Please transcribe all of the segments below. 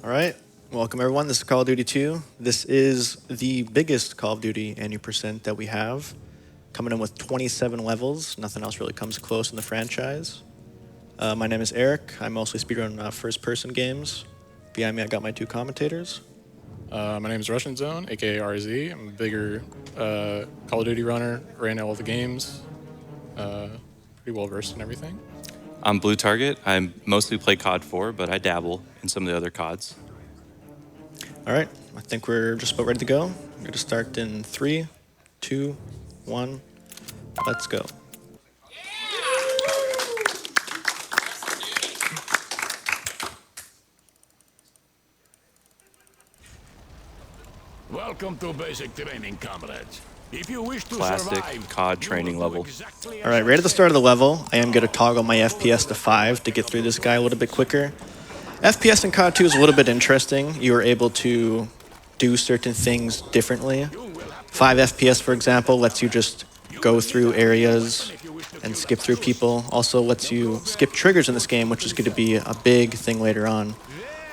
All right, welcome everyone. This is Call of Duty 2. This is the biggest Call of Duty annual percent that we have, coming in with 27 levels. Nothing else really comes close in the franchise. My name is Eric. I mostly speedrun first-person games. Behind me, I got my two commentators. My name is Russian Zone, aka RZ. I'm a bigger Call of Duty runner, ran all the games, pretty well versed in everything. I'm bluetarget. I mostly play COD 4, but I dabble in some of the other CODs. All right, I think we're just about ready to go. We're going to start in 3, 2, 1. Let's go. Welcome to basic training, comrades. If you wish to Classic survive, COD training level. All right, right at the start of the level, I am going to toggle my FPS to 5 to get through this guy a little bit quicker. FPS in COD 2 is a little bit interesting. You are able to do certain things differently. 5 FPS, for example, lets you just go through areas and skip through people. Also lets you skip triggers in this game, which is going to be a big thing later on.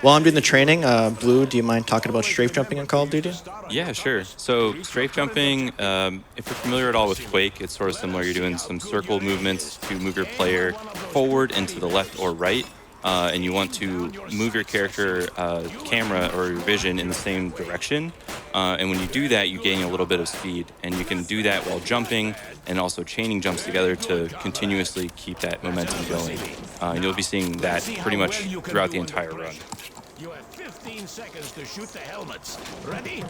While I'm doing the training, Blue, do you mind talking about strafe jumping in Call of Duty? Yeah, sure. So strafe jumping, if you're familiar at all with Quake, it's sort of similar. You're doing some circle movements to move your player forward and to the left or right. And you want to move your character camera or your vision in the same direction. And when you do that, you gain a little bit of speed. And you can do that while jumping and also chaining jumps together to continuously keep that momentum going. And you'll be seeing that pretty much throughout the entire run. You have 15 seconds to shoot the helmets. Ready?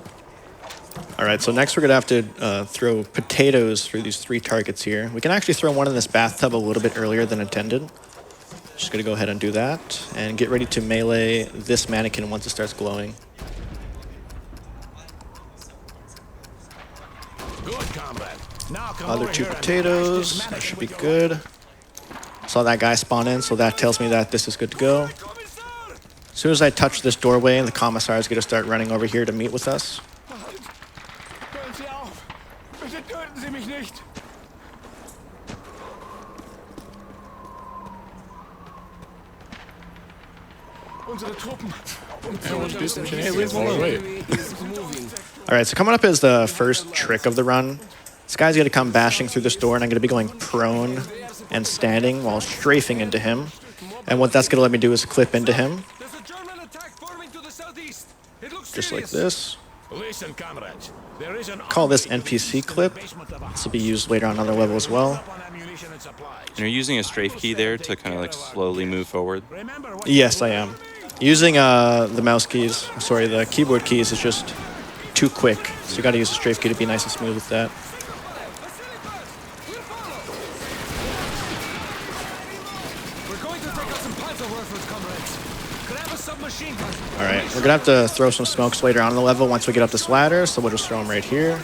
All right, so next we're going to have to throw potatoes through these 3 targets here. We can actually throw one in this bathtub a little bit earlier than intended. Just going to go ahead and do that. And get ready to melee this mannequin once it starts glowing. Good, comrade. Now come Other over 2 here and potatoes. smash this That should be mannequin with your good. Saw that guy spawn in, so that tells me that this is good to go. As soon as I touch this doorway, the commissar is going to start running over here to meet with us. Hören Sie auf! Bitte töten Sie mich nicht! Unsere Truppen. And we'll do some shenanigans along the way. All right, so coming up is the first trick of the run. This guy's going to come bashing through this door, and I'm going to be going prone and standing while strafing into him. And what that's going to let me do is clip into him. Just like this. Listen, comrades. There is an Call this NPC clip. This will be used later on another level as well. And you're using a strafe key there to kind of like slowly move forward. Yes, I am. Using the mouse keys, sorry, the keyboard keys is just too quick. So you got to use the strafe key to be nice and smooth with that. All right, we're gonna have to throw some smokes later on in the level once we get up this ladder, so we'll just throw them right here.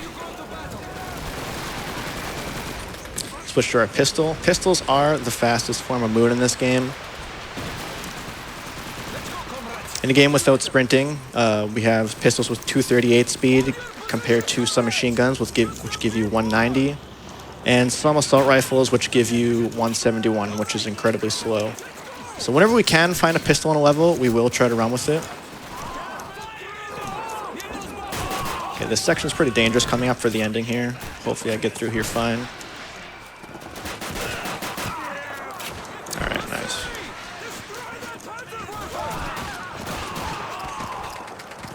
Switch to our pistol. Pistols are the fastest form of moon in this game. In a game without sprinting, we have pistols with 238 speed compared to some machine guns which give you 190, and some assault rifles which give you 171, which is incredibly slow. So whenever we can find a pistol on a level, we will try to run with it. Okay, this section is pretty dangerous coming up for the ending here. Hopefully I get through here fine. All right, nice.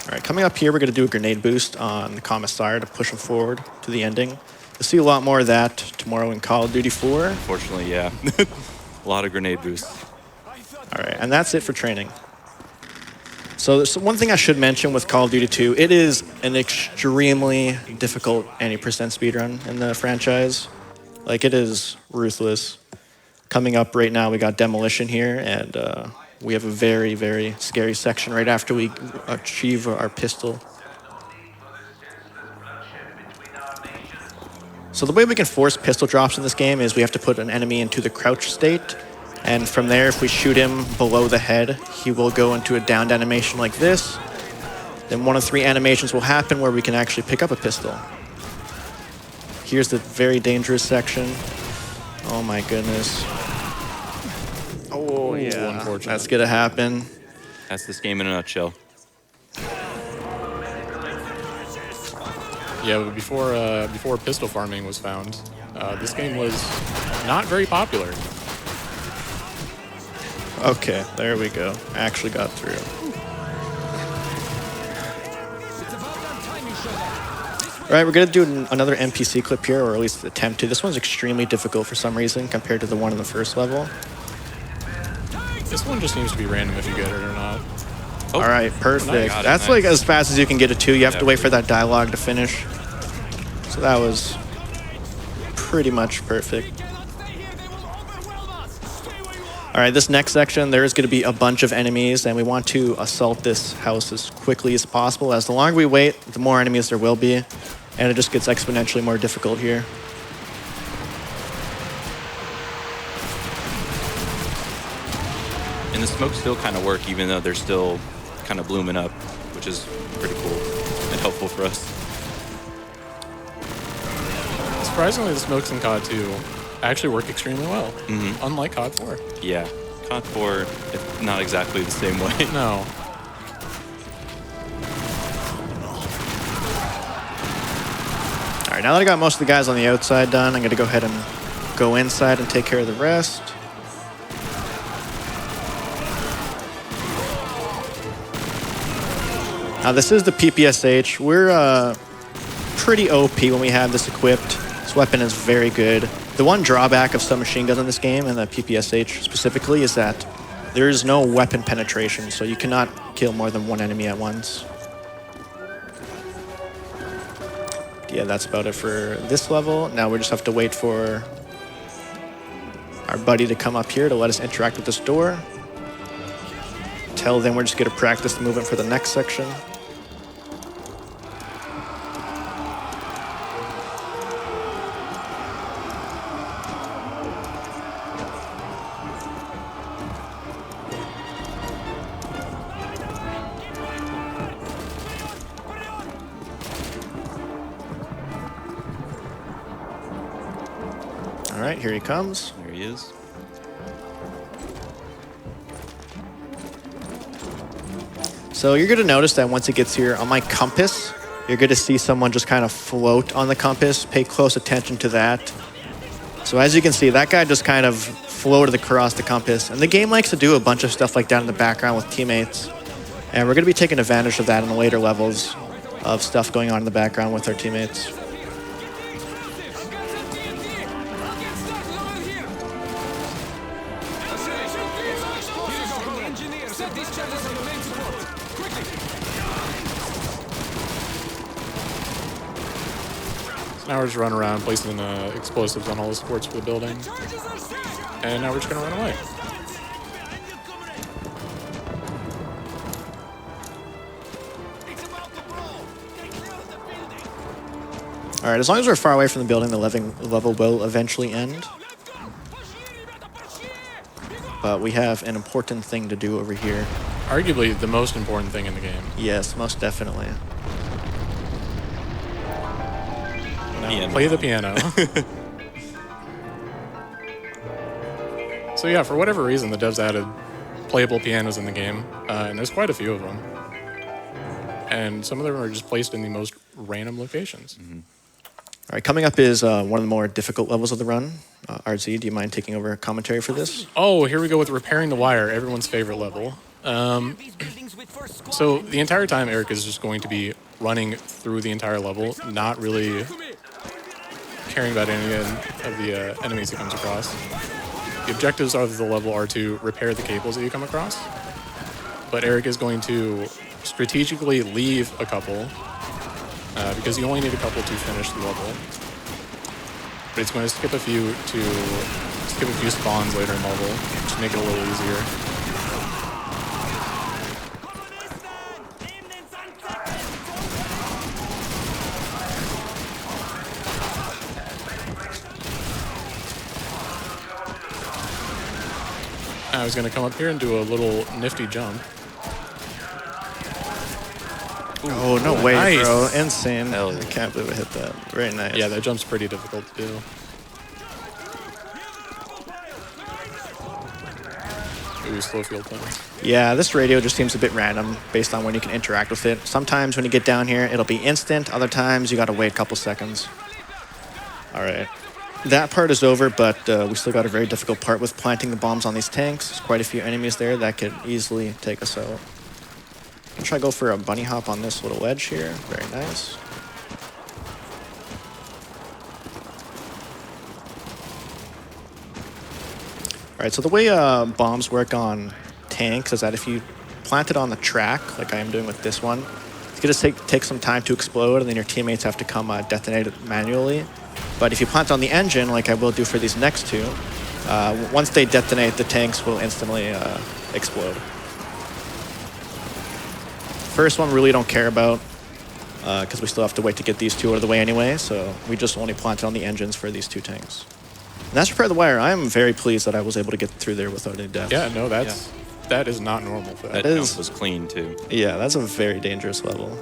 All right, coming up here, we're going to do a grenade boost on the commissar to push him forward to the ending. You'll see a lot more of that tomorrow in Call of Duty 4. Unfortunately, yeah. A lot of grenade boosts. All right, and that's it for training. So there's one thing I should mention with Call of Duty 2. It is an extremely difficult any percent speedrun in the franchise. Like, it is ruthless. Coming up right now, we got Demolition here, and we have a very, very scary section right after we achieve our pistol. So the way we can force pistol drops in this game is we have to put an enemy into the crouch state. And from there, if we shoot him below the head, he will go into a downed animation like this. Then 1 of 3 animations will happen where we can actually pick up a pistol. Here's the very dangerous section. Oh my goodness. Oh yeah, unfortunate. that's gonna happen. That's this game in a nutshell. Yeah, but before pistol farming was found, this game was not very popular. Okay, there we go. I actually got through. All right, we're gonna do another NPC clip here, or at least attempt to. This one's extremely difficult for some reason compared to the one in the first level. This one just seems to be random if you get it or not. Oh, all right, perfect. got it, That's nice. like as fast as you can get it too. You have to Yeah, wait for that dialogue to finish. So that was pretty much perfect. All right, this next section, there is going to be a bunch of enemies, and we want to assault this house as quickly as possible. As the longer we wait, the more enemies there will be, and it just gets exponentially more difficult here. And the smokes still kind of work, even though they're still kind of blooming up, which is pretty cool and helpful for us. Surprisingly, the smokes in COD 2 actually work extremely well, unlike COD 4. Yeah, COD 4, it's not exactly the same way. No. All right, now that I got most of the guys on the outside done, I'm going to go ahead and go inside and take care of the rest. Now, this is the PPSH. We're pretty OP when we have this equipped. This weapon is very good. The one drawback of submachine guns in this game, and the PPSH specifically, is that there is no weapon penetration, so you cannot kill more than one enemy at once. Yeah, that's about it for this level. Now we just have to wait for our buddy to come up here to let us interact with this door. Till then, we're just going to practice the movement for the next section. All right, here he comes. There he is. So you're going to notice that once it gets here on my compass, you're going to see someone just kind of float on the compass. Pay close attention to that. So as you can see, that guy just kind of floated across the compass. And the game likes to do a bunch of stuff like that in the background with teammates. And we're going to be taking advantage of that in the later levels of stuff going on in the background with our teammates. Now we're just running around placing explosives on all the supports for the building. And now we're just going to run away. All right, as long as we're far away from the building, the level will eventually end. But we have an important thing to do over here. Arguably the most important thing in the game. Yes, most definitely. Now, play the piano. So yeah, for whatever reason, the devs added playable pianos in the game, and there's quite a few of them. And some of them are just placed in the most random locations. All right, coming up is one of the more difficult levels of the run. RZ, do you mind taking over commentary for this? Oh, here we go with repairing the wire, everyone's favorite level. So the entire time, Eric is just going to be running through the entire level, not really caring about any of the enemies he comes across. The objectives of the level are to repair the cables that you come across, but Eric is going to strategically leave a couple because you only need a couple to finish the level. But it's going to skip a few spawns later in the level to make it a little easier. I was going to come up here and do a little nifty jump. Ooh, oh, no way, nice. Bro. Insane. Hell yeah. I can't believe I hit that. Very nice. Yeah, that jump's pretty difficult to do. Ooh, slow field thing. Yeah, this radio just seems a bit random based on when you can interact with it. Sometimes when you get down here, it'll be instant. Other times, you gotta wait a couple seconds. All right. That part is over, but we still got a very difficult part with planting the bombs on these tanks. There's quite a few enemies there that could easily take us out. I'll try to go for a bunny hop on this little ledge here. Very nice. All right, so the way bombs work on tanks is that if you plant it on the track, like I am doing with this one, it's going to take some time to explode, and then your teammates have to come detonate it manually. But if you plant on the engine, like I will do for these next two, once they detonate, the tanks will instantly explode. First one we really don't care about, because we still have to wait to get these two out of the way anyway, so we just only planted on the engines for these two tanks. And that's Repair the Wire. I am very pleased that I was able to get through there without any deaths. Yeah, no, that is not normal for that. That jump was clean too. Yeah, that's a very dangerous level.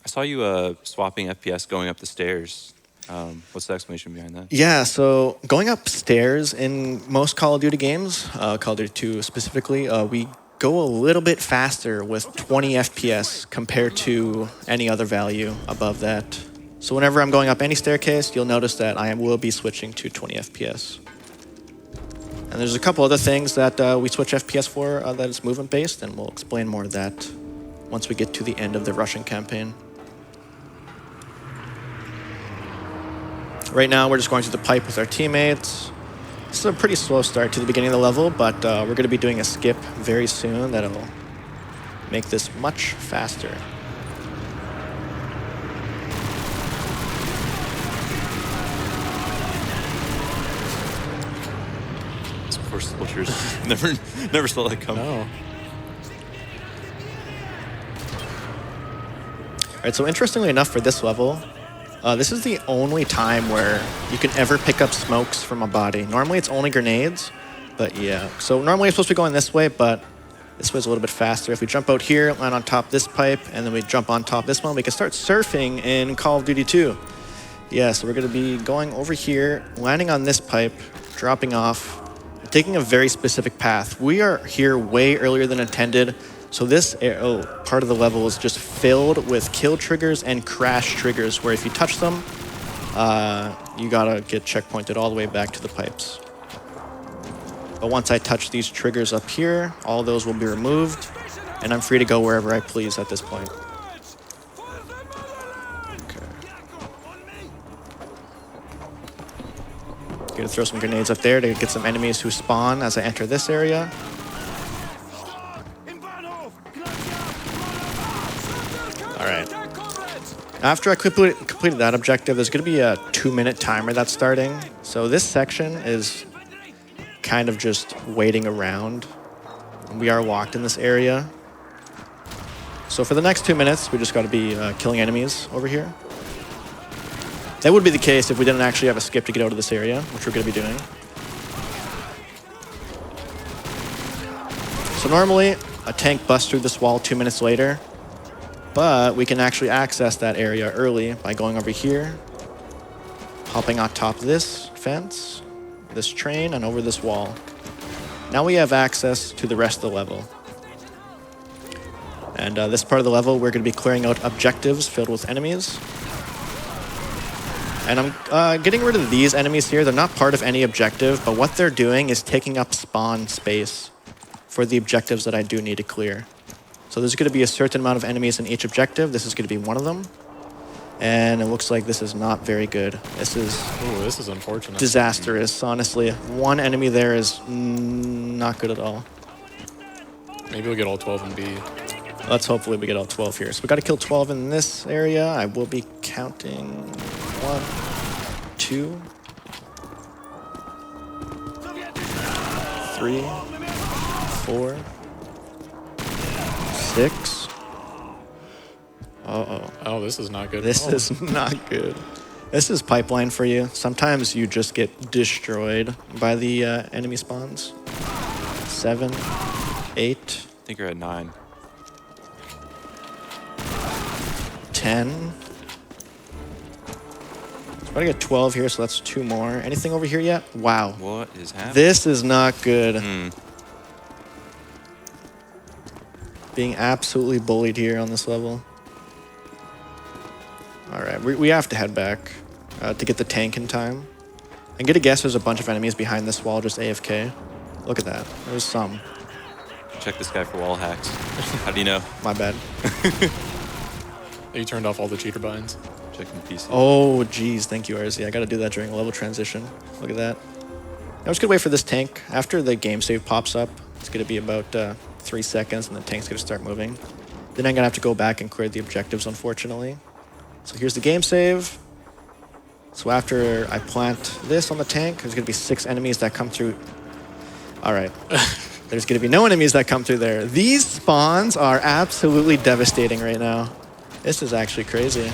I saw you swapping FPS going up the stairs. What's the explanation behind that? Yeah, so going upstairs in most Call of Duty games, Call of Duty 2 specifically, we go a little bit faster with 20 FPS compared to any other value above that. So whenever I'm going up any staircase, you'll notice that I will be switching to 20 FPS. And there's a couple other things that we switch FPS for that is movement-based, and we'll explain more of that once we get to the end of the Russian campaign. Right now, we're just going through the pipe with our teammates. This is a pretty slow start to the beginning of the level, but we're going to be doing a skip very soon that'll make this much faster. These poor soldiers never saw that come. No. All right, so interestingly enough for this level, this is the only time where you can ever pick up smokes from a body. Normally it's only grenades, but yeah. So normally it's supposed to be going this way, but this way's a little bit faster. If we jump out here, land on top this pipe, and then we jump on top this one, we can start surfing in Call of Duty 2. Yeah, so we're gonna be going over here, landing on this pipe, dropping off, taking a very specific path. We are here way earlier than intended. So this part of the level is just filled with kill triggers and crash triggers, where if you touch them, you gotta get checkpointed all the way back to the pipes. But once I touch these triggers up here, all those will be removed, and I'm free to go wherever I please at this point. Okay. Gonna throw some grenades up there to get some enemies who spawn as I enter this area. Alright. After I completed that objective, there's going to be a 2-minute timer that's starting. So this section is kind of just waiting around. We are locked in this area. So for the next 2 minutes, we just got to be killing enemies over here. That would be the case if we didn't actually have a skip to get out of this area, which we're going to be doing. So normally, a tank busts through this wall 2 minutes later. But we can actually access that area early by going over here, hopping on top of this fence, this train, and over this wall. Now we have access to the rest of the level. And this part of the level, we're going to be clearing out objectives filled with enemies. And I'm getting rid of these enemies here. They're not part of any objective, but what they're doing is taking up spawn space for the objectives that I do need to clear. So there's going to be a certain amount of enemies in each objective. This is going to be one of them. And it looks like this is not very good. This is unfortunate. Disastrous, honestly. One enemy there is not good at all. Maybe we'll get all 12 in B. Let's hopefully we get all 12 here. So we got to kill 12 in this area. I will be counting 1, 2, 3, 4, 6. Uh-oh. Oh, this is not good. This is not good. This is pipeline for you. Sometimes you just get destroyed by the enemy spawns. 7, 8. I think you're at 9. 10. So I get 12 here, so that's 2 more. Anything over here yet? Wow. What is happening? This is not good. Hmm. Being absolutely bullied here on this level. All right, we have to head back to get the tank in time. And get a guess there's a bunch of enemies behind this wall just AFK. Look at that. There's some. Check this guy for wall hacks. How do you know? My bad. You turned off all the cheater binds. Checking PC. Oh, geez. Thank you, RZ. I got to do that during a level transition. Look at that. I'm just going to wait for this tank. After the game save pops up, it's going to be about 3 seconds, and the tank's going to start moving. Then I'm going to have to go back and clear the objectives, unfortunately. So here's the game save. So after I plant this on the tank, there's going to be 6 enemies that come through. All right. There's going to be no enemies that come through there. These spawns are absolutely devastating right now. This is actually crazy.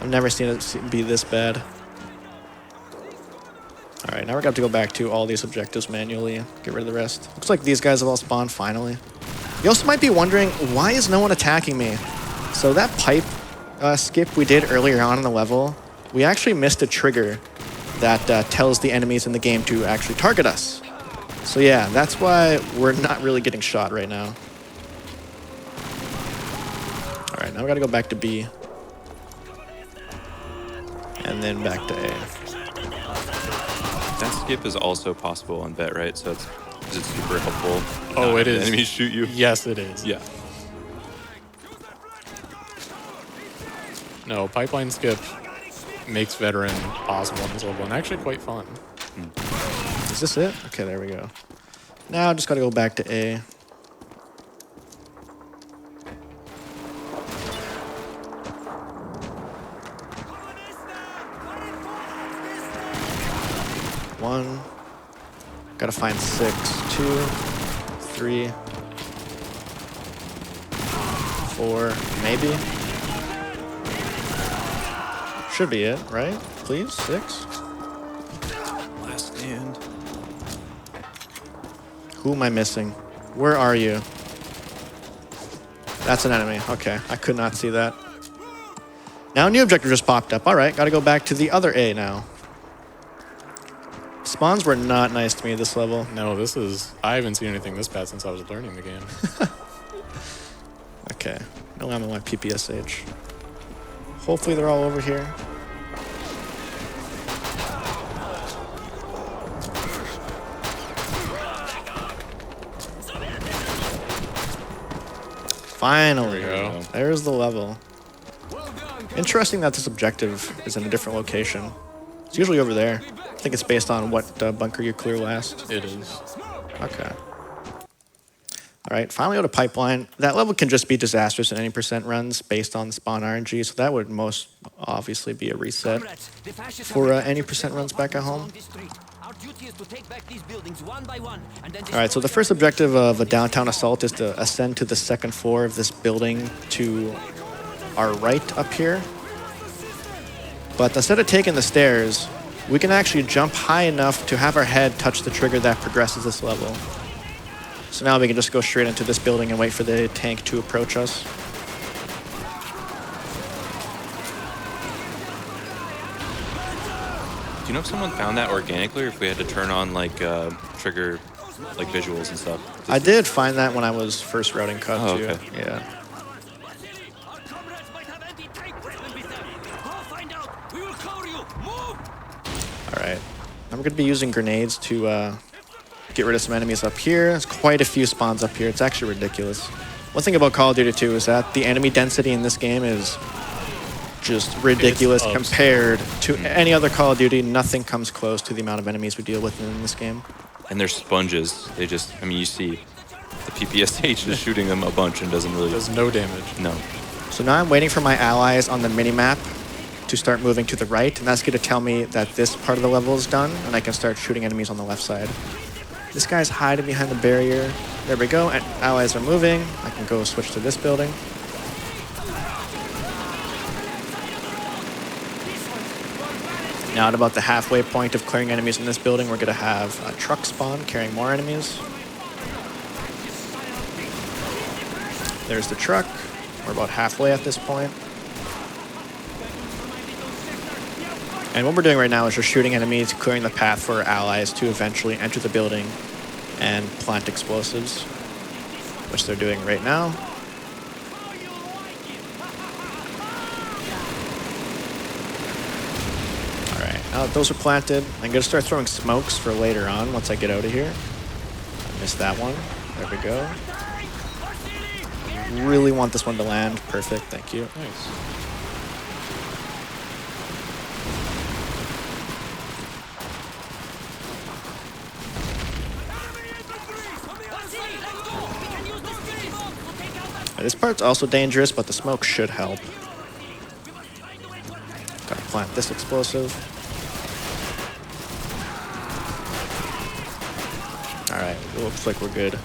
I've never seen it be this bad. All right, now we're going to have to go back to all these objectives manually. Get rid of the rest. Looks like these guys have all spawned finally. You also might be wondering, why is no one attacking me? So that pipe skip we did earlier on in the level, we actually missed a trigger that tells the enemies in the game to actually target us. So yeah, that's why we're not really getting shot right now. All right, now we got to go back to B. And then back to A. That skip is also possible on bet, right? So is it super helpful? Oh, not it have is. the enemies shoot you? Yes, it is. Yeah. No, pipeline skip makes veteran possible on this level and actually quite fun. Is this it? Okay, there we go. Now I just got to go back to A. One. Gotta find 6. 2, 3, 4, maybe. Should be it, right? Please, 6. Last stand. Who am I missing? Where are you? That's an enemy. Okay, I could not see that. Now a new objective just popped up. All right, gotta go back to the other A now. Spawns were not nice to me this level. No, this is... I haven't seen anything this bad since I was learning the game. Okay, no ammo on my PPSH. Hopefully they're all over here. Finally, There we go. There's the level. Interesting that this objective is in a different location. It's usually over there. I think it's based on what bunker you clear last. It is. Okay. All right, finally out of pipeline. That level can just be disastrous in any % runs based on spawn RNG, so that would most obviously be a reset for any % runs back at home. All right, so the first objective of a downtown assault is to ascend to the 2nd floor of this building to our right up here. But instead of taking the stairs, we can actually jump high enough to have our head touch the trigger that progresses this level. So now we can just go straight into this building and wait for the tank to approach us. Do you know if someone found that organically, or if we had to turn on like trigger, like visuals and stuff? I did find that when I was first routing CUD Oh, too. okay. Yeah. All right. I'm going to be using grenades to get rid of some enemies up here. There's quite a few spawns up here. It's actually ridiculous. One thing about Call of Duty 2 is that the enemy density in this game is just ridiculous compared to any other Call of Duty. Nothing comes close to the amount of enemies we deal with in this game. And they're sponges. They just, I mean, you see the PPSH is shooting them a bunch and doesn't really... Does no damage. No. So now I'm waiting for my allies on the minimap to start moving to the right, and that's going to tell me that this part of the level is done, and I can start shooting enemies on the left side. This guy's hiding behind the barrier. There we go, and allies are moving. I can go switch to this building. Now at about the halfway point of clearing enemies in this building, we're going to have a truck spawn carrying more enemies. There's the truck. We're about halfway at this point. And what we're doing right now is just shooting enemies, clearing the path for our allies to eventually enter the building and plant explosives, which they're doing right now. All right, now that those are planted, I'm gonna start throwing smokes for later on once I get out of here. I missed that one. There we go. Really want this one to land. Perfect, thank you. Nice. This part's also dangerous, but the smoke should help. Gotta plant this explosive. Alright, it looks like we're good.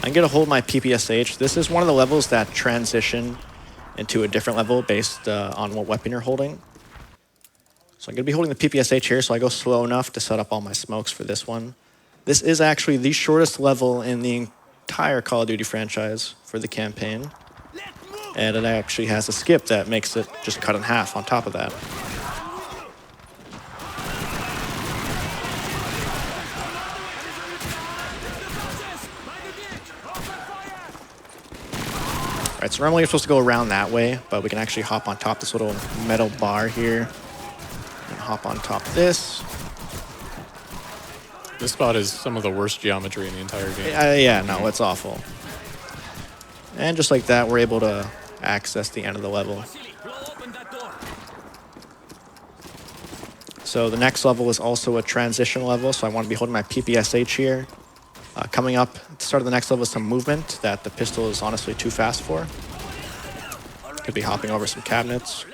I'm gonna hold my PPSH. This is one of the levels that transition into a different level based on what weapon you're holding. So I'm gonna be holding the PPSH here, so I go slow enough to set up all my smokes for this one. This is actually the shortest level in the entire Call of Duty franchise for the campaign. And it actually has a skip that makes it just cut in half on top of that. Alright, so normally you're supposed to go around that way, but we can actually hop on top this little metal bar here. And hop on top of this. This spot is some of the worst geometry in the entire game. Yeah, no, it's awful. And just like that, we're able to access the end of the level. So the next level is also a transition level, so I want to be holding my PPSH here. Coming up at the start of the next level is some movement that the pistol is honestly too fast for. Could be hopping over some cabinets.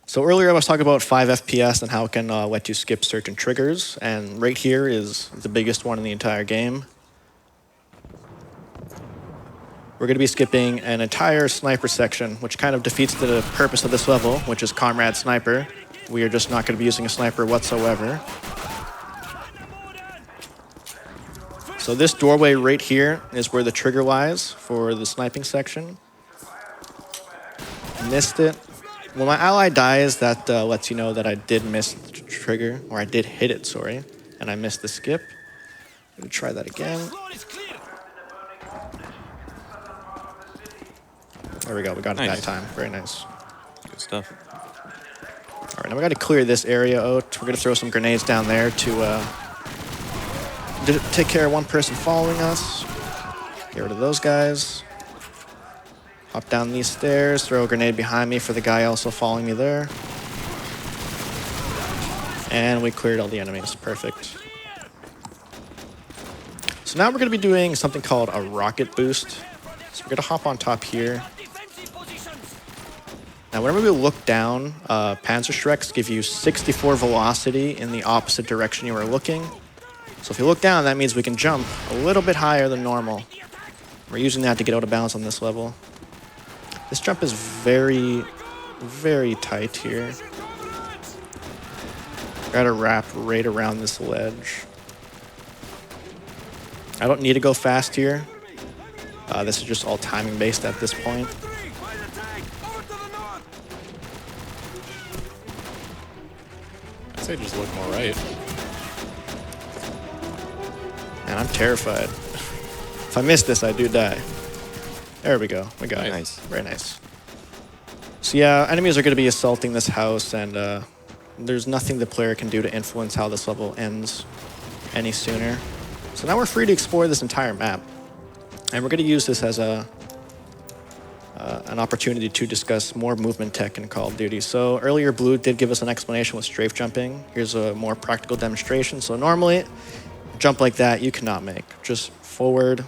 So earlier I was talking about 5 FPS and how it can let you skip certain triggers, and right here is the biggest one in the entire game. We're going to be skipping an entire sniper section, which kind of defeats the purpose of this level, which is Comrade Sniper. We are just not going to be using a sniper whatsoever. So this doorway right here is where the trigger lies for the sniping section. Missed it. When my ally dies, that lets you know that I did miss the trigger, or I did hit it, sorry, and I missed the skip. I'm going to try that again. There we go, we got it that time. Very nice. Good stuff. All right, now we got to clear this area out. We're going to throw some grenades down there to take care of one person following us. Get rid of those guys. Hop down these stairs, throw a grenade behind me for the guy also following me there. And we cleared all the enemies. Perfect. So now we're going to be doing something called a rocket boost. So we're going to hop on top here. Now whenever we look down, Panzerschrecks give you 64 velocity in the opposite direction you are looking. So if you look down, that means we can jump a little bit higher than normal. We're using that to get out of bounds on this level. This jump is very, very tight here. Gotta wrap right around this ledge. I don't need to go fast here. This is just all timing based at this point. I'd say just look more right. Man, I'm terrified. If I miss this, I do die. There we go. We got it. Nice. Very nice. So yeah, enemies are going to be assaulting this house, and there's nothing the player can do to influence how this level ends any sooner. So now we're free to explore this entire map. And we're going to use this as an opportunity to discuss more movement tech in Call of Duty. So earlier, Blue did give us an explanation with strafe jumping. Here's a more practical demonstration. So normally, a jump like that you cannot make. Just forward,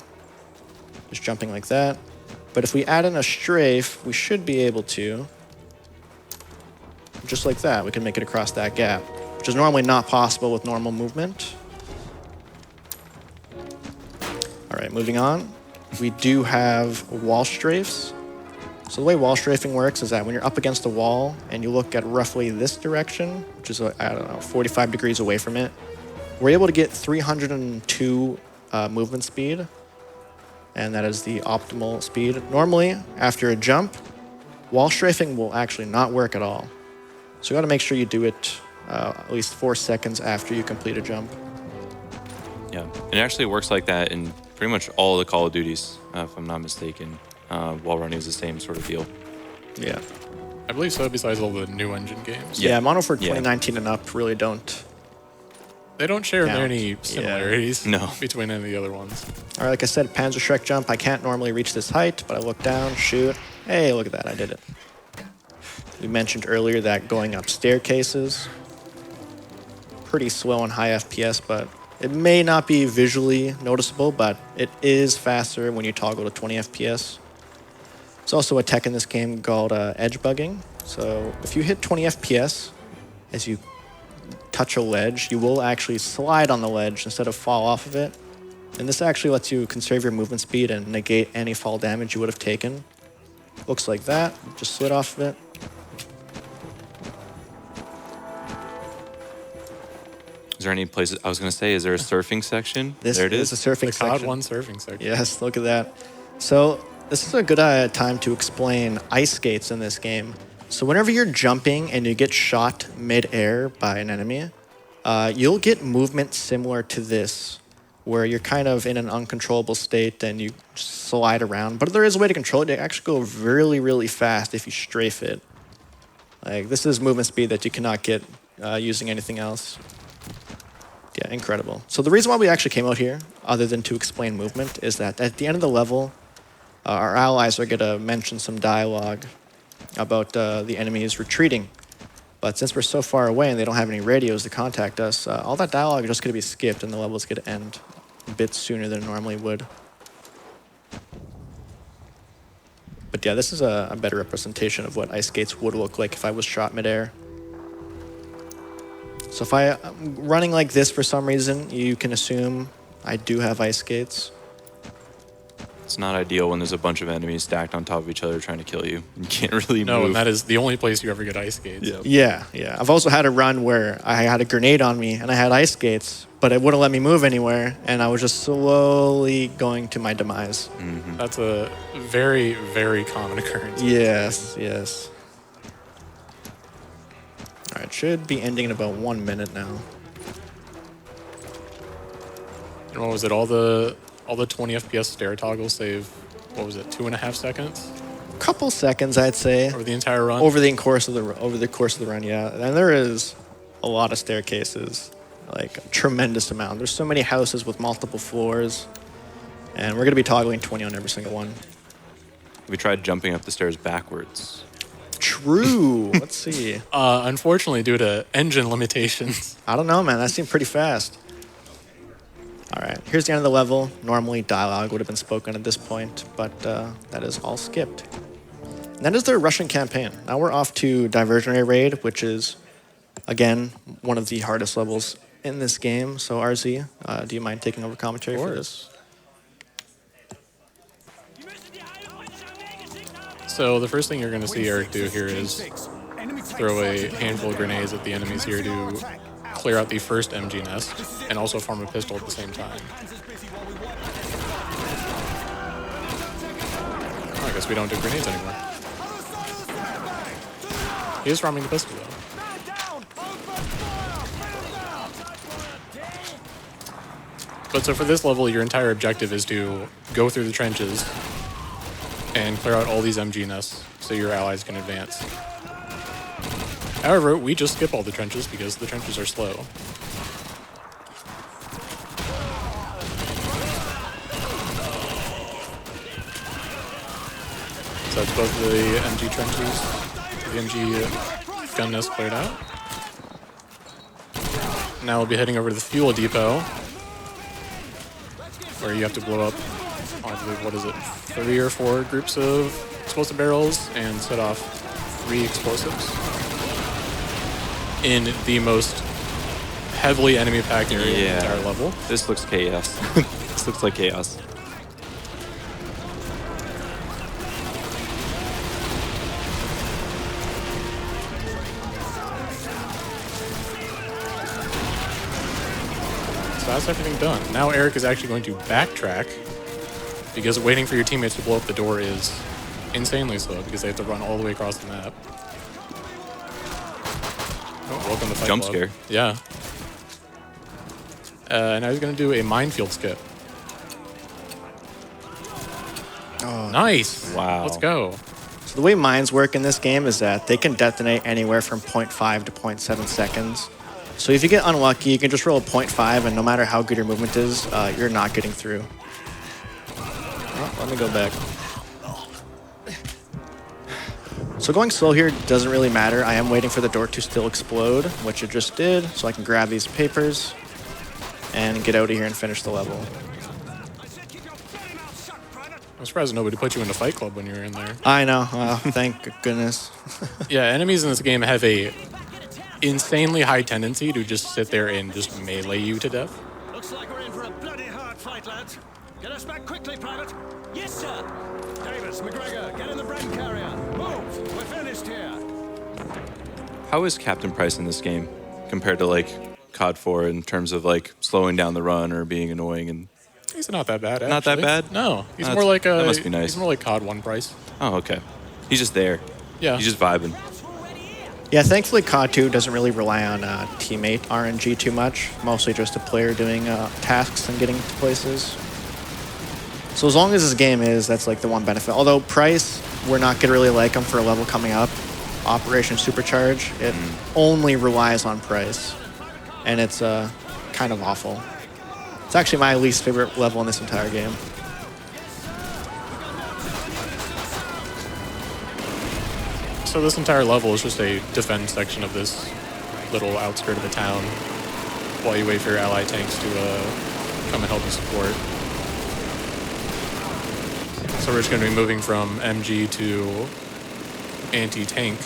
just jumping like that. But if we add in a strafe, we should be able to, just like that, we can make it across that gap, which is normally not possible with normal movement. All right, moving on. We do have wall strafes. So the way wall strafing works is that when you're up against a wall and you look at roughly this direction, which is, I don't know, 45 degrees away from it, we're able to get 302 movement speed. And that is the optimal speed. Normally, after a jump, wall strafing will actually not work at all. So you got to make sure you do it at least 4 seconds after you complete a jump. Yeah, and it actually works like that in pretty much all the Call of Duties, if I'm not mistaken. Wall running is the same sort of deal. Yeah. I believe so, besides all the new engine games. Yeah, Modern Warfare Yeah. 2019 and up really don't. They don't share Count. many similarities No. between any of the other ones. All right, like I said, Panzerschreck jump. I can't normally reach this height, but I look down, shoot. Hey, look at that, I did it. We mentioned earlier that going up staircases, pretty slow on high FPS, but it may not be visually noticeable, but it is faster when you toggle to 20 FPS. There's also a tech in this game called edge bugging. So if you hit 20 FPS as you touch a ledge, you will actually slide on the ledge instead of fall off of it. And this actually lets you conserve your movement speed and negate any fall damage you would have taken. Looks like that. Just slid off of it. Is there any places? I was going to say, is there a surfing section? This there it is is. a surfing The COD section. 1 surfing section. Yes, look at that. So this is a good time to explain ice skates in this game. So whenever you're jumping and you get shot mid-air by an enemy, you'll get movement similar to this, where you're kind of in an uncontrollable state and you slide around. But there is a way to control it. You actually go really, really fast if you strafe it. Like, this is movement speed that you cannot get using anything else. Yeah, incredible. So the reason why we actually came out here, other than to explain movement, is that at the end of the level, our allies are going to mention some dialogue about the enemies retreating. But since we're so far away and they don't have any radios to contact us, all that dialogue is just going to be skipped and the level's going to end a bit sooner than it normally would. But yeah, this is a better representation of what ice skates would look like if I was shot midair. So if I'm running like this for some reason, you can assume I do have ice skates. It's not ideal when there's a bunch of enemies stacked on top of each other trying to kill you. You can't really No, move. and that is the only place you ever get ice skates. Yeah. I've also had a run where I had a grenade on me and I had ice skates, but it wouldn't let me move anywhere, and I was just slowly going to my demise. That's a very, very common occurrence. Yes. All right, should be ending in about 1 minute now. And what was it? All the 20 FPS stair toggles save, what was it, 2.5 seconds Couple seconds, I'd say, over the entire run? over the course of the run. Yeah, and there is a lot of staircases, like a tremendous amount. There's so many houses with multiple floors, and we're gonna be toggling 20 on every single one. We tried jumping up the stairs backwards. True. Let's see. Unfortunately, due to engine limitations. I don't know, man. That seemed pretty fast. All right, here's the end of the level. Normally, dialogue would have been spoken at this point, but that is all skipped. And that is the Russian campaign. Now we're off to Diversionary Raid, which is, again, one of the hardest levels in this game. So, RZ, do you mind taking over commentary for this? So the first thing you're going to see Eric do here is throw a handful of grenades at the enemies here to clear out the first MG nest and also form a pistol at the same time. Oh, I guess we don't do grenades anymore. He is farming the pistol though. But so for this level, your entire objective is to go through the trenches and clear out all these MG nests so your allies can advance. However, we just skip all the trenches because the trenches are slow. So that's both the MG trenches, the MG gun nest cleared out. Now we'll be heading over to the fuel depot, where you have to blow up, I believe, what is it, 3 or 4 groups of explosive barrels and set off 3 explosives in the most heavily enemy-packed area of the entire level. This looks chaos. This looks like chaos. So that's everything done. Now Eric is actually going to backtrack because waiting for your teammates to blow up the door is insanely slow because they have to run all the way across the map. Oh, welcome to Fight Jump Club. scare. Yeah. Now he's going to do a minefield skip. Oh, Nice. Wow. Let's go. So the way mines work in this game is that they can detonate anywhere from 0.5 to 0.7 seconds. So if you get unlucky, you can just roll a 0.5, and no matter how good your movement is, you're not getting through. Oh, let me go back. So going slow here doesn't really matter. I am waiting for the door to still explode, which it just did, so I can grab these papers and get out of here and finish the level. I'm surprised nobody put you into Fight Club when you were in there. I know. Thank goodness. Yeah, enemies in this game have a insanely high tendency to just sit there and just melee you to death. Looks like we're in for a bloody hard fight, lads. Get us back quickly, pilot. Yes, sir. Davis, McGregor, get in the Bren carrier. Move. We're finished here. How is Captain Price in this game compared to like COD 4 in terms of like slowing down the run or being annoying? And He's not that bad, actually. Not that bad? No, he's That's- more like a. that must be nice. He's more like COD 1 price. oh, okay. He's just there. Yeah. He's just vibing. Yeah, thankfully COD 2 doesn't really rely on teammate RNG too much. Mostly just a player doing tasks and getting to places. So as long as this game is, that's like the one benefit. Although Price, we're not going to really like him for a level coming up. Operation Supercharge, it only relies on Price. And it's kind of awful. It's actually my least favorite level in this entire game. So this entire level is just a defend section of this little outskirt of the town while you wait for your ally tanks to come and help you support. So we're just going to be moving from MG to anti-tank.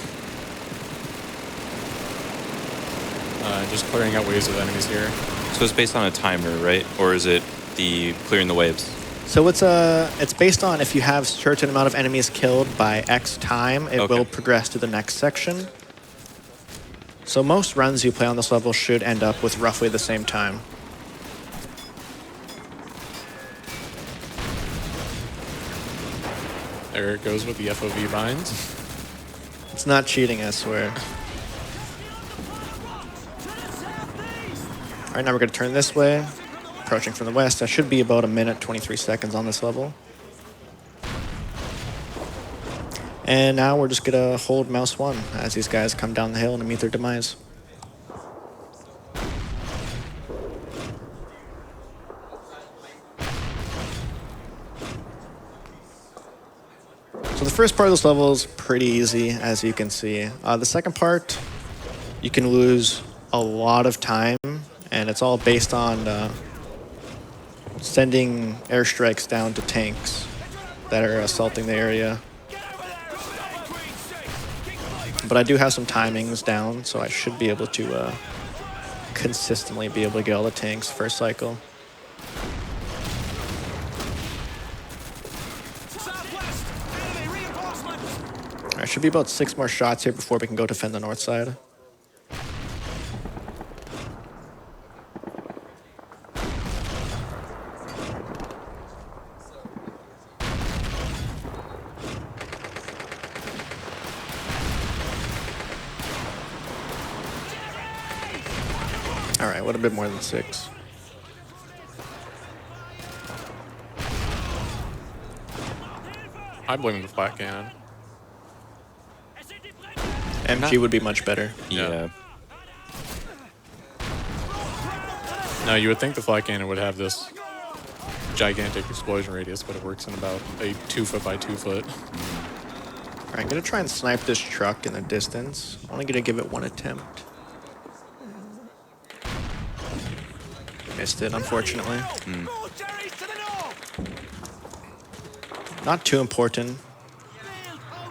Just clearing out waves of enemies here. So it's based on a timer, right? Or is it the clearing the waves? So it's based on if you have a certain amount of enemies killed by X time, it Okay. will progress to the next section. So most runs you play on this level should end up with roughly the same time. There it goes with the FOV binds. It's not cheating, I swear. All right, now we're going to turn this way. Approaching from the west. That should be about 1 minute, 23 seconds on this level. And now we're just going to hold mouse 1 as these guys come down the hill and meet their demise. So the first part of this level is pretty easy, as you can see. The second part, you can lose a lot of time, and it's all based on sending airstrikes down to tanks that are assaulting the area. But I do have some timings down, so I should be able to consistently be able to get all the tanks first cycle. There should be about 6 more shots here before we can go defend the north side. All right, what a bit more than 6. I blame the flat cannon. MG would be much better. Yeah. Now, you would think the flat cannon would have this gigantic explosion radius, but it works in about a 2 foot by 2 foot. All right, I'm gonna try and snipe this truck in the distance. Only gonna give it 1 attempt. Missed it, unfortunately. Not too important,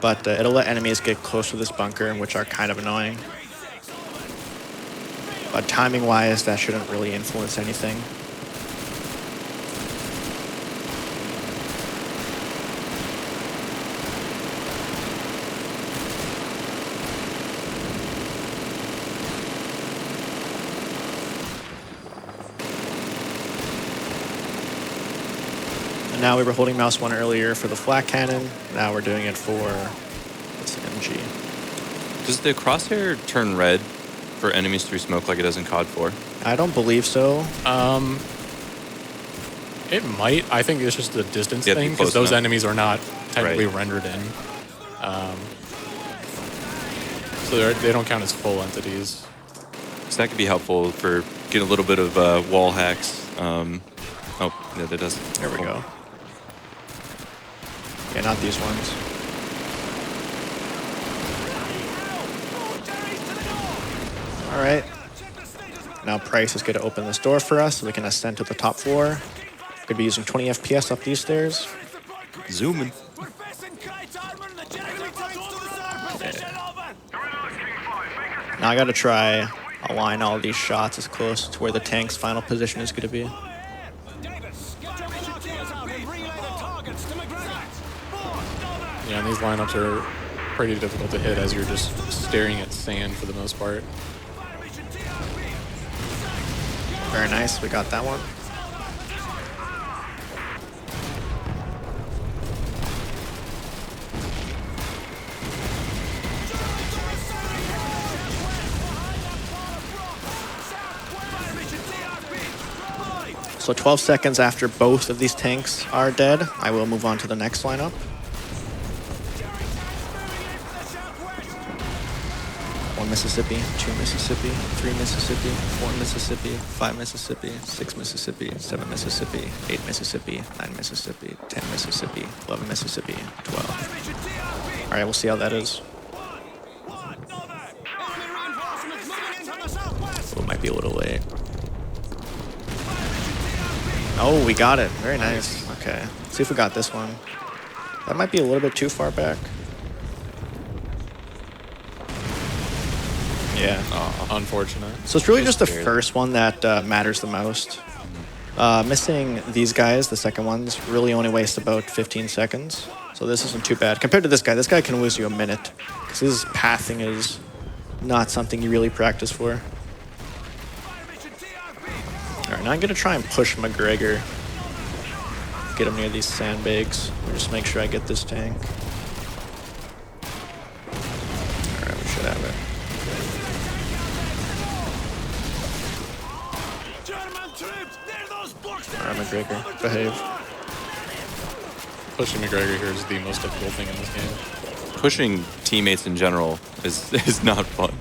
but it'll let enemies get close to this bunker, which are kind of annoying. But timing-wise, that shouldn't really influence anything. And now now we were holding mouse 1 earlier for the flak cannon. Now we're doing it for this MG. Does the crosshair turn red for enemies through smoke like it does in COD 4? I don't believe so. It might. I think it's just a distance You have to be thing because close those enough. enemies are not technically Right. rendered in. So they don't count as full entities. So that could be helpful for getting a little bit of wall hacks. Oh, yeah, that does. There we go. Yeah, not these ones. All right. Now Price is going to open this door for us so we can ascend to the top floor. Could be using 20 FPS up these stairs. Zooming. Now I got to try align all these shots as close to where the tank's final position is going to be. Yeah, and these lineups are pretty difficult to hit as you're just staring at sand for the most part. Very nice. We got that one. So 12 seconds after both of these tanks are dead, I will move on to the next lineup. 1 Mississippi, 2 Mississippi, 3 Mississippi, 4 Mississippi, 5 Mississippi, 6 Mississippi, 7 Mississippi, 8 Mississippi, 9 Mississippi, 10 Mississippi, 11 Mississippi, 12. All right, we'll see how that is. Oh, it might be a little late. Oh, we got it. Very nice. Okay. Let's see if we got this one. That might be a little bit too far back. Yeah. Unfortunate. So it's really just the barely. first one that matters the most. Missing these guys, the second ones, really only wastes about 15 seconds. So this isn't too bad. Compared to this guy can lose you a minute. Because his pathing is not something you really practice for. Alright, now I'm going to try and push McGregor. Get him near these sandbags. Or just make sure I get this tank. Alright, we should have it. Alright, McGregor, behave. Pushing McGregor here is the most difficult thing in this game. Pushing teammates in general is not fun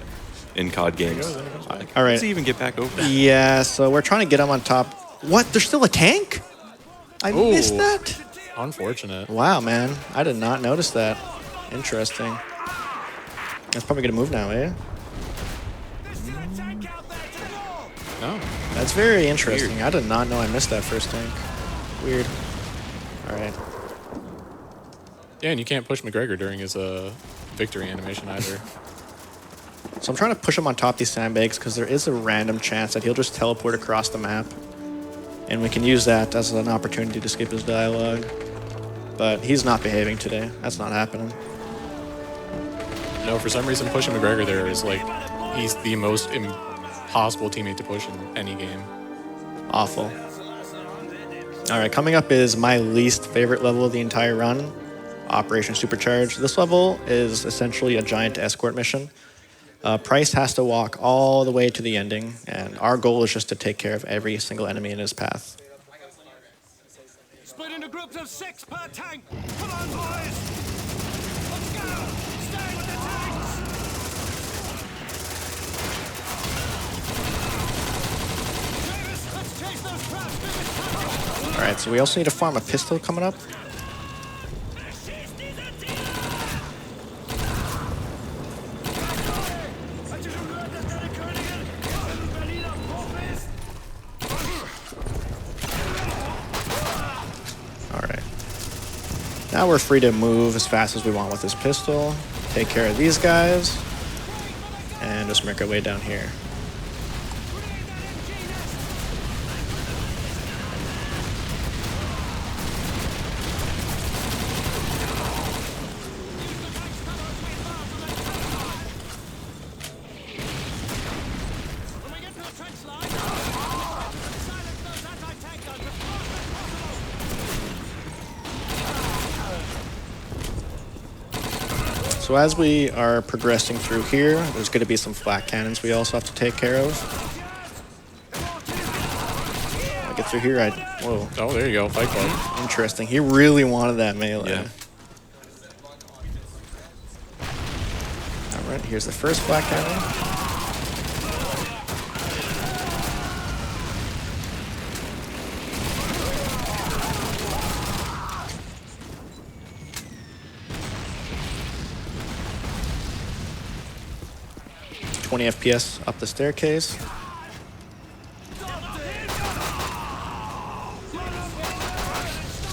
in COD games. All How right. does he even get back over? Yeah, so we're trying to get him on top. What? There's still a tank? I missed Ooh. that? Unfortunate. Wow, man. I did not notice that. Interesting. That's probably going to move now, eh? No. That's very interesting. I did not know I missed that first tank. Weird. All right. Yeah, and you can't push McGregor during his victory animation either. So I'm trying to push him on top of these sandbags because there is a random chance that he'll just teleport across the map. And we can use that as an opportunity to skip his dialogue. But he's not behaving today. That's not happening. No, for some reason pushing McGregor there is like he's the most impossible teammate to push in any game. Awful. All right, coming up is my least favorite level of the entire run, Operation Supercharge. This level is essentially a giant escort mission. Price has to walk all the way to the ending, and our goal is just to take care of every single enemy in his path. Split into groups of 6 per tank. Come on, boys. Let's go. Stay with the tanks. Davis, let's chase those traps through this tunnel. All right, so we also need to farm a pistol coming up. Now we're free to move as fast as we want with this pistol, take care of these guys, and just make our way down here. So as we are progressing through here, there's going to be some flak cannons we also have to take care of. I get through here, whoa. Oh, there you go, Fight Club. Interesting. He really wanted that melee. Yeah. All right, here's the first flak cannon. .20 FPS up the staircase.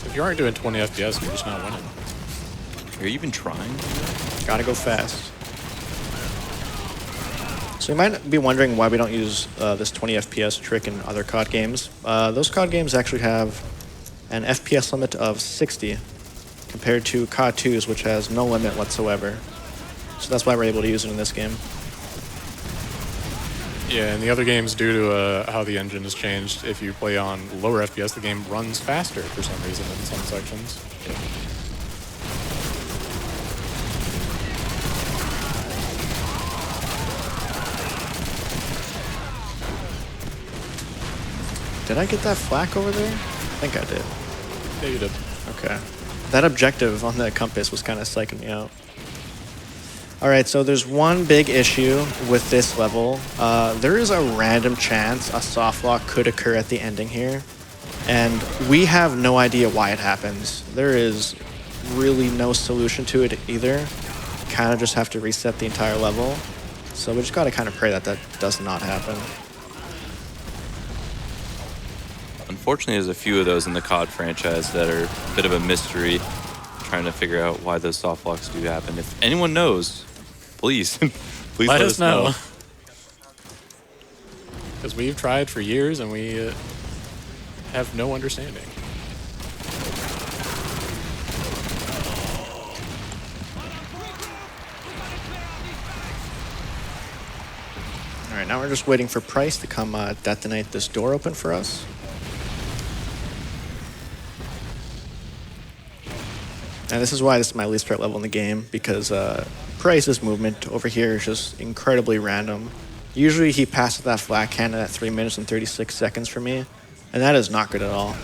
If you aren't doing 20 FPS, you're just not winning. Are you even trying? Gotta go fast. So you might be wondering why we don't use this 20 FPS trick in other COD games. Those COD games actually have an FPS limit of 60 compared to COD 2's, which has no limit whatsoever. So that's why we're able to use it in this game. Yeah, and the other games, due to how the engine has changed, if you play on lower FPS, the game runs faster for some reason in some sections. Did I get that flak over there? I think I did. Yeah, you did. Okay. That objective on the compass was kind of psyching me out. All right, so there's one big issue with this level. There is a random chance a soft lock could occur at the ending here, and we have no idea why it happens. There is really no solution to it either. Kind of just have to reset the entire level. So we just got to kind of pray that that does not happen. Unfortunately, there's a few of those in the COD franchise that are a bit of a mystery, trying to figure out why those soft locks do happen. If anyone knows, please, please let us know. Because we've tried for years and we have no understanding. All right, now we're just waiting for Price to come detonate this door open for us. And this is why this is my least favorite level in the game, because Price's movement over here is just incredibly random. Usually he passes that flak cannon at 3 minutes and 36 seconds for me, and that is not good at all.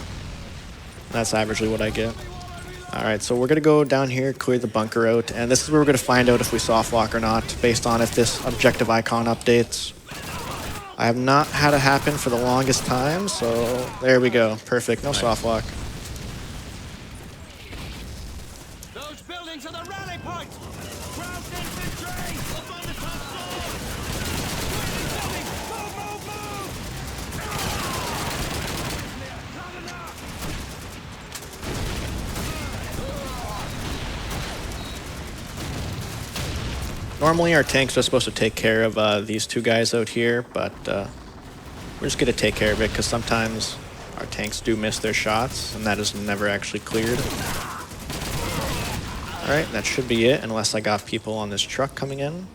That's averagely what I get. All right, so we're gonna go down here, clear the bunker out, and this is where we're gonna find out if we soft lock or not, based on if this objective icon updates. I have not had it happen for the longest time, so there we go. Perfect, no soft lock. Those buildings are the rally point! Ground infantry! Up on the top floor! Building! Move, move, move! Not enough! Normally our tanks are supposed to take care of these two guys out here, but we're just going to take care of it because sometimes our tanks do miss their shots, and that is never actually cleared. All right, that should be it, unless I got people on this truck coming in.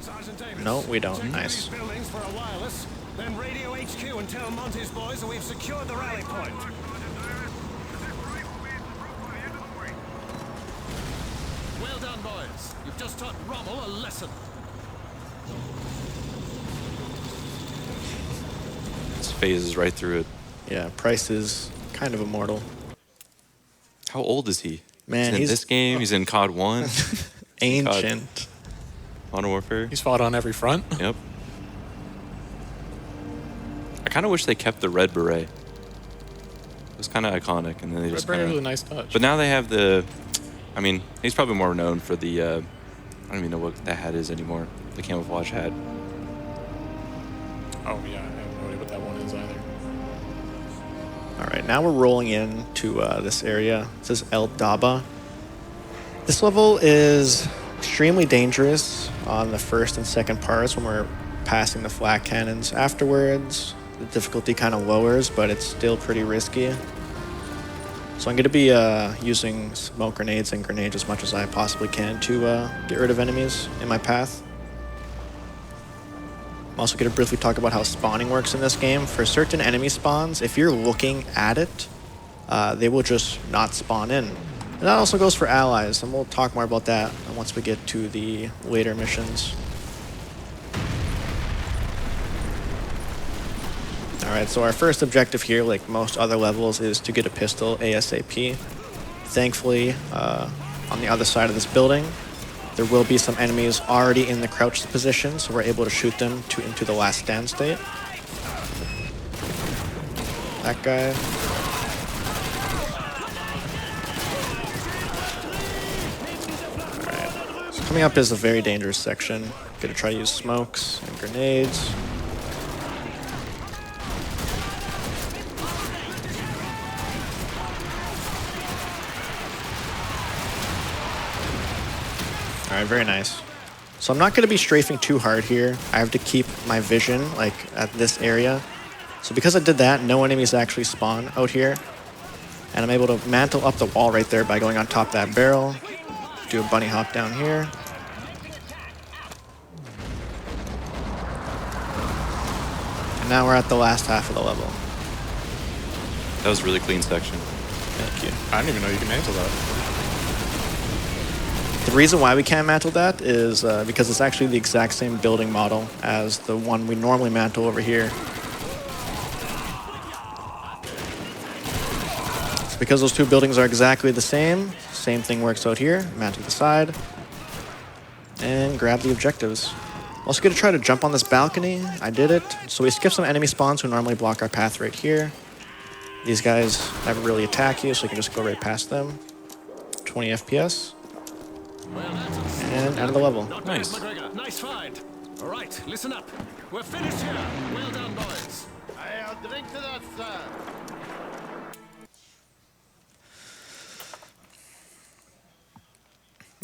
Sergeant Davis, No, we don't. check Nice. these buildings for a wireless, then radio HQ and tell Monty's boys that we've secured the rally point. Well done, boys. You've just taught Rommel a lesson. This phases right through it. Yeah, Price is kind of immortal. How old is he? Man, he's in this game. He's in COD 1. Ancient. Modern Warfare. He's fought on every front. Yep. I kind of wish they kept the red beret. It was kind of iconic, and then they Red just Beret kind was a of. nice touch. But now they have the. I mean, he's probably more known for the. I don't even know what that hat is anymore. The camouflage hat. Oh yeah, I have no idea what that one is either. All right, now we're rolling into this area. This is El Daba. This level is extremely dangerous on the first and second parts when we're passing the flak cannons. Afterwards, the difficulty kind of lowers, but it's still pretty risky. So I'm going to be using smoke grenades and grenades as much as I possibly can to get rid of enemies in my path. I'm also going to briefly talk about how spawning works in this game. For certain enemy spawns, if you're looking at it, they will just not spawn in. And that also goes for allies, and we'll talk more about that once we get to the later missions. Alright, so our first objective here, like most other levels, is to get a pistol ASAP. Thankfully, on the other side of this building, there will be some enemies already in the crouched position, so we're able to shoot them into the last stand state. That guy. Alright, so coming up is a very dangerous section. Gonna try to use smokes and grenades. Alright, very nice. So I'm not going to be strafing too hard here. I have to keep my vision like at this area. So because I did that, no enemies actually spawn out here. And I'm able to mantle up the wall right there by going on top of that barrel. Do a bunny hop down here. And now we're at the last half of the level. That was a really clean section. Thank you. I didn't even know you could mantle that. The reason why we can't mantle that is because it's actually the exact same building model as the one we normally mantle over here. So because those two buildings are exactly the same thing works out here. Mantle the side and grab the objectives. Also going to try to jump on this balcony. I did it. So we skip some enemy spawns who normally block our path right here. These guys never really attack you, so you can just go right past them. 20 FPS. And out of the level. Nice. McGregor. Nice find. All right, listen up. We're finished here. Well done, boys. I'll drink to that, sir.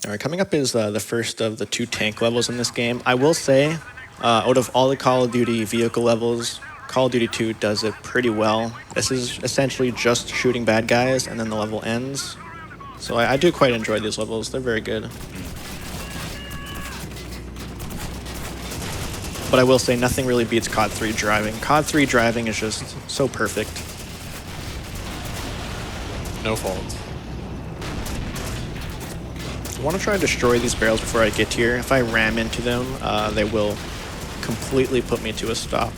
All right, coming up is the first of the 2 tank levels in this game. I will say, out of all the Call of Duty vehicle levels, Call of Duty 2 does it pretty well. This is essentially just shooting bad guys, and then the level ends. So I do quite enjoy these levels. They're very good. But I will say nothing really beats COD 3 driving. COD 3 driving is just so perfect. No fault. I want to try to destroy these barrels before I get here. If I ram into them, they will completely put me to a stop.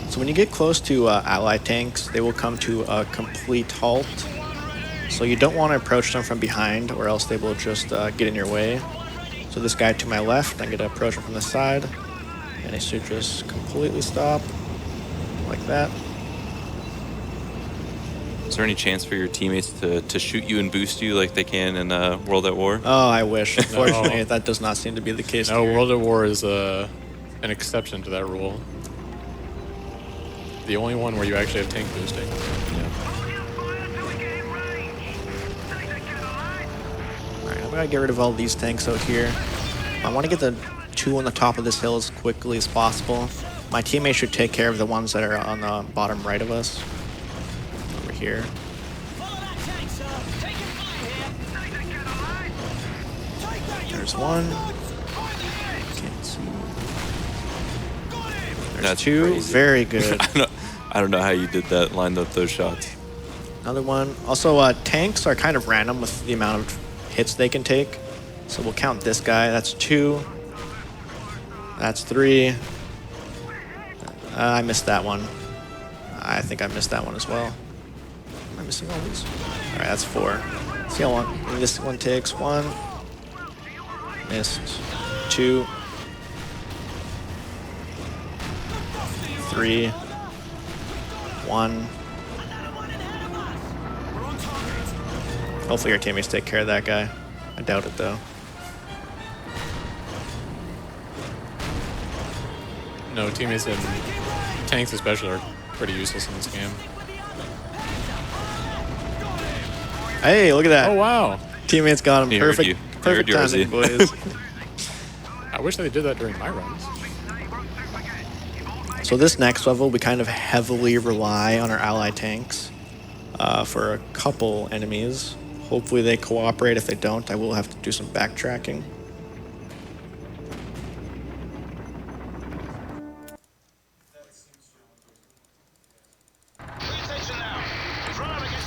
So when you get close to ally tanks, they will come to a complete halt. So you don't want to approach them from behind, or else they will just get in your way. So this guy to my left, I'm going to approach him from the side, and he should just completely stop, like that. Is there any chance for your teammates to shoot you and boost you like they can in World at War? Oh, I wish. Unfortunately, that does not seem to be the case No, here. World at War is an exception to that rule. The only one where you actually have tank boosting. Alright, I'm gonna get rid of all these tanks out here. I want to get the 2 on the top of this hill as quickly as possible. My teammates should take care of the ones that are on the bottom right of us. Over here. There's one. Can't see. There's That's 2. crazy. Very good. I don't know how you did that, lined up those shots. Another one. Also, tanks are kind of random with the amount of hits they can take. So we'll count this guy. That's 2. That's 3. I missed that one. I think I missed that one as well. Am I missing all these? All right, that's 4. See how long this one takes. 1. Missed. 2. 3. 1. Hopefully your teammates take care of that guy. I doubt it though. No, teammates and tanks especially are pretty useless in this game. Hey, look at that. Oh, wow. Teammates got him. He heard Perfect, you. He heard perfect you, timing, boys. I wish they did that during my runs. So this next level, we kind of heavily rely on our ally tanks for a couple enemies. Hopefully they cooperate. If they don't, I will have to do some backtracking.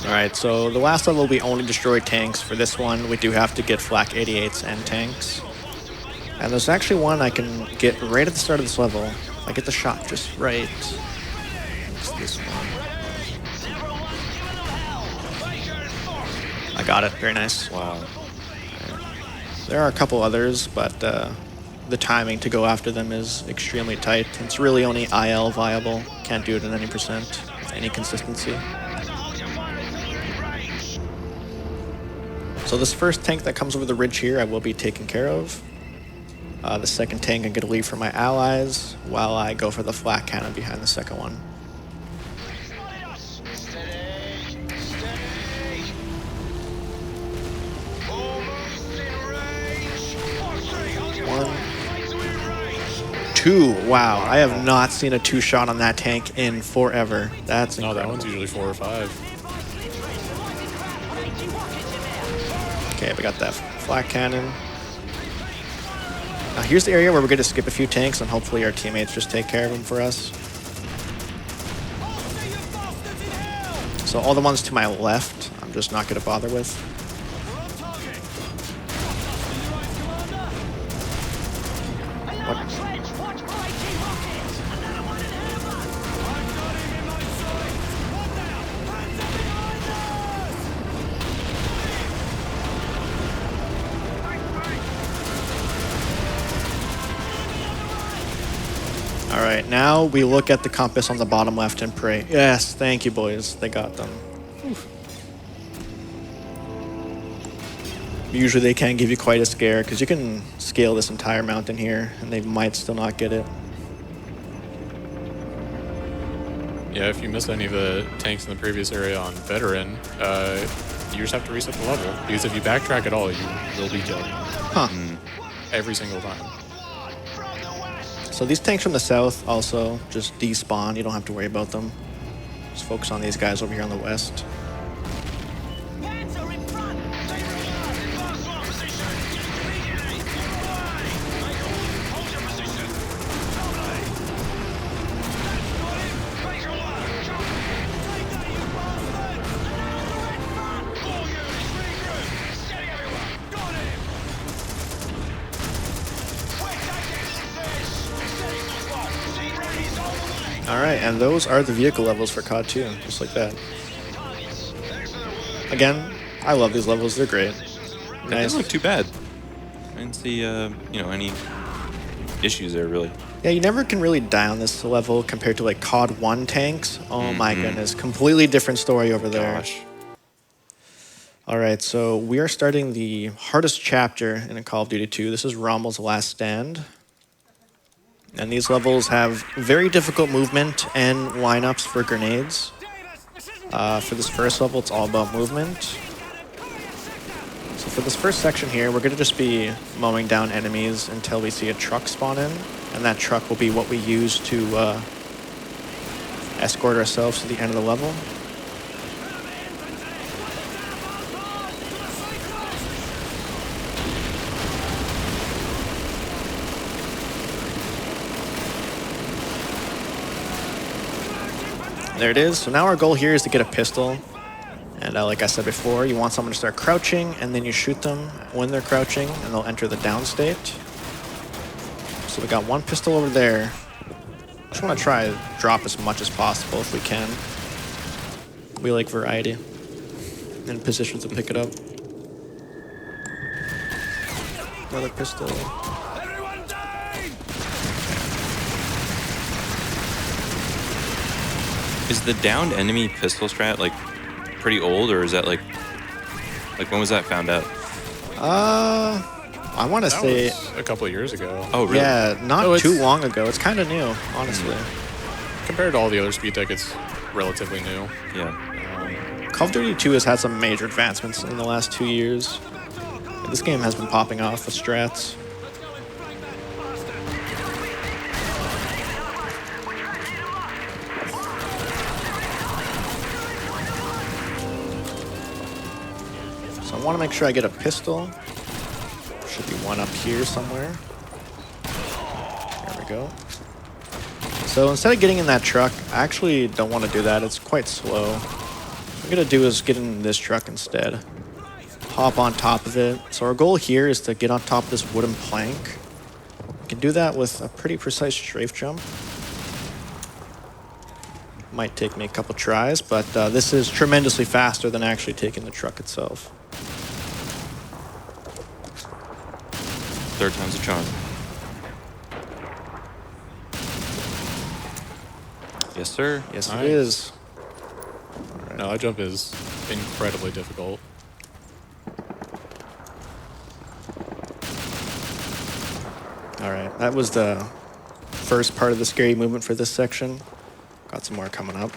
Alright, so the last level we only destroy tanks. For this one, we do have to get flak 88s and tanks. And there's actually one I can get right at the start of this level. If I get the shot just right. It's this one. I got it. Very nice. Wow. There are a couple others, but the timing to go after them is extremely tight. It's really only IL viable. Can't do it in any percent with any consistency. So this first tank that comes over the ridge here, I will be taking care of. The second tank I'm going to leave for my allies, while I go for the flak cannon behind the second one. One, two. Wow, I have not seen a two-shot on that tank in forever. That's No, incredible. that one's usually 4 or 5. Okay, we got that flak cannon. Now here's the area where we're going to skip a few tanks and hopefully our teammates just take care of them for us. So all the ones to my left, I'm just not going to bother with. Alright, now we look at the compass on the bottom left and pray. Yes, thank you, boys. They got them. Oof. Usually they can give you quite a scare, because you can scale this entire mountain here, and they might still not get it. Yeah, if you miss any of the tanks in the previous area on Veteran, you just have to reset the level. Because if you backtrack at all, you will be killed. Huh. Every single time. So these tanks from the south also just despawn. You don't have to worry about them. Just focus on these guys over here on the west. Alright, and those are the vehicle levels for COD 2, just like that. Again, I love these levels, they're great. They Nice. don't look too bad. I didn't see, you know, any issues there, really. Yeah, you never can really die on this level compared to like COD 1 tanks. Oh my goodness, completely different story over there. Gosh. Alright, so we are starting the hardest chapter in Call of Duty 2. This is Rommel's Last Stand. And these levels have very difficult movement and lineups for grenades. For this first level, it's all about movement. So for this first section here, we're going to just be mowing down enemies until we see a truck spawn in. And that truck will be what we use to escort ourselves to the end of the level. There it is. So now our goal here is to get a pistol. And like I said before, you want someone to start crouching, and then you shoot them when they're crouching, and they'll enter the down state. So we got one pistol over there. Just want to try to drop as much as possible if we can. We like variety and positions to pick it up. Another pistol. Is the downed enemy pistol strat like pretty old, or is that like when was that found out? I want to That say, was a couple of years ago. Oh, really? yeah, not Oh, too it's- long ago. It's kind of new, honestly. Compared to all the other speed tech, it's relatively new. Yeah. Call of Duty 2 has had some major advancements in the last 2 years. This game has been popping off with strats. So I want to make sure I get a pistol. Should be one up here somewhere. There we go. So instead of getting in that truck, I actually don't want to do that. It's quite slow. What I'm going to do is get in this truck instead. Hop on top of it. So our goal here is to get on top of this wooden plank. We can do that with a pretty precise strafe jump. Might take me a couple tries, but this is tremendously faster than actually taking the truck itself. Third time's a charm. Yes, sir. Yes, Nice. it is. No, that jump is incredibly difficult. All right, that was the first part of the scary movement for this section. Got some more coming up.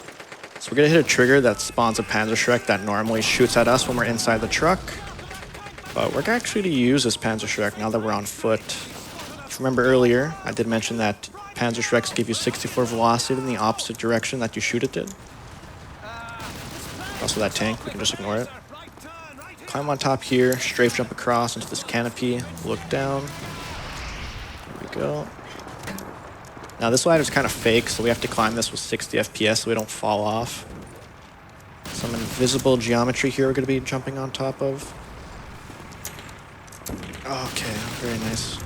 So we're gonna hit a trigger that spawns a Panzerschreck that normally shoots at us when we're inside the truck. But we're actually to use this Panzerschreck now that we're on foot. If you remember earlier, I did mention that Panzerschrecks give you 64 velocity in the opposite direction that you shoot it in. Also that tank, we can just ignore it. Climb on top here, strafe jump across into this canopy, look down. There we go. Now this ladder is kind of fake, so we have to climb this with 60 FPS so we don't fall off. Some invisible geometry here we're going to be jumping on top of. Okay, very nice.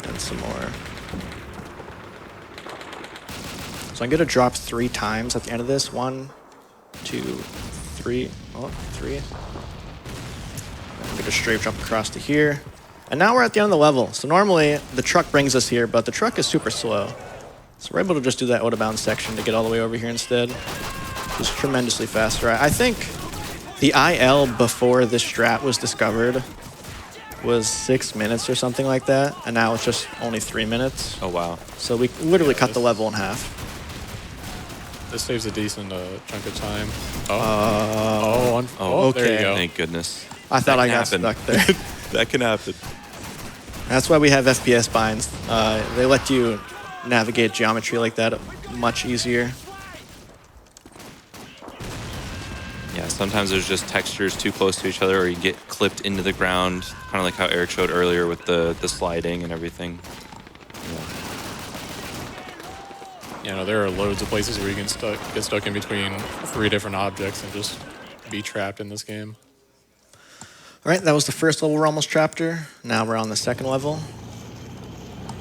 And some more. So I'm going to drop 3 times at the end of this. 1, 2, 3. Oh, 3. I'm going to strafe jump across to here. And now we're at the end of the level. So normally the truck brings us here, but the truck is super slow. So we're able to just do that out-of-bounds section to get all the way over here instead. Just tremendously faster. I think the IL before this strat was discovered was 6 minutes or something like that, and now it's just only 3 minutes. Oh, wow. So we literally cut the level in half. This saves a decent chunk of time. Oh, there you okay. go. Thank goodness. I thought I got happen. stuck there. That can happen. That's why we have FPS binds. They let you navigate geometry like that much easier. Yeah, sometimes there's just textures too close to each other, or you get clipped into the ground, kind of like how Eric showed earlier with the sliding and everything. You know, there are loads of places where you can get stuck in between 3 different objects and just be trapped in this game. All right, that was the first level Ramos chapter. Now we're on the second level.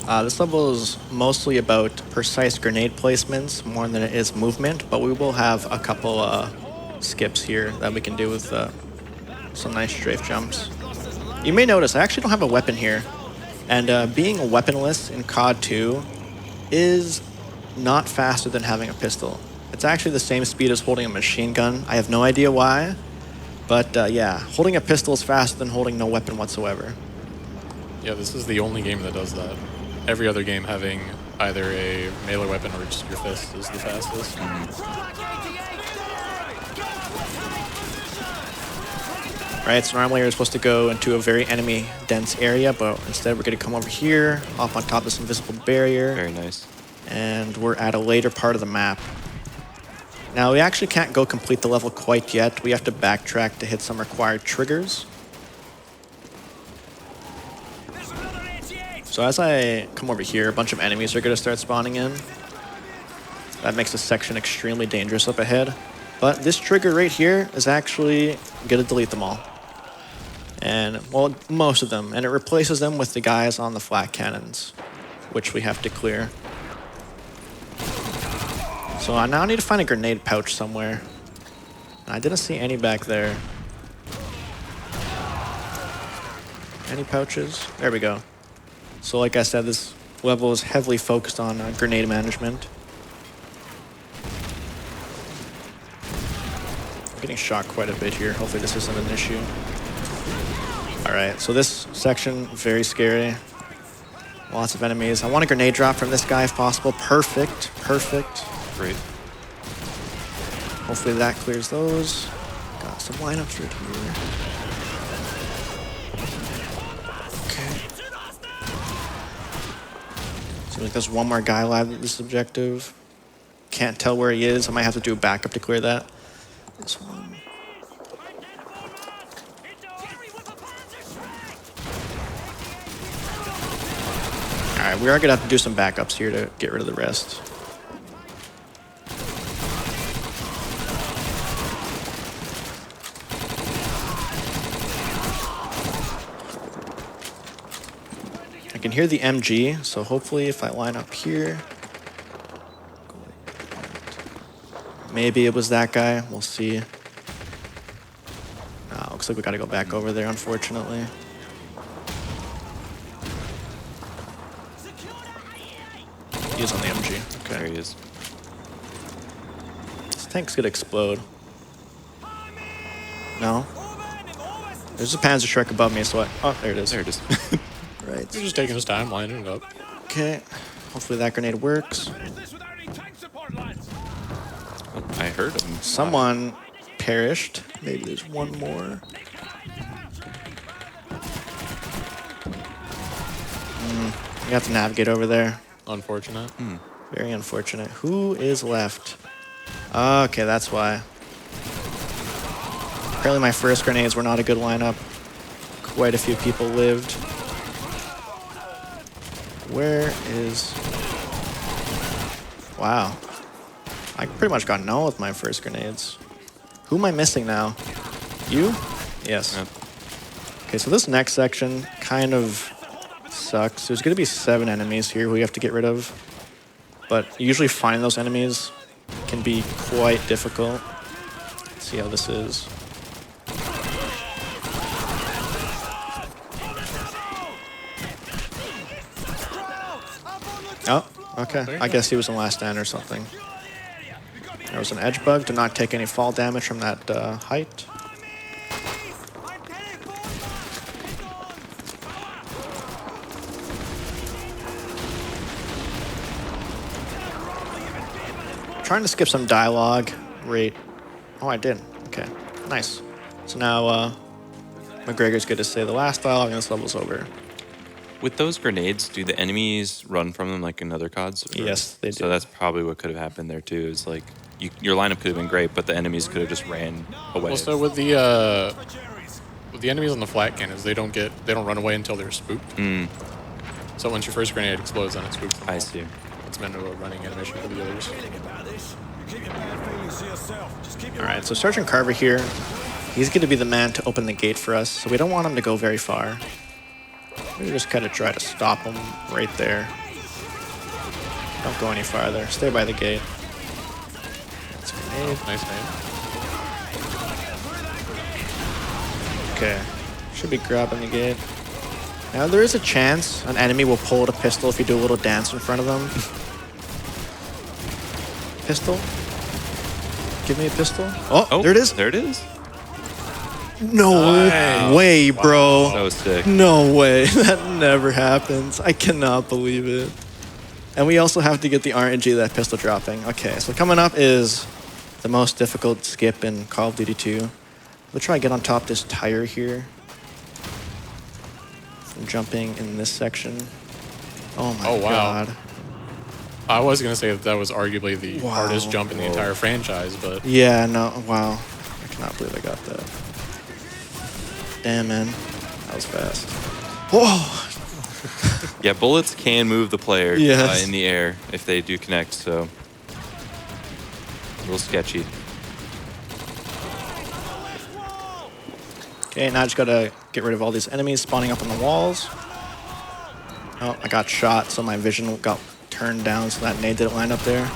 This level is mostly about precise grenade placements more than it is movement, but we will have a couple skips here that we can do with some nice strafe jumps. You may notice I actually don't have a weapon here, and being weaponless in COD 2 is not faster than having a pistol. It's actually the same speed as holding a machine gun. I have no idea why, but yeah, holding a pistol is faster than holding no weapon whatsoever. Yeah, this is the only game that does that. Every other game having either a melee weapon or just your fist is the fastest. Right, so normally you're supposed to go into a very enemy-dense area, but instead we're going to come over here, hop on top of this invisible barrier. Very nice. And we're at a later part of the map. Now, we actually can't go complete the level quite yet. We have to backtrack to hit some required triggers. So as I come over here, a bunch of enemies are going to start spawning in. That makes this section extremely dangerous up ahead. But this trigger right here is actually going to delete them all. And, well, most of them. And it replaces them with the guys on the flat cannons, which we have to clear. So I now need to find a grenade pouch somewhere. I didn't see any back there. Any pouches? There we go. So like I said, this level is heavily focused on grenade management. I'm getting shot quite a bit here. Hopefully this isn't an issue. All right, so this section, very scary. Lots of enemies. I want a grenade drop from this guy if possible. Perfect, perfect. Great. Hopefully that clears those. Got some lineups right here. Okay. Seems like there's one more guy alive at this objective. Can't tell where he is. I might have to do a backup to clear that. This one. Alright, we are gonna have to do some backups here to get rid of the rest. I can hear the MG, so hopefully if I line up here, maybe it was that guy. We'll see. Looks like we gotta go back over there, unfortunately. He's on the MG. Okay. There he is. This tank's gonna explode. No? There's a Panzerschreck above me, so I... Oh, there it is. There it is. Right. He's just taking his time, lining it up. Okay. Hopefully that grenade works. Oh, I heard him. Someone perished. Maybe there's one more. We have to navigate over there. Unfortunate. Very unfortunate. Who is left? Okay, that's why. Apparently my first grenades were not a good lineup. Quite a few people lived. Where is... Wow. I pretty much got null with my first grenades. Who am I missing now? You? Yes. Yep. Okay, so this next section kind of sucks. There's going to be 7 enemies here who we have to get rid of. But usually finding those enemies can be quite difficult. Let's see how this is. Oh, okay. I guess he was in last stand or something. There was an edge bug. Did not take any fall damage from that height. Trying to skip some dialogue. Rate. Oh, I did. Okay, nice. So now McGregor's good to say the last dialogue and this level's over. With those grenades, do the enemies run from them like in other CODs? Or- Yes, they do. So that's probably what could have happened there too. Is like your lineup could have been great, but the enemies could have just ran away. Well, so with the enemies on the flat cannons, they don't run away until they're spooked. So once your first grenade explodes, then it spooks them. I all. see. It's meant to a running animation for the others. All right, so Sergeant Carver here, he's going to be the man to open the gate for us, so we don't want him to go very far. We just kind of try to stop him right there. Don't go any farther. Stay by the gate. That's a grenade. Nice name. Okay. Should be grabbing the gate. Now there is a chance an enemy will pull out a pistol if you do a little dance in front of them. Pistol? Give me a pistol. Oh, there it is. There it is. No way, bro. So sick. No way. That never happens. I cannot believe it. And we also have to get the RNG of that pistol dropping. Okay, so coming up is the most difficult skip in Call of Duty 2. We'll try to get on top this tire here. From jumping in this section. Oh my wow. god. I was going to say that was arguably the hardest jump in the entire franchise, but... Yeah, no, wow. I cannot believe I got that. Damn, man. That was fast. Whoa! Yeah, bullets can move the player Yes. in the air if they do connect, so a little sketchy. Okay, now I just gotta get rid of all these enemies spawning up on the walls. Oh, I got shot, so my vision got turned down, so that nade didn't line up there.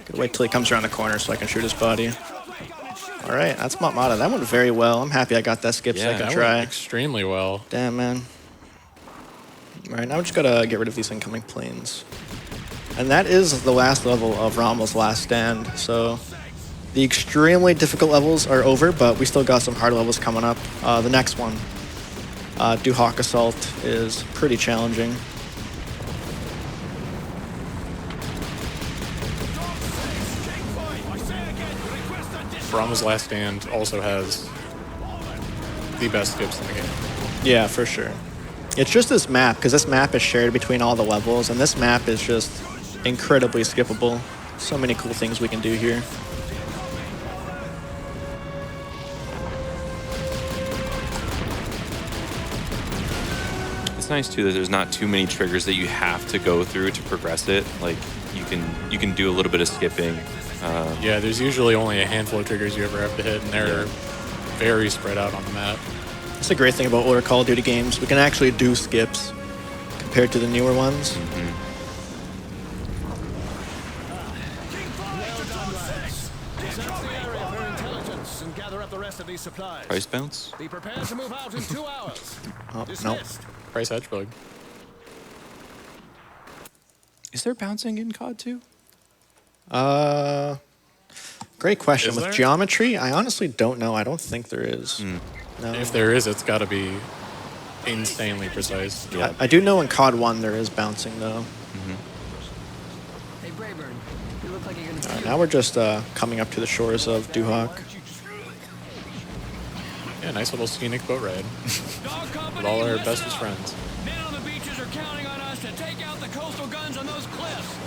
Gotta wait till he comes around the corner so I can shoot his body. All right, that's Matmata. That went very well. I'm happy I got that skip second that try. went extremely well. Damn, man. All right, now we just gotta get rid of these incoming planes. And that is the last level of Rommel's Last Stand. So the extremely difficult levels are over, but we still got some hard levels coming up. The next one, Duhawk Assault, is pretty challenging. Brahma's Last Stand also has the best skips in the game. Yeah, for sure. It's just this map, because this map is shared between all the levels, and this map is just incredibly skippable. So many cool things we can do here. This It's nice too that there's not too many triggers that you have to go through to progress it. Like you can do a little bit of skipping. Yeah, there's usually only a handful of triggers you ever have to hit, and they're very spread out on the map. That's a great thing about older Call of Duty games. We can actually do skips compared to the newer ones. Price bounce? Be prepared to move out in 2 hours. Oh, no. Dismissed. Price hedge bug. Is there bouncing in COD 2? Great question. Is With there? geometry, I honestly don't know. I don't think there is. No. If there is, it's got to be insanely precise. Yeah. I do know in COD 1 there is bouncing, though. Hey, Brayburn, you look like you're gonna. All right, now we're just coming up to the shores of Duhok. Yeah, nice little scenic boat ride Dog company, with all our listen bestest up. friends. Men on the beaches are counting on us to take out the coastal guns on those cliffs.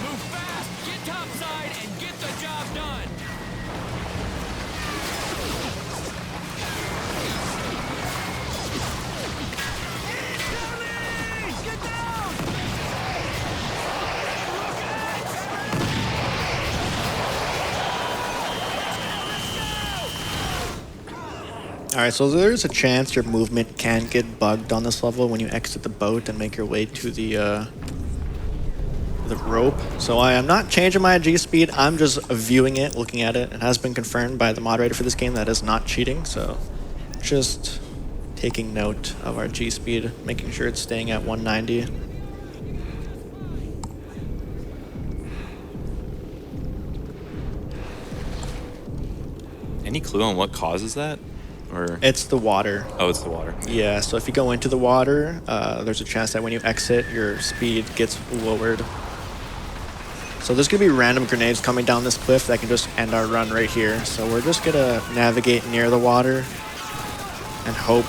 Move fast, get topside, and get the job done. Get down! All right, so there's a chance your movement can get bugged on this level when you exit the boat and make your way to the rope. So I am not changing my G speed. I'm just viewing it, looking at it. It has been confirmed by the moderator for this game that is not cheating. So just taking note of our G speed, making sure it's staying at 190. Any clue on what causes that? Or It's the water. oh, it's the water. Yeah, so if you go into the water, there's a chance that when you exit, your speed gets lowered. So there's going to be random grenades coming down this cliff that can just end our run right here. So we're just going to navigate near the water and hope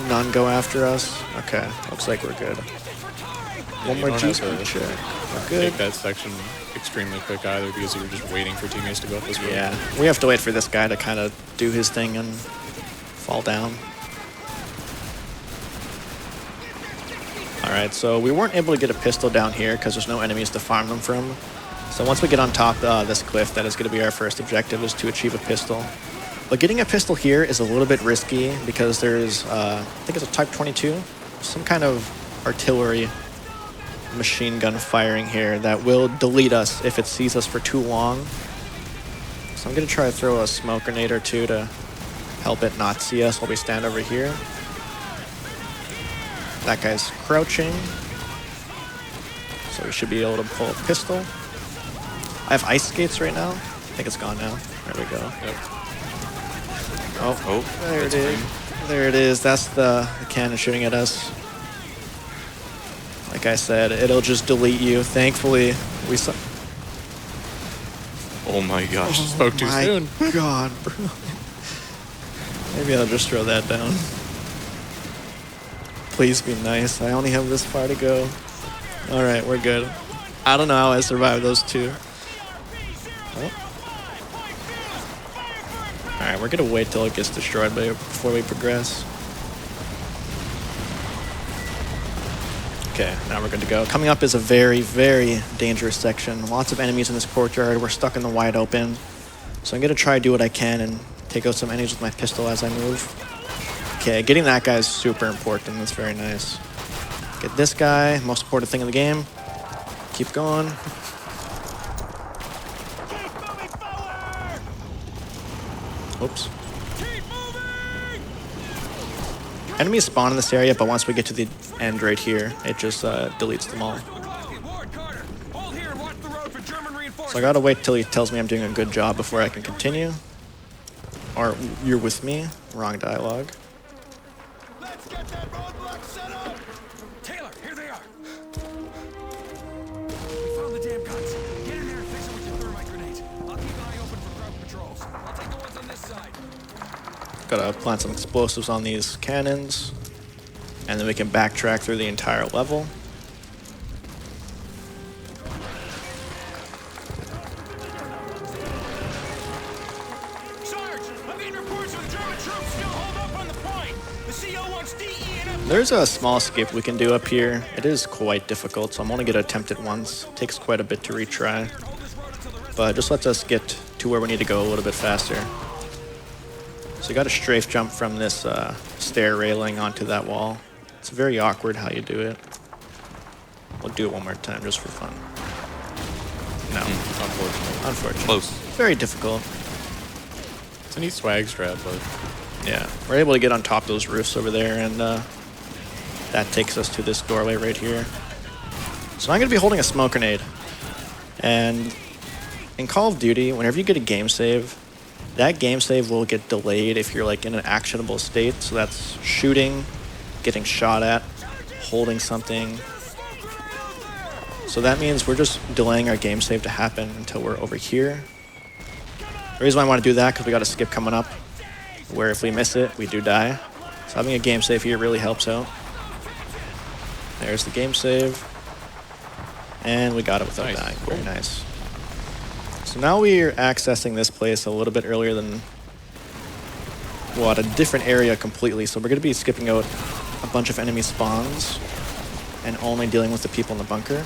none go after us. Okay, looks like we're good. One You more don't G have speed to check. We're good. Take that section extremely quick either because you're just waiting for teammates to go up this road. Yeah, we have to wait for this guy to kind of do his thing and fall down. All right, so we weren't able to get a pistol down here because there's no enemies to farm them from. So once we get on top of this cliff, that is going to be our first objective, is to achieve a pistol. But getting a pistol here is a little bit risky because there's, I think it's a Type 22, some kind of artillery machine gun firing here that will delete us if it sees us for too long. So I'm going to try to throw a smoke grenade or two to help it not see us while we stand over here. That guy's crouching, so we should be able to pull a pistol. I have ice skates right now. I think it's gone now. There we go. Yep. Oh, there it that's is. There it is. That's the cannon shooting at us. Like I said, it'll just delete you. Thankfully, we saw. Oh my gosh. Spoke too My soon. God, bro. Maybe I'll just throw that down. Please be nice. I only have this far to go. All right, we're good. I don't know how I survived those two. Oh. All right, we're gonna wait till it gets destroyed before we progress. Okay, now we're good to go. Coming up is a very, very dangerous section. Lots of enemies in this courtyard. We're stuck in the wide open. So I'm gonna try to do what I can and take out some enemies with my pistol as I move. Okay, getting that guy is super important. That's very nice. Get this guy, most important thing in the game. Keep going. Oops. Enemies spawn in this area, but once we get to the end right here, it just deletes them all. So I gotta wait till he tells me I'm doing a good job before I can continue. Or you're with me. Wrong dialogue. Let's get that roadblock set up! Taylor, here they are! We found the damn guns. Get in there and fix it with your thermite grenades. I'll keep an eye open for crowd patrols. I'll take the ones on this side. Gotta plant some explosives on these cannons. And then we can backtrack through the entire level. Sarge, I'm getting reports of the German troops still holed up on the point. There's a small skip we can do up here. It is quite difficult, so I'm only going to attempt it once. It takes quite a bit to retry. But just lets us get to where we need to go a little bit faster. So you got to strafe jump from this stair railing onto that wall. It's very awkward how you do it. We'll do it one more time just for fun. No. Unfortunately. Close. Very difficult. It's a neat swag strat, but Yeah, we're able to get on top of those roofs over there, and that takes us to this doorway right here. So I'm going to be holding a smoke grenade. And in Call of Duty, whenever you get a game save, that game save will get delayed if you're like in an actionable state. So that's shooting, getting shot at, holding something. So that means we're just delaying our game save to happen until we're over here. The reason why I want to do that, because we got a skip coming up, where if we miss it, we do die. So having a game save here really helps out. There's the game save. And we got it without dying. Very nice. So now we're accessing this place a little bit earlier than, well, at a different area completely. So we're going to be skipping out a bunch of enemy spawns and only dealing with the people in the bunker.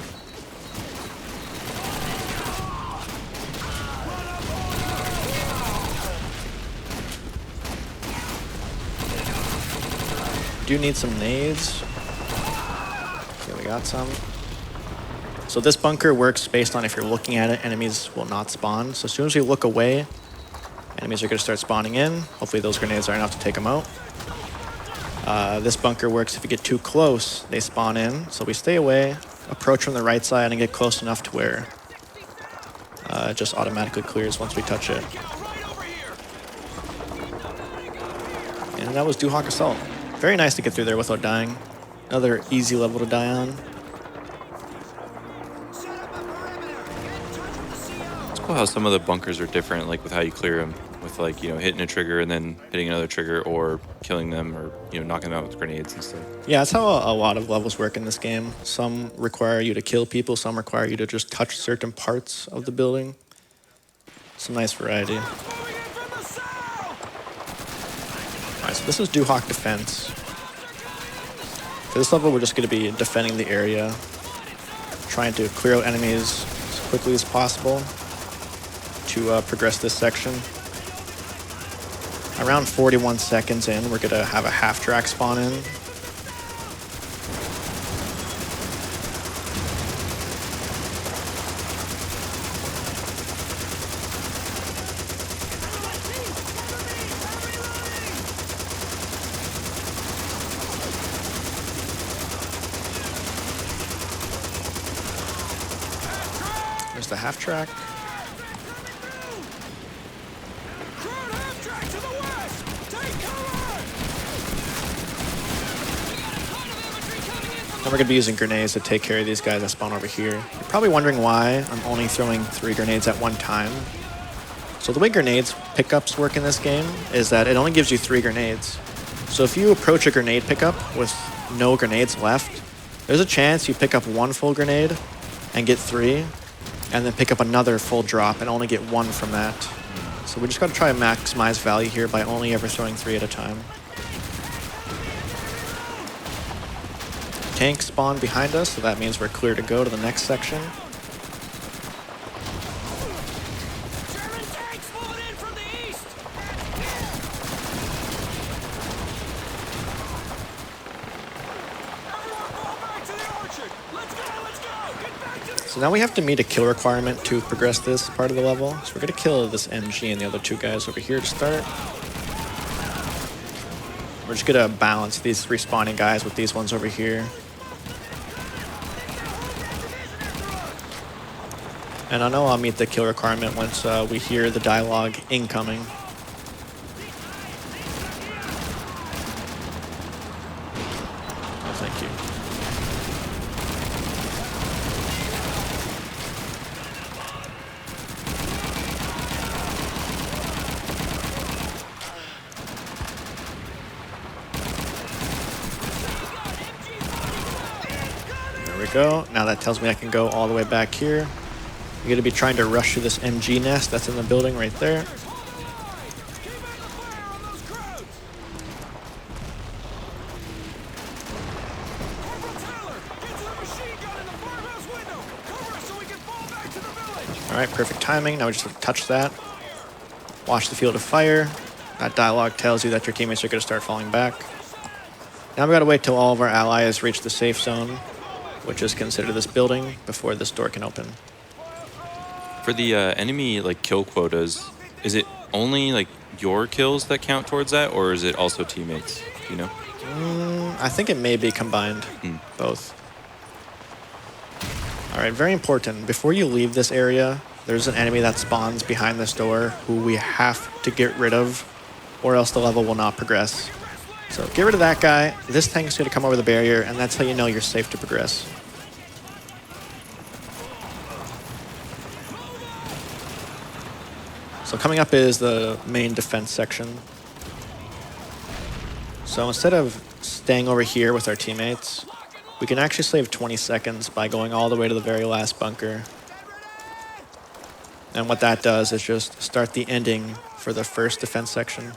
Do need some nades. Okay, we got some. So this bunker works based on if you're looking at it, enemies will not spawn. So as soon as we look away, enemies are going to start spawning in. Hopefully those grenades are enough to take them out. This bunker works if you get too close, they spawn in. So we stay away, approach from the right side, and get close enough to where it just automatically clears once we touch it. And that was Duhawk Assault. Very nice to get through there without dying. Another easy level to die on. It's cool how some of the bunkers are different, like with how you clear them, with like, you know, hitting a trigger and then hitting another trigger, or killing them, or, you know, knocking them out with grenades and stuff. Yeah, that's how a lot of levels work in this game. Some require you to kill people, some require you to just touch certain parts of the building. Some nice variety. Alright, so this is Duhawk Defense. For this level, we're just going to be defending the area, trying to clear out enemies as quickly as possible to progress this section. Around 41 seconds in, we're going to have a half-track spawn in. There's the half-track. And we're going to be using grenades to take care of these guys that spawn over here. You're probably wondering why I'm only throwing 3 grenades at one time. So the way grenades pickups work in this game is that it only gives you 3 grenades. So if you approach a grenade pickup with no grenades left, there's a chance you pick up 1 full grenade and get 3, and then pick up another full drop and only get 1 from that. So we just got to try to maximize value here by only ever throwing 3 at a time. Tank spawn behind us, so that means we're clear to go to the next section. German tanks falling in from the east. Everyone fall back to the orchard. Let's go. Get back to the... So now we have to meet a kill requirement to progress this part of the level. So we're going to kill this MG and the other 2 guys over here to start. We're just going to balance these respawning guys with these ones over here. And I know I'll meet the kill requirement once we hear the dialogue incoming. Oh, thank you. There we go. Now that tells me I can go all the way back here. You're going to be trying to rush through this MG nest that's in the building right there. All right, perfect timing. Now we just touch that. Watch the field of fire. That dialogue tells you that your teammates are going to start falling back. Now we got to wait till all of our allies reach the safe zone, which is considered this building, before this door can open. For the enemy like kill quotas, is it only like your kills that count towards that, or is it also teammates? Do you know? I think it may be combined, both. All right, very important. Before you leave this area, there's an enemy that spawns behind this door who we have to get rid of, or else the level will not progress. So get rid of that guy. This tank's going to come over the barrier, and that's how you know you're safe to progress. So coming up is the main defense section. So instead of staying over here with our teammates, we can actually save 20 seconds by going all the way to the very last bunker. And what that does is just start the ending for the first defense section.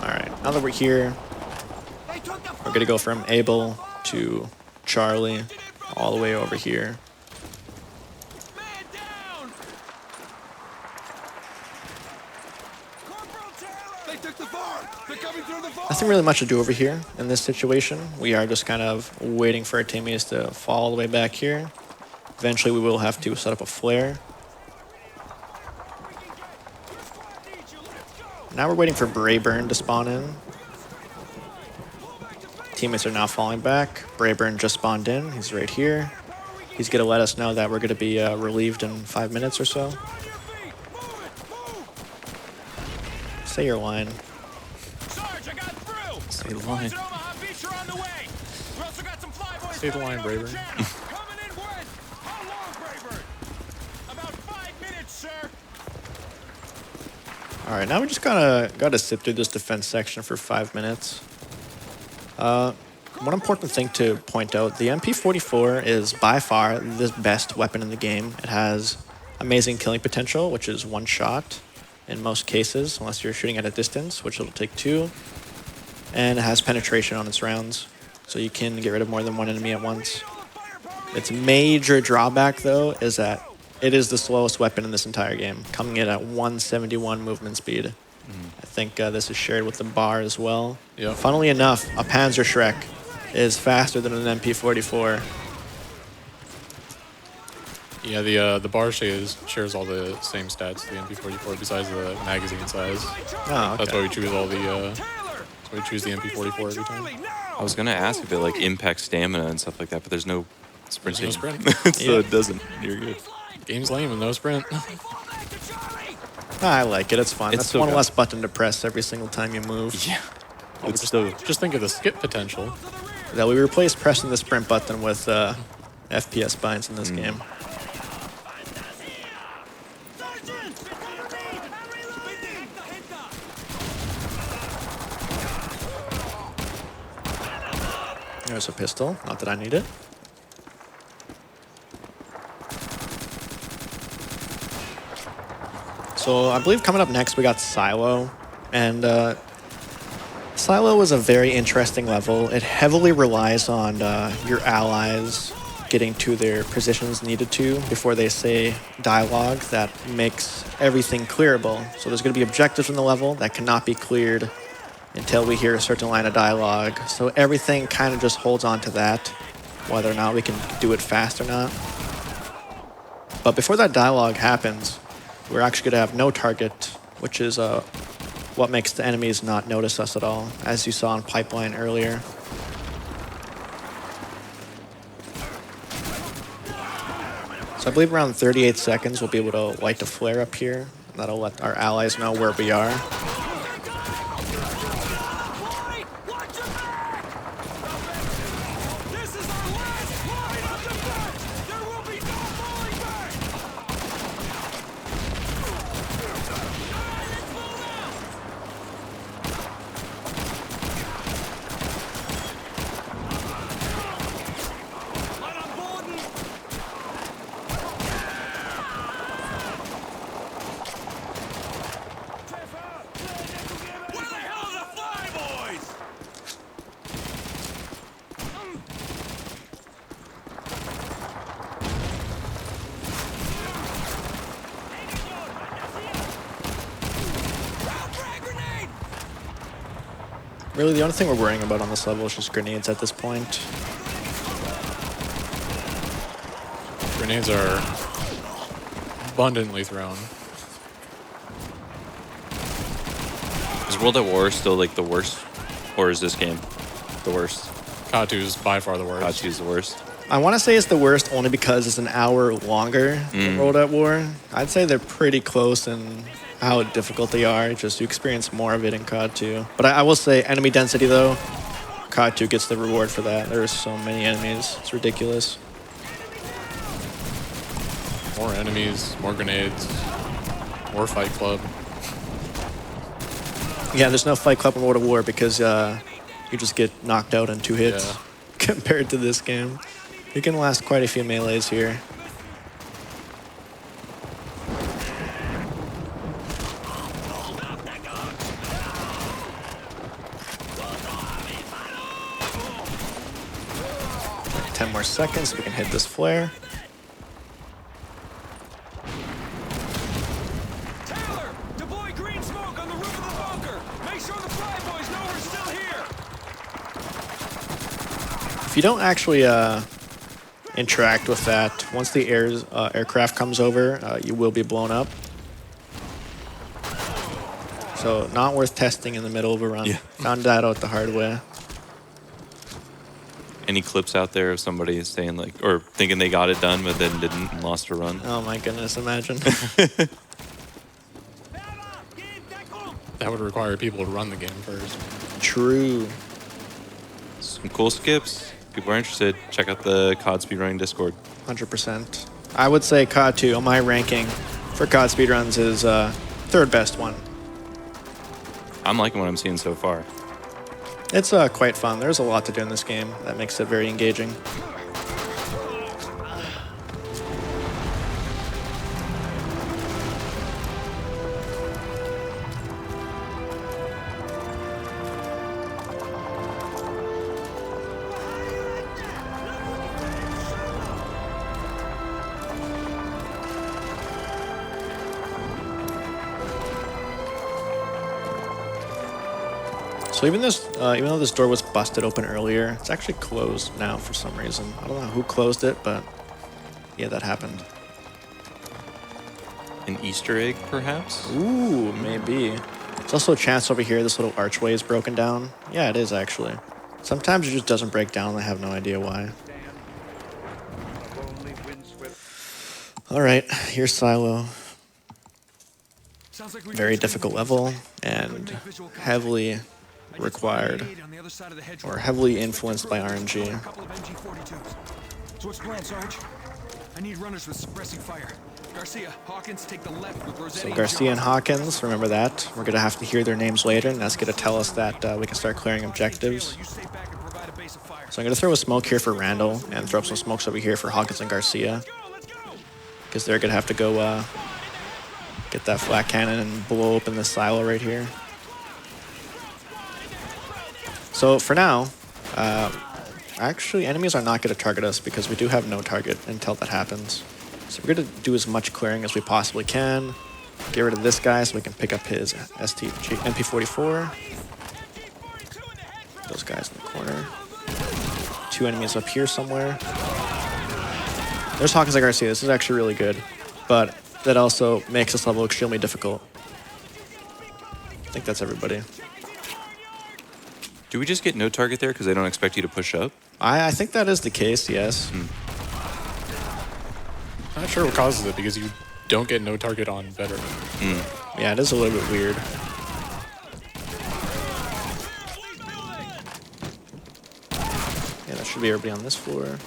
All right, now that we're here, we're gonna go from Abel to Charlie all the way over here. Nothing really much to do over here in this situation. We are just kind of waiting for our teammates to fall all the way back here. Eventually we will have to set up a flare. Now we're waiting for Brayburn to spawn in. Teammates are now falling back. Brayburn just spawned in. He's right here. He's going to let us know that we're going to be relieved in 5 minutes or so. Say your line. Say the line. Say the line, Brayburn. All right, now we just gotta sit through this defense section for 5 minutes. One important thing to point out, the MP44 is by far the best weapon in the game. It has amazing killing potential, which is one shot in most cases, unless you're shooting at a distance, which it'll take 2. And it has penetration on its rounds, so you can get rid of more than one enemy at once. Its major drawback, though, is that it is the slowest weapon in this entire game, coming in at 171 movement speed. I think this is shared with the bar as well. Yep. Funnily enough, a Panzer Shrek is faster than an MP44. Yeah, the bar shares all the same stats, the MP44, besides the magazine size. Oh, okay. That's why we choose all the. That's why we choose the MP44 every time. I was gonna ask if it like impacts stamina and stuff like that, but there's no sprinting. There's no sprint. So it doesn't. You're good. Game's lame with no sprint. I like it. It's fun. It's That's still one good. less button to press every single time you move. Yeah. Oh, It's still. just think of the skip potential. That we replaced pressing the sprint button with FPS binds in this game. There's a pistol. Not that I need it. So I believe coming up next we got Silo, and Silo is a very interesting level. It heavily relies on your allies getting to their positions needed to before they say dialogue that makes everything clearable. So there's going to be objectives in the level that cannot be cleared until we hear a certain line of dialogue. So everything kind of just holds on to that, whether or not we can do it fast or not. But before that dialogue happens, we're actually going to have no target, which is what makes the enemies not notice us at all, as you saw in Pipeline earlier. So I believe around 38 seconds we'll be able to light the flare up here. That'll let our allies know where we are. Really, the only thing we're worrying about on this level is just grenades at this point. Grenades are abundantly thrown. Is World at War still like the worst? Or is this game the worst? COD 2 is by far the worst. COD 2 is the worst. I want to say it's the worst only because it's an hour longer than World at War. I'd say they're pretty close in how difficult they are. Just you experience more of it in COD 2. But I will say enemy density though, COD 2 gets the reward for that. There's so many enemies. It's ridiculous. More enemies, more grenades, more Fight Club. Yeah, there's no Fight Club in World at War because you just get knocked out in 2 hits Yeah. compared to this game. You can last quite a few melees here. Ten more seconds so we can hit this flare. Taylor, deploy green smoke on the roof of the bunker. Make sure the Fly Boys know we're still here. If you don't actually interact with that, once the aircraft comes over, you will be blown up. So not worth testing in the middle of a run. Yeah. Found that out the hard way. Any clips out there of somebody saying like, or thinking they got it done, but then didn't and lost a run? Oh my goodness, imagine. That would require people to run the game first. True. Some cool skips. If people are interested, check out the COD speedrunning Discord. 100%. I would say COD 2 on my ranking for COD speedruns is third best one. I'm liking what I'm seeing so far. It's quite fun. There's a lot to do in this game that makes it very engaging. So even though this door was busted open earlier, it's actually closed now for some reason. I don't know who closed it, but yeah, that happened. An Easter egg, perhaps? Ooh, maybe. There's also a chance over here this little archway is broken down. Yeah, it is actually. Sometimes it just doesn't break down. I have no idea why. All right, here's Silo. Sounds like we Very did difficult something. level and heavily required On the other side of the hedge. or heavily influenced by A RNG. couple of MG42s. So what's the plan, Sarge? I need runners with suppressing fire. Garcia, Hawkins, take the left with Rossetti. So Garcia and Hawkins, remember that. We're going to have to hear their names later, and that's going to tell us that we can start clearing objectives. You stay back and provide a base of fire. So I'm going to throw a smoke here for Randall and throw up some smokes over here for Hawkins and Garcia, Let's go. because they're going to have to go get that flat cannon and blow open this silo right here. So for now, actually enemies are not going to target us because we do have no target until that happens. So we're going to do as much clearing as we possibly can. Get rid of this guy so we can pick up his MP44. Those guys in the corner. 2 enemies up here somewhere. There's Hawkins and Garcia. This is actually really good, but that also makes this level extremely difficult. I think that's everybody. Do we just get no target there because they don't expect you to push up? I think that is the case, yes. Not sure what causes it because you don't get no target on better. Yeah, it is a little bit weird. Yeah, that should be everybody on this floor.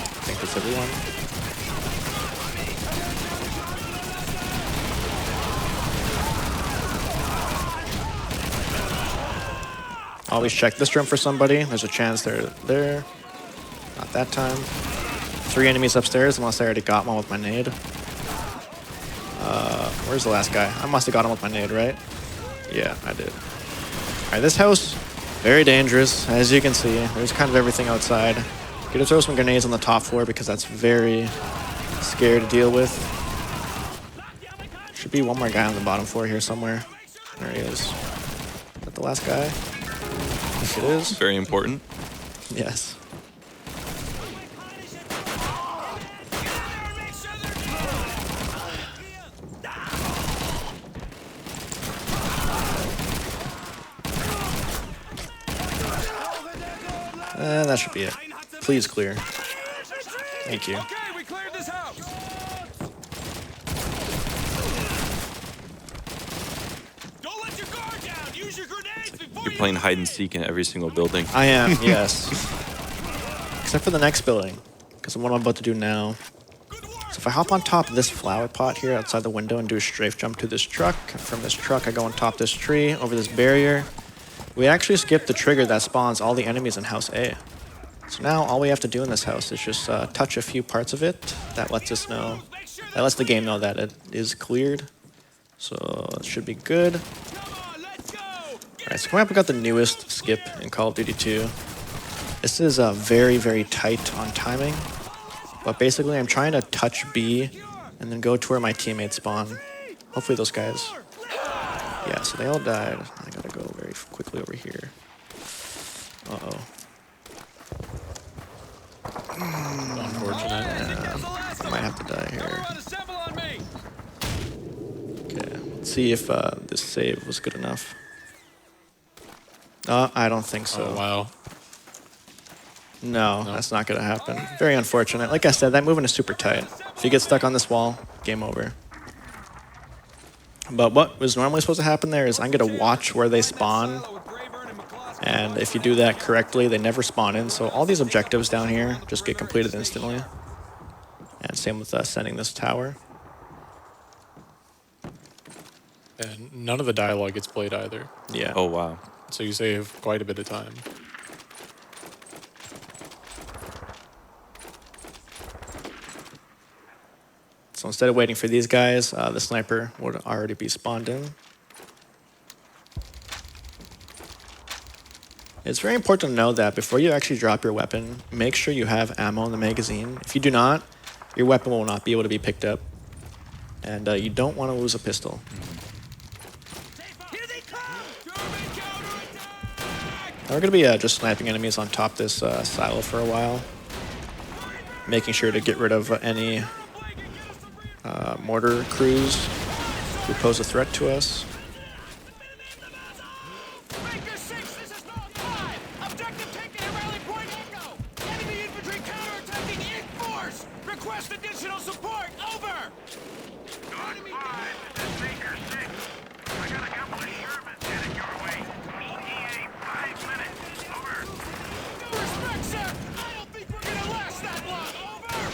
I think that's everyone. Always check this room for somebody. There's a chance they're there. Not that time. 3 enemies upstairs, unless I already got one with my nade. Where's the last guy? I must have got him with my nade, right? Yeah, I did. Alright, this house, very dangerous, as you can see. There's kind of everything outside. Gonna throw some grenades on the top floor because that's very scary to deal with. Should be one more guy on the bottom floor here somewhere. There he is. Is that the last guy? I think it is. Very important. Yes. That should be it. Please clear. Thank you. Okay, we cleared this house. Don't let your guard down. Use your grenades before You're playing hide and seek in every single building. I am, yes. Except for the next building, because what I'm about to do now. So if I hop on top of this flower pot here outside the window and do a strafe jump to this truck, from this truck I go on top this tree, over this barrier, we actually skip the trigger that spawns all the enemies in House A. So now all we have to do in this house is just touch a few parts of it. That lets us know, that lets the game know that it is cleared. So it should be good. Alright, so coming up we got the newest skip in Call of Duty 2. This is very, very tight on timing. But basically I'm trying to touch B and then go to where my teammates spawn. Hopefully those guys... Yeah, so they all died. I gotta go very quickly over here. Uh-oh. Unfortunate. Might have to die here. Okay, let's see if this save was good enough. I don't think so. Oh, wow. No, that's not gonna happen. Very unfortunate. Like I said, that movement is super tight. If you get stuck on this wall, game over. But what was normally supposed to happen there is I'm gonna watch where they spawn. And if you do that correctly, they never spawn in. So all these objectives down here just get completed instantly. And same with sending this tower. And none of the dialogue gets played either. Yeah. Oh, wow. So you save quite a bit of time. So instead of waiting for these guys, the sniper would already be spawned in. It's very important to know that before you actually drop your weapon, make sure you have ammo in the magazine. If you do not, your weapon will not be able to be picked up. And you don't want to lose a pistol. We're going to be just sniping enemies on top this silo for a while. Making sure to get rid of any mortar crews who pose a threat to us. Request additional support. Over. I got a couple of Shermans headed your way. ETA 5 minutes. Over. Respect, sir. I don't think we're gonna last that long. Over.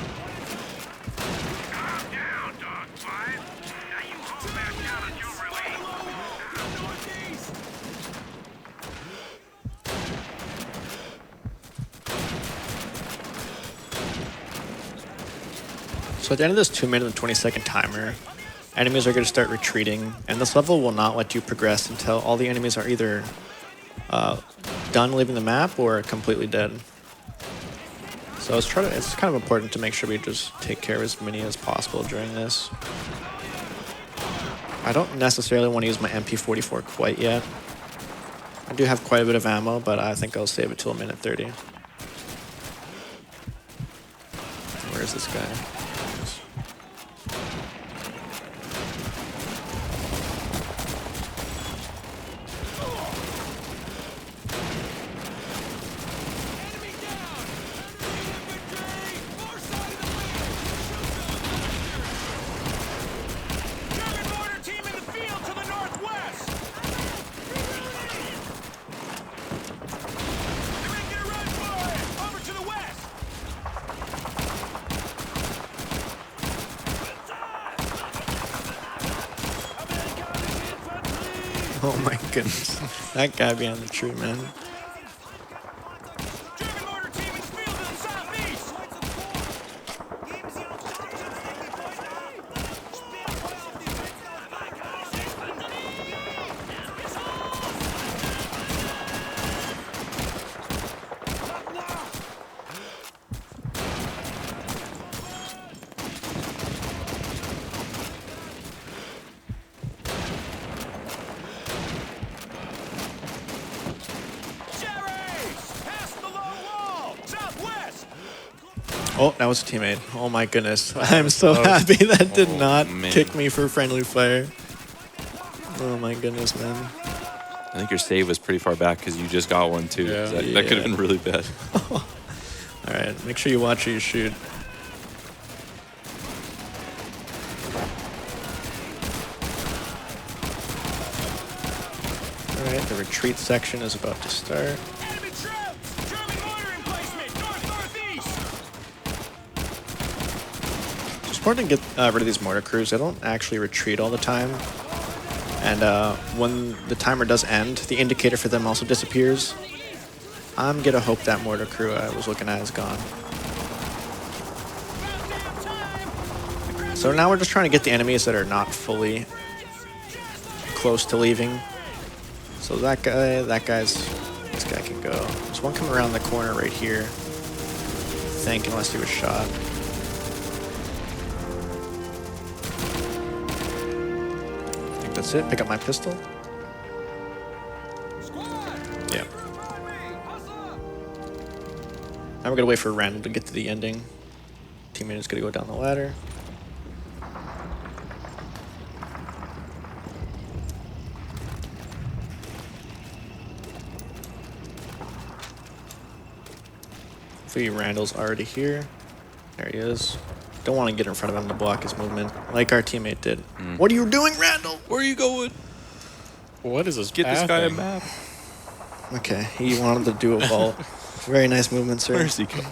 Calm down, Dog 5. Now you hold back down until released. Northeast. So at the end of this 2-minute and 20-second timer, enemies are going to start retreating, and this level will not let you progress until all the enemies are either done leaving the map or completely dead. So it's kind of important to make sure we just take care of as many as possible during this. I don't necessarily want to use my MP44 quite yet. I do have quite a bit of ammo, but I think I'll save it till 1:30. Where is this guy? Oh my goodness. That guy behind the tree, man. Oh, that was a teammate. Oh my goodness. I'm so happy that did not man. kick me for friendly fire. Oh my goodness, man. I think your save was pretty far back because you just got one too. Yeah. That could have been really bad. All right, make sure you watch who you shoot. All right, the retreat section is about to start. Enemy troops! German mortar emplacement! North-northeast! It's important to get rid of these mortar crews. They don't actually retreat all the time. And when the timer does end, the indicator for them also disappears. I'm gonna hope that mortar crew I was looking at is gone. So now we're just trying to get the enemies that are not fully close to leaving. So this guy can go. There's one coming around the corner right here. I think, unless he was shot. I think that's it. Pick up my pistol. Yeah. Now we're gonna wait for Randall to get to the ending. Teammate is gonna go down the ladder. Hopefully Randall's already here. There he is. Don't want to get in front of him to block his movement, like our teammate did. What are you doing, Randall? Where are you going? What is this? Get this guy a pathing? map. Okay, he wanted to do a vault. Very nice movement, sir. Where's he going?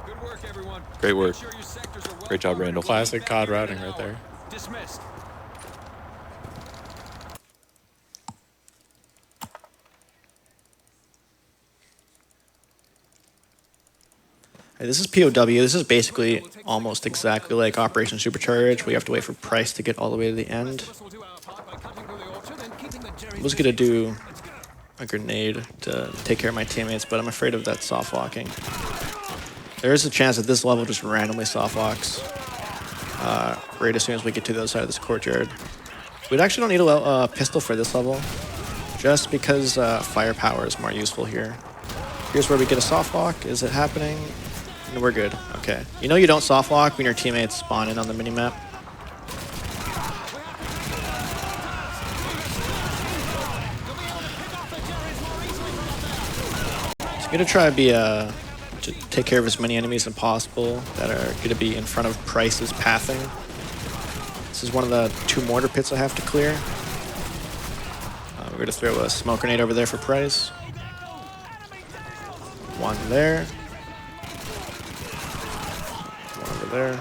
Good work, everyone. Great work. Make sure your sectors are well Great job, Randall. Classic COD routing right there. Dismissed. Hey, this is POW. This is basically almost exactly like Operation Supercharge. We have to wait for Price to get all the way to the end. We'll do our part by cutting through the orchard and keeping the Jerry. I was gonna do a grenade to take care of my teammates, but I'm afraid of that soft locking. There is a chance that this level just randomly soft locks right as soon as we get to the other side of this courtyard. We actually don't need a pistol for this level, just because firepower is more useful here. Here's where we get a soft lock. Is it happening? And we're good. Okay. You know you don't soft lock when your teammates spawn in on the minimap. So I'm gonna try to take care of as many enemies as possible that are gonna be in front of Price's pathing. This is one of the 2 mortar pits I have to clear. We're gonna throw a smoke grenade over there for Price. One there. One over there.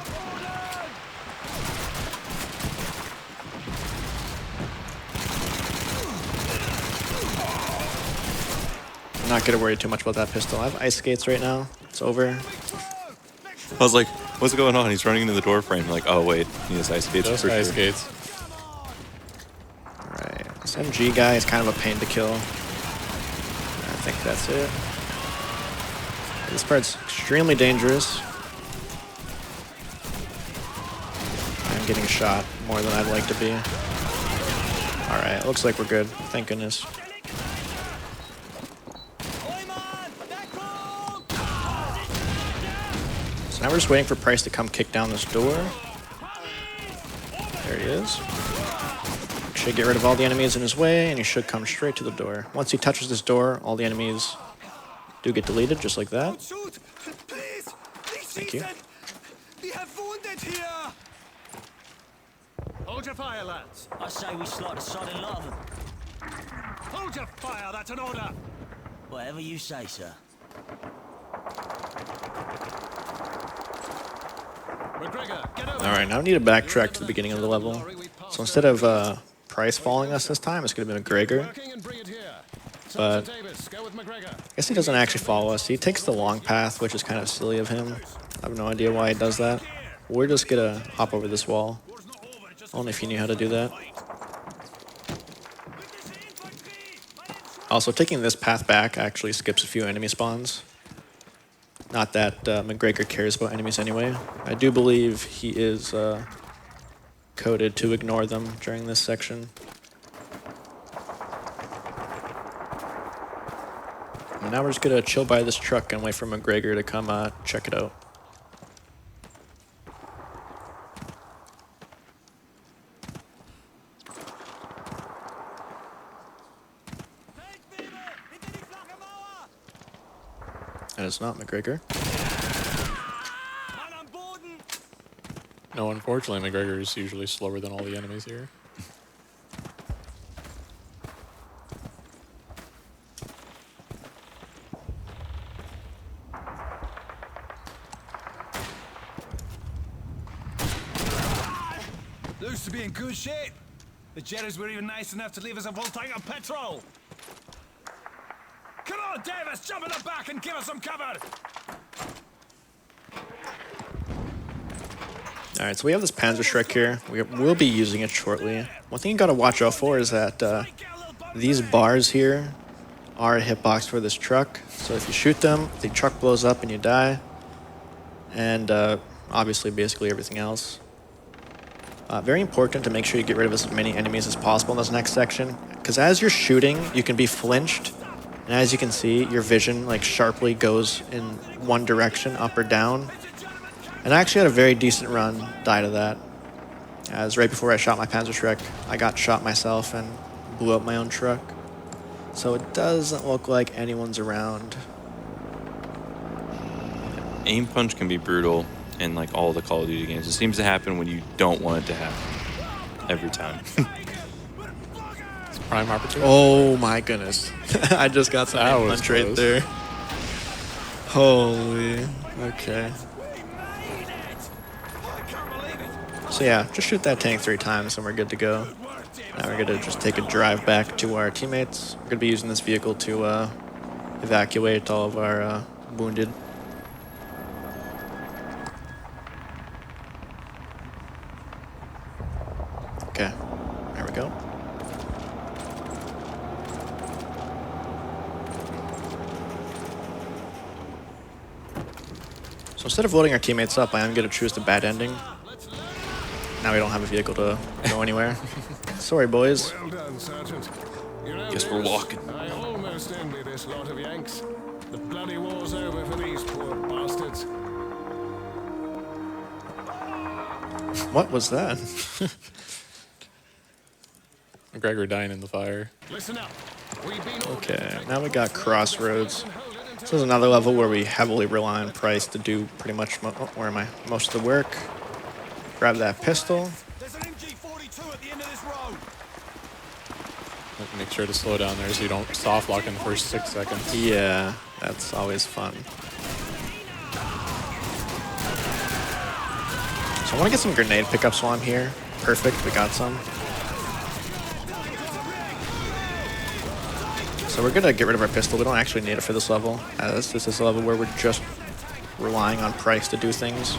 I'm not gonna worry too much about that pistol. I have ice skates right now. It's over. I was like, what's going on? He's running into the door frame. Like, oh wait, he has ice skates Those for ice sure. skates. Alright. This MG guy is kind of a pain to kill. I think that's it. This part's extremely dangerous. I'm getting shot more than I'd like to be. Alright, looks like we're good. Thank goodness. So now we're just waiting for Price to come kick down this door. There he is. Should get rid of all the enemies in his way, and he should come straight to the door. Once he touches this door, all the enemies do get deleted, just like that. Shoot! Please! Thank you. We have wounded here! Hold your fire, lads. I say we slot a solid lot of them. Hold your fire, that's an order! Whatever you say, sir. McGregor, get over. Alright, now we need to backtrack to the beginning of the level. So instead of Price following us this time, it's going to be McGregor. Working and bring it here. But Sergeant Davis, go with McGregor. I guess he doesn't actually follow us. He takes the long path, which is kind of silly of him. I have no idea why he does that. We're just going to hop over this wall. Only if you knew how to do that. Also, taking this path back actually skips a few enemy spawns. Not that McGregor cares about enemies anyway. I do believe he is coded to ignore them during this section. And now we're just gonna chill by this truck and wait for McGregor to come check it out. And it's not McGregor. Man on board and No, unfortunately, McGregor is usually slower than all the enemies here. looks to be in good shape. The Jerrys were even nice enough to leave us a full tank of petrol. Come on, Davis, jump in the back and give us some cover. All right, so we have this Panzerschreck here. We'll be using it shortly. One thing you gotta watch out for is that these bars here are a hitbox for this truck. So if you shoot them, the truck blows up and you die. And obviously, basically everything else. Very important to make sure you get rid of as many enemies as possible in this next section. Because as you're shooting, you can be flinched. And as you can see, your vision like sharply goes in one direction, up or down. And I actually had a very decent run, died of that. As right before I shot my Panzerschreck, I got shot myself and blew up my own truck. So it doesn't look like anyone's around. Aim punch can be brutal in like all the Call of Duty games. It seems to happen when you don't want it to happen. Every time. It's a prime opportunity. Oh my goodness. I just got some That aim was punch right close. there. Holy. Okay. So yeah, just shoot that tank 3 times and we're good to go. Now we're gonna just take a drive back to our teammates. We're gonna be using this vehicle to evacuate all of our wounded. Okay, there we go. So instead of loading our teammates up, I am gonna choose the bad ending. Now we don't have a vehicle to go anywhere. Sorry, boys. Well done, Sergeant. You know, Guess we're Davis, walking. I almost envy this lot of Yanks. The bloody war's over for these poor bastards. What was that? McGregor dying in the fire. Listen up. We've been Okay, now we got Crossroads. This is another level where we heavily rely on Price to do pretty much most of the work. Grab that pistol. There's an MG42 at the end of this road. Make sure to slow down there so you don't soft lock in the first 6 seconds. Yeah, that's always fun. So I want to get some grenade pickups while I'm here. Perfect, we got some. So we're gonna get rid of our pistol. We don't actually need it for this level. This is a level where we're just relying on Price to do things.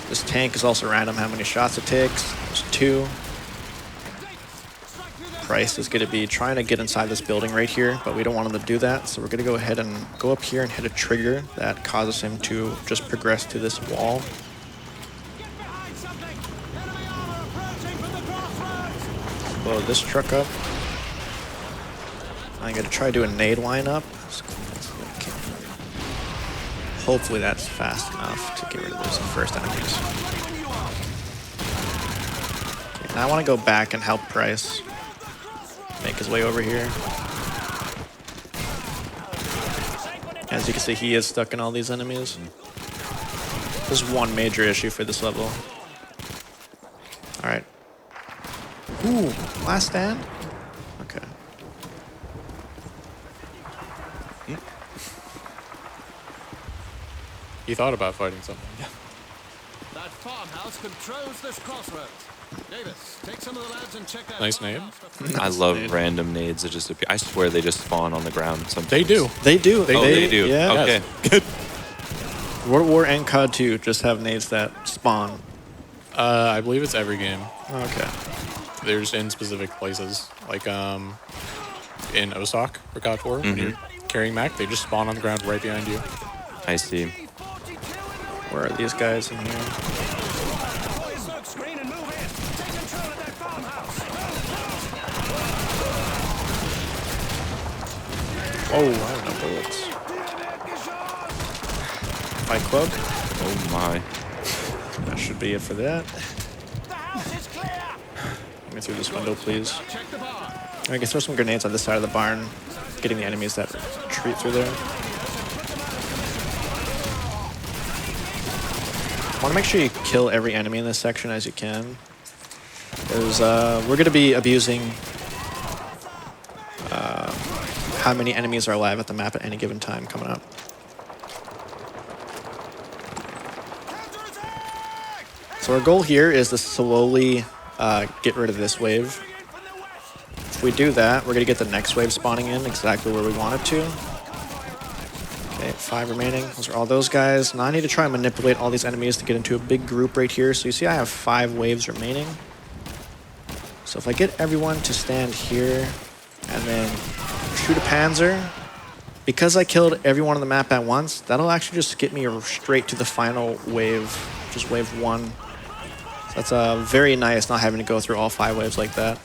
This tank is also random how many shots it takes. There's 2. Price is gonna be trying to get inside this building right here, but we don't want him to do that. So we're gonna go ahead and go up here and hit a trigger that causes him to just progress to this wall. Blow this truck up. I'm gonna try to do a nade lineup. Hopefully that's fast enough to get rid of those first enemies. Okay, now I want to go back and help Price make his way over here. As you can see, he is stuck in all these enemies. There's one major issue for this level. All right. Ooh, last stand? Okay. He thought about fighting someone. That farmhouse controls this crossroads. Davis, take some of the lads and check that. Nice name. I love nade. random nades that just appear. I swear they just spawn on the ground sometimes. They do. They do. They do. Yeah. Okay. Good. World War and COD 2 just have nades that spawn. I believe it's every game. Okay. There's in specific places. Like in OSOC for COD 4, when you're carrying Mac, they just spawn on the ground right behind you. I see. Where are these guys in here? Boys, look, screen and move in. Take control of that farmhouse. Oh, I have no bullets. Fight Club. Oh my. That should be it for that. The house is clear. Let me through this window, please. Check the bar. I can throw some grenades on this side of the barn, getting the enemies that retreat through there. want to make sure you kill every enemy in this section as you can. Because we're going to be abusing how many enemies are alive at the map at any given time coming up. So our goal here is to slowly get rid of this wave. If we do that, we're going to get the next wave spawning in exactly where we want it to. Okay, 5 remaining. Those are all those guys. Now I need to try and manipulate all these enemies to get into a big group right here. So you see I have 5 waves remaining. So if I get everyone to stand here and then shoot a panzer, because I killed everyone on the map at once, that'll actually just get me straight to the final wave, which is wave 1. So that's very nice not having to go through all 5 waves like that.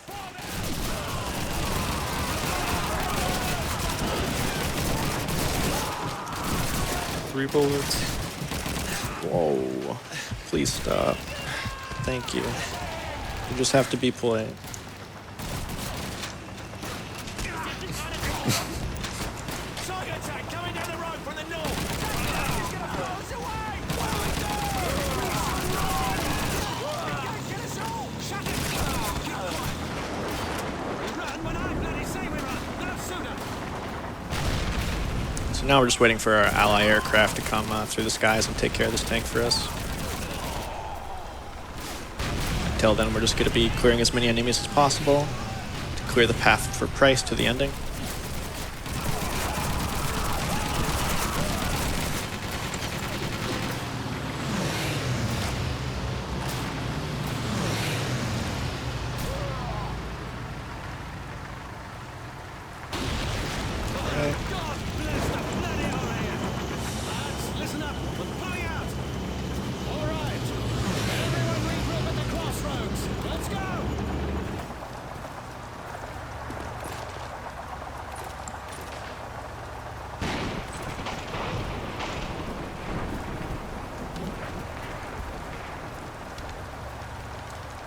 Three bullets. Whoa. Please stop. Thank you. You just have to be polite. So now we're just waiting for our ally aircraft to come through the skies and take care of this tank for us. Until then, we're just going to be clearing as many enemies as possible to clear the path for Price to the ending.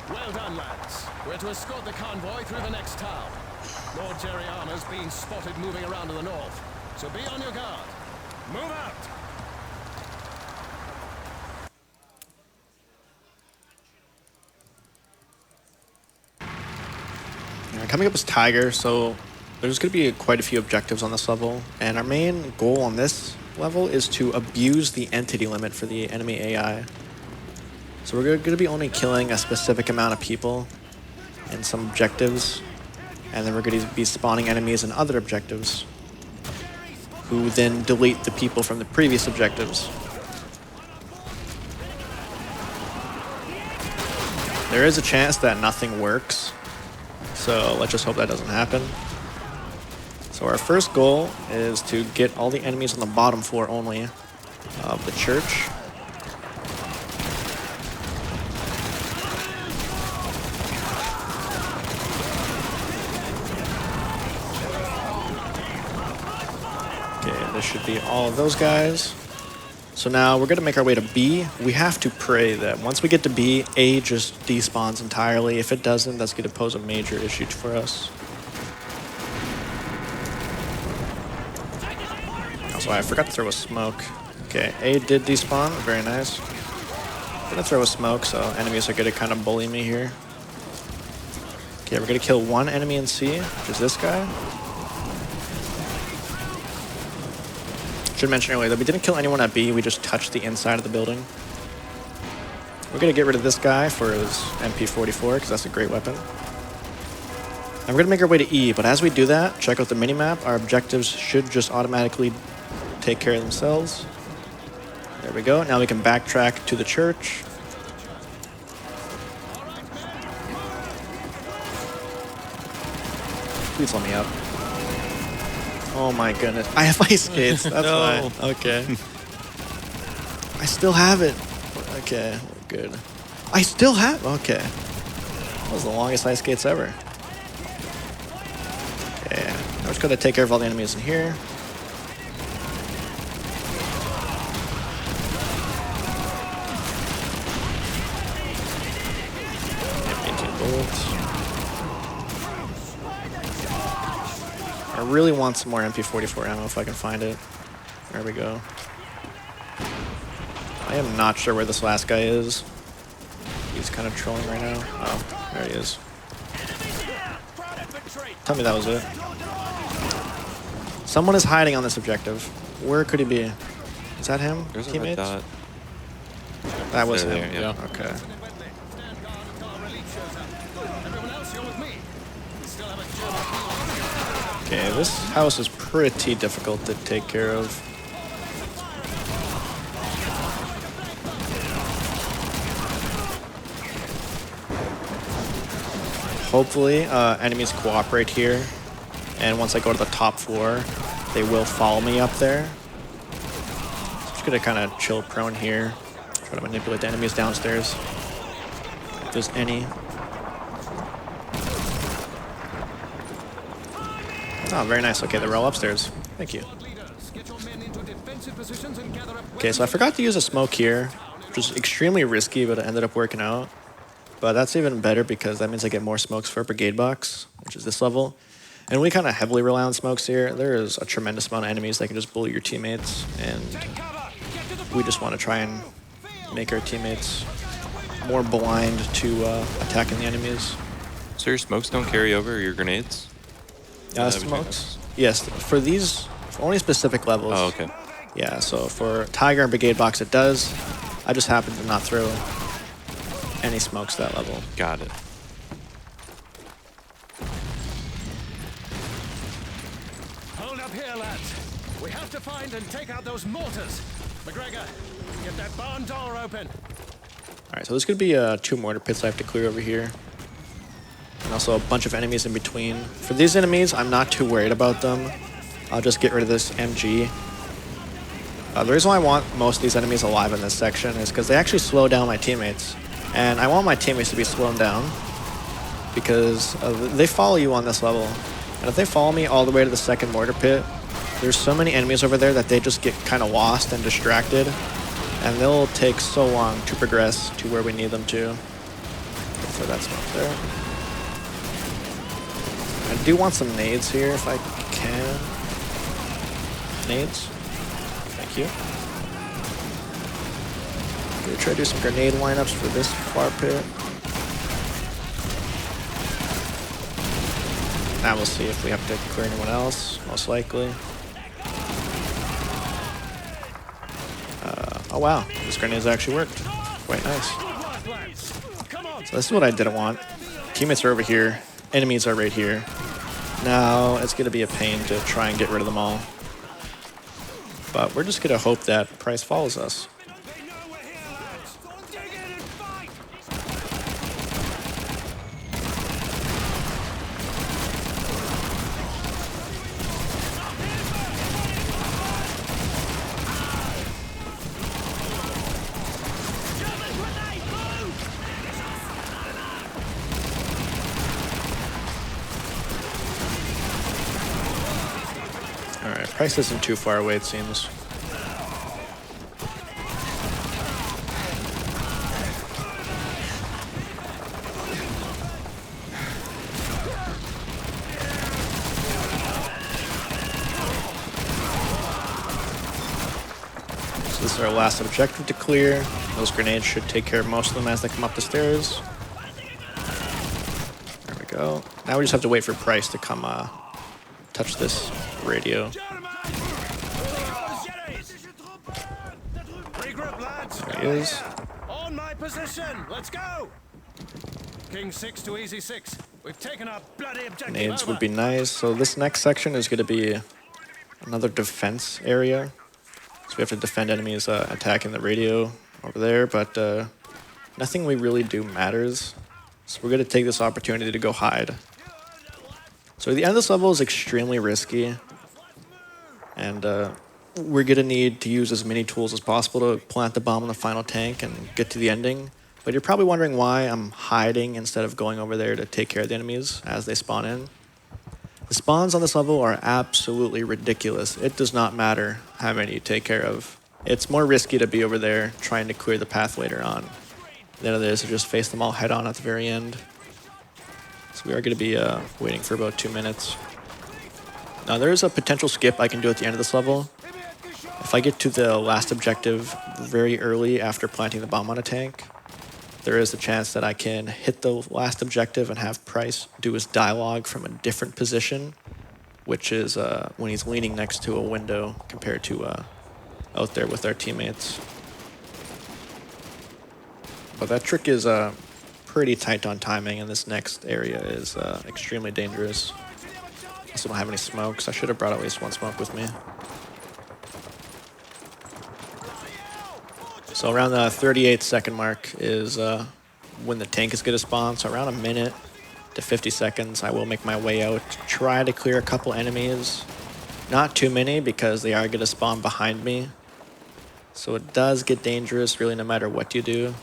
Well done, lads. We're to escort the convoy through the next town. Lord Jerryana's been spotted moving around to the north, so be on your guard. Move out! Coming up is Tiger, so there's going to be quite a few objectives on this level, and our main goal on this level is to abuse the entity limit for the enemy AI. So we're going to be only killing a specific amount of people in some objectives, and then we're going to be spawning enemies in other objectives, who then delete the people from the previous objectives. There is a chance that nothing works, so let's just hope that doesn't happen. So our first goal is to get all the enemies on the bottom floor only of the church. Okay, this should be all of those guys. So now we're going to make our way to B. We have to pray that once we get to B, A just despawns entirely. If it doesn't, that's going to pose a major issue for us. Also, I forgot to throw a smoke. Okay, A did despawn. Very nice. I'm going to throw a smoke, so enemies are going to kind of bully me here. Okay, we're going to kill one enemy in C, which is this guy. Should mention earlier that we didn't kill anyone at B, we just touched the inside of the building. We're going to get rid of this guy for his MP44, because that's a great weapon. And we're going to make our way to E, but as we do that, check out the minimap. Our objectives should just automatically take care of themselves. There we go. Now we can backtrack to the church. Please let me up. Oh my goodness. I have ice skates. That's No. why. Okay. I still have it. Okay, good. I still have. Okay. That was the longest ice skates ever. Okay. I'm just going to take care of all the enemies in here. Yep, 18 bullets. I really want some more MP44 ammo if I can find it. There we go. I am not sure where this last guy is. He's kind of trolling right now. Oh, there he is. Tell me that was it. Someone is hiding on this objective. Where could he be? Is that him? There's a red Teammates? dot. That was There, him. there, yeah. Okay. Okay, this house is pretty difficult to take care of. Hopefully, enemies cooperate here. And once I go to the top floor, they will follow me up there. So I'm just gonna kind of chill prone here. Try to manipulate the enemies downstairs. If there's any. Oh, very nice. Okay, they're all upstairs. Thank you. Okay, so I forgot to use a smoke here, which was extremely risky, but it ended up working out. But that's even better because that means I get more smokes for a brigade box, which is this level. And we kind of heavily rely on smokes here. There is a tremendous amount of enemies that can just bully your teammates, and we just want to try and make our teammates more blind to attacking the enemies. So your smokes don't carry over your grenades? Smokes? Yes, for these, for only specific levels. Oh, okay. Yeah, so for Tiger and Brigade Box it does. I just happen to not throw any smokes that level. Got it. Hold up here, lads. We have to find and take out those mortars. McGregor, get that barn door open. Alright, so there's going to be 2 mortar pits I have to clear over here. And also a bunch of enemies in between. For these enemies, I'm not too worried about them. I'll just get rid of this MG. The reason why I want most of these enemies alive in this section is because they actually slow down my teammates. And I want my teammates to be slowed down because they follow you on this level. And if they follow me all the way to the second mortar pit, there's so many enemies over there that they just get kind of lost and distracted. And they'll take so long to progress to where we need them to. Look for that smoke there. I do want some nades here if I can. Nades. Thank you. I'm gonna try to do some grenade lineups for this far pit. Now we'll see if we have to clear anyone else, most likely. Oh wow, this grenade's actually worked. Quite nice. So this is what I didn't want. Teammates are over here, enemies are right here. Now it's gonna be a pain to try and get rid of them all. But we're just gonna hope that Price follows us. Alright, Price isn't too far away, it seems. So this is our last objective to clear. Those grenades should take care of most of them as they come up the stairs. There we go. Now we just have to wait for Price to come touch this radio. Regroup, lads. There he is. On my position. Let's go. King 6 to easy 6. We've taken our bloody objective. Nades over. would be nice. So this next section is going to be another defense area. So we have to defend enemies attacking the radio over there, but nothing we really do matters. So we're going to take this opportunity to go hide. So the end of this level is extremely risky, and we're going to need to use as many tools as possible to plant the bomb in the final tank and get to the ending. But you're probably wondering why I'm hiding instead of going over there to take care of the enemies as they spawn in. The spawns on this level are absolutely ridiculous. It does not matter how many you take care of. It's more risky to be over there trying to clear the path later on than it is to just face them all head on at the very end. So we are going to be waiting for about 2 minutes. Now there is a potential skip I can do at the end of this level. If if I get to the last objective very early after planting the bomb on a tank, there is a chance that I can hit the last objective and have Price do his dialogue from a different position, which is when he's leaning next to a window compared to out there with our teammates. But that trick is pretty tight on timing, and this next area is extremely dangerous. Also don't have any smokes. I should have brought at least one smoke with me. So around the 38-second mark is when the tank is going to spawn. So around a minute to 50 seconds, I will make my way out, try to clear a couple enemies. Not too many because they are going to spawn behind me. So it does get dangerous really no matter what you do.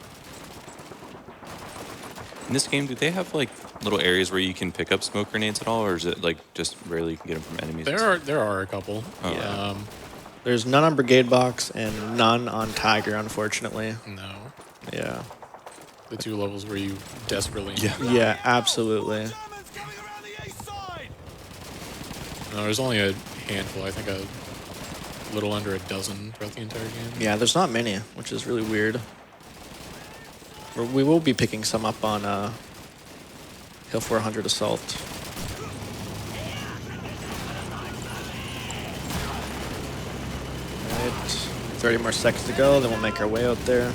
In this game, do they have like little areas where you can pick up smoke grenades at all, or is it like just rarely you can get them from enemies? There are a couple. Oh. Yeah. There's none on Brigade Box and none on Tiger, unfortunately. No. Yeah. The two levels where you desperately. Yeah, absolutely. No, there's only a handful. I think a little under a dozen throughout the entire game. Yeah, there's not many, which is really weird. We will be picking some up on Hill 400 Assault. Alright, 30 more seconds to go, then we'll make our way out there.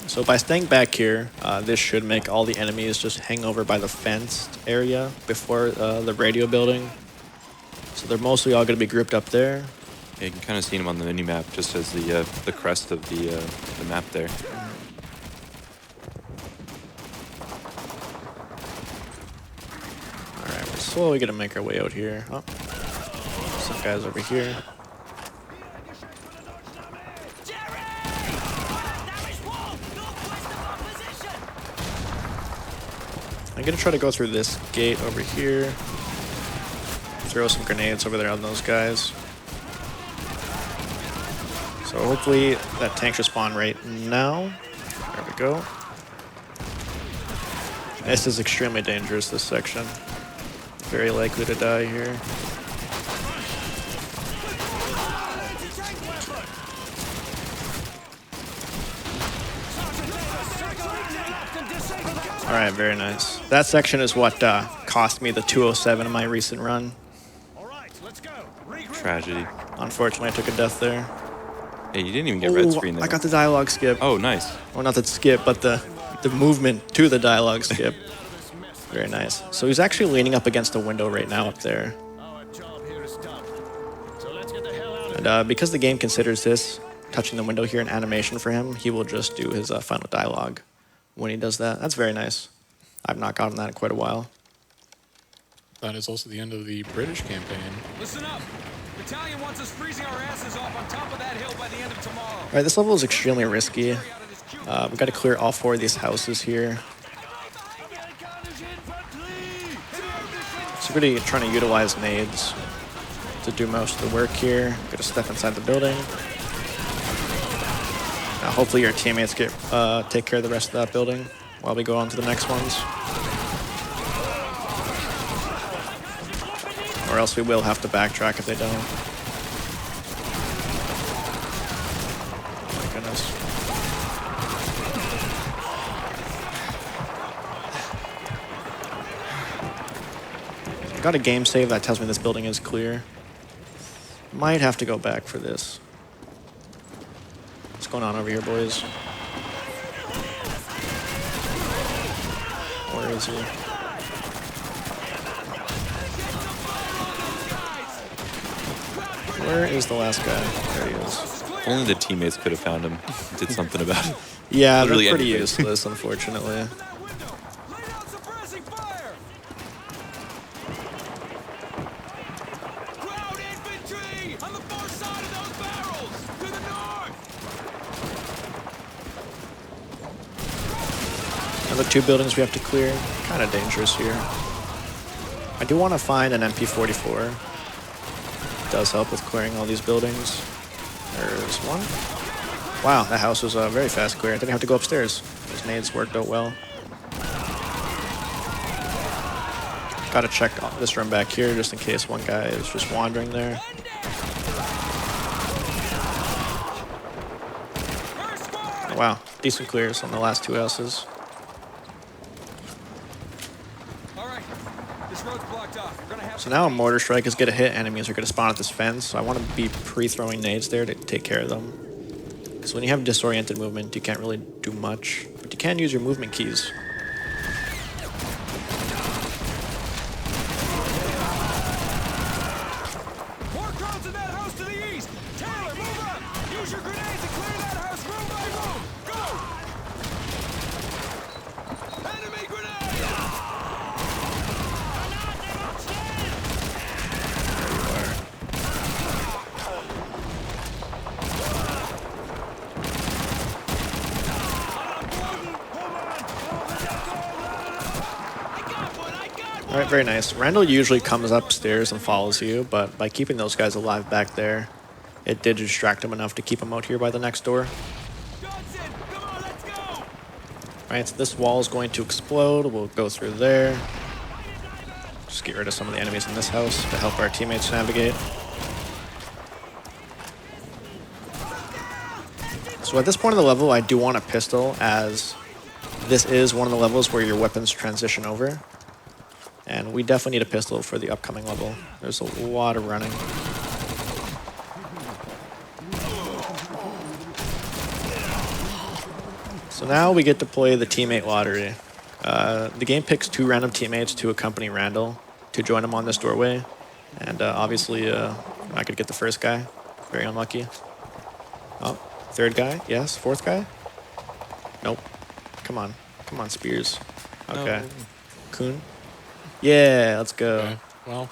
So by staying back here, this should make all the enemies just hang over by the fenced area before the radio building. So they're mostly all going to be grouped up there. Yeah, you can kind of see them on the mini map, just as the crest of the map there. All right, we're slowly going to make our way out here. Oh, some guys over here. I'm going to try to go through this gate over here. Throw some grenades over there on those guys. So hopefully that tank should spawn right now. There we go. This is extremely dangerous, this section. Very likely to die here. All right, very nice. That section is what cost me the 207 in my recent run. Tragedy. Unfortunately, I took a death there. Hey, you didn't even get red screen there. I got the dialogue skip. Oh, nice. Well, not the skip, but the movement to the dialogue skip. Very nice. So he's actually leaning up against a window right now up there. And because the game considers this, touching the window here, an animation for him, he will just do his final dialogue when he does that. That's very nice. I've not gotten that in quite a while. That is also the end of the British campaign. Listen up. Battalion wants us freezing our asses off on top of that hill by the end of tomorrow. All right, this level is extremely risky. We've got to clear all 4 of these houses here. So really trying to utilize nades to do most of the work here. Got to step inside the building. Now hopefully your teammates get take care of the rest of that building while we go on to the next ones. Or else we will have to backtrack if they don't. Oh my goodness. Got a game save that tells me this building is clear. Might have to go back for this. What's going on over here, boys? Where is he? Where is the last guy? There he is. Only the teammates could have found him. Did something about it. Yeah, Literally they're pretty anything. useless, unfortunately. Another 2 buildings we have to clear. Kind of dangerous here. I do want to find an MP44. Does help with clearing all these buildings. There's one. Wow, that house was very fast clear. I didn't have to go upstairs. Those nades worked out well. Gotta check this room back here just in case one guy is just wandering there. Oh, wow, decent clears on the last two houses. So now a mortar strike is gonna hit, enemies are gonna spawn at this fence, so I want to be pre-throwing nades there to take care of them. So when you have disoriented movement, you can't really do much, but you can use your movement keys. More crowds in that house to the east! Taylor, move up! Use your grenades and clear that house room by room! Go! Enemy grenade! Alright, very nice. Randall usually comes upstairs and follows you, but by keeping those guys alive back there, it did distract him enough to keep him out here by the next door. Johnson, come on, let's go! Alright, so this wall is going to explode. We'll go through there. Just get rid of some of the enemies in this house to help our teammates navigate. So at this point of the level, I do want a pistol, as this is one of the levels where your weapons transition over. And we definitely need a pistol for the upcoming level. There's a lot of running. So now we get to play the teammate lottery. The game picks 2 random teammates to accompany Randall to join him on this doorway. And obviously, I could get the first guy. Very unlucky. Oh, third guy? Yes. Fourth guy? Nope. Come on. Come on, Spears. Okay. No. Kuhn? Yeah, let's go. Okay. Well,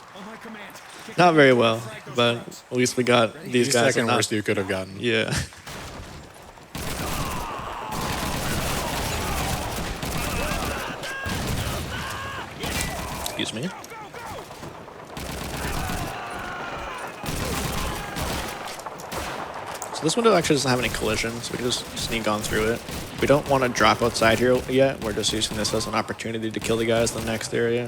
Not very well, but at least we got these the guys. second not- worst you could have gotten. Yeah. Excuse me. So this window actually doesn't have any collisions, so we can just sneak on through it. We don't want to drop outside here yet. We're just using this as an opportunity to kill the guys in the next area.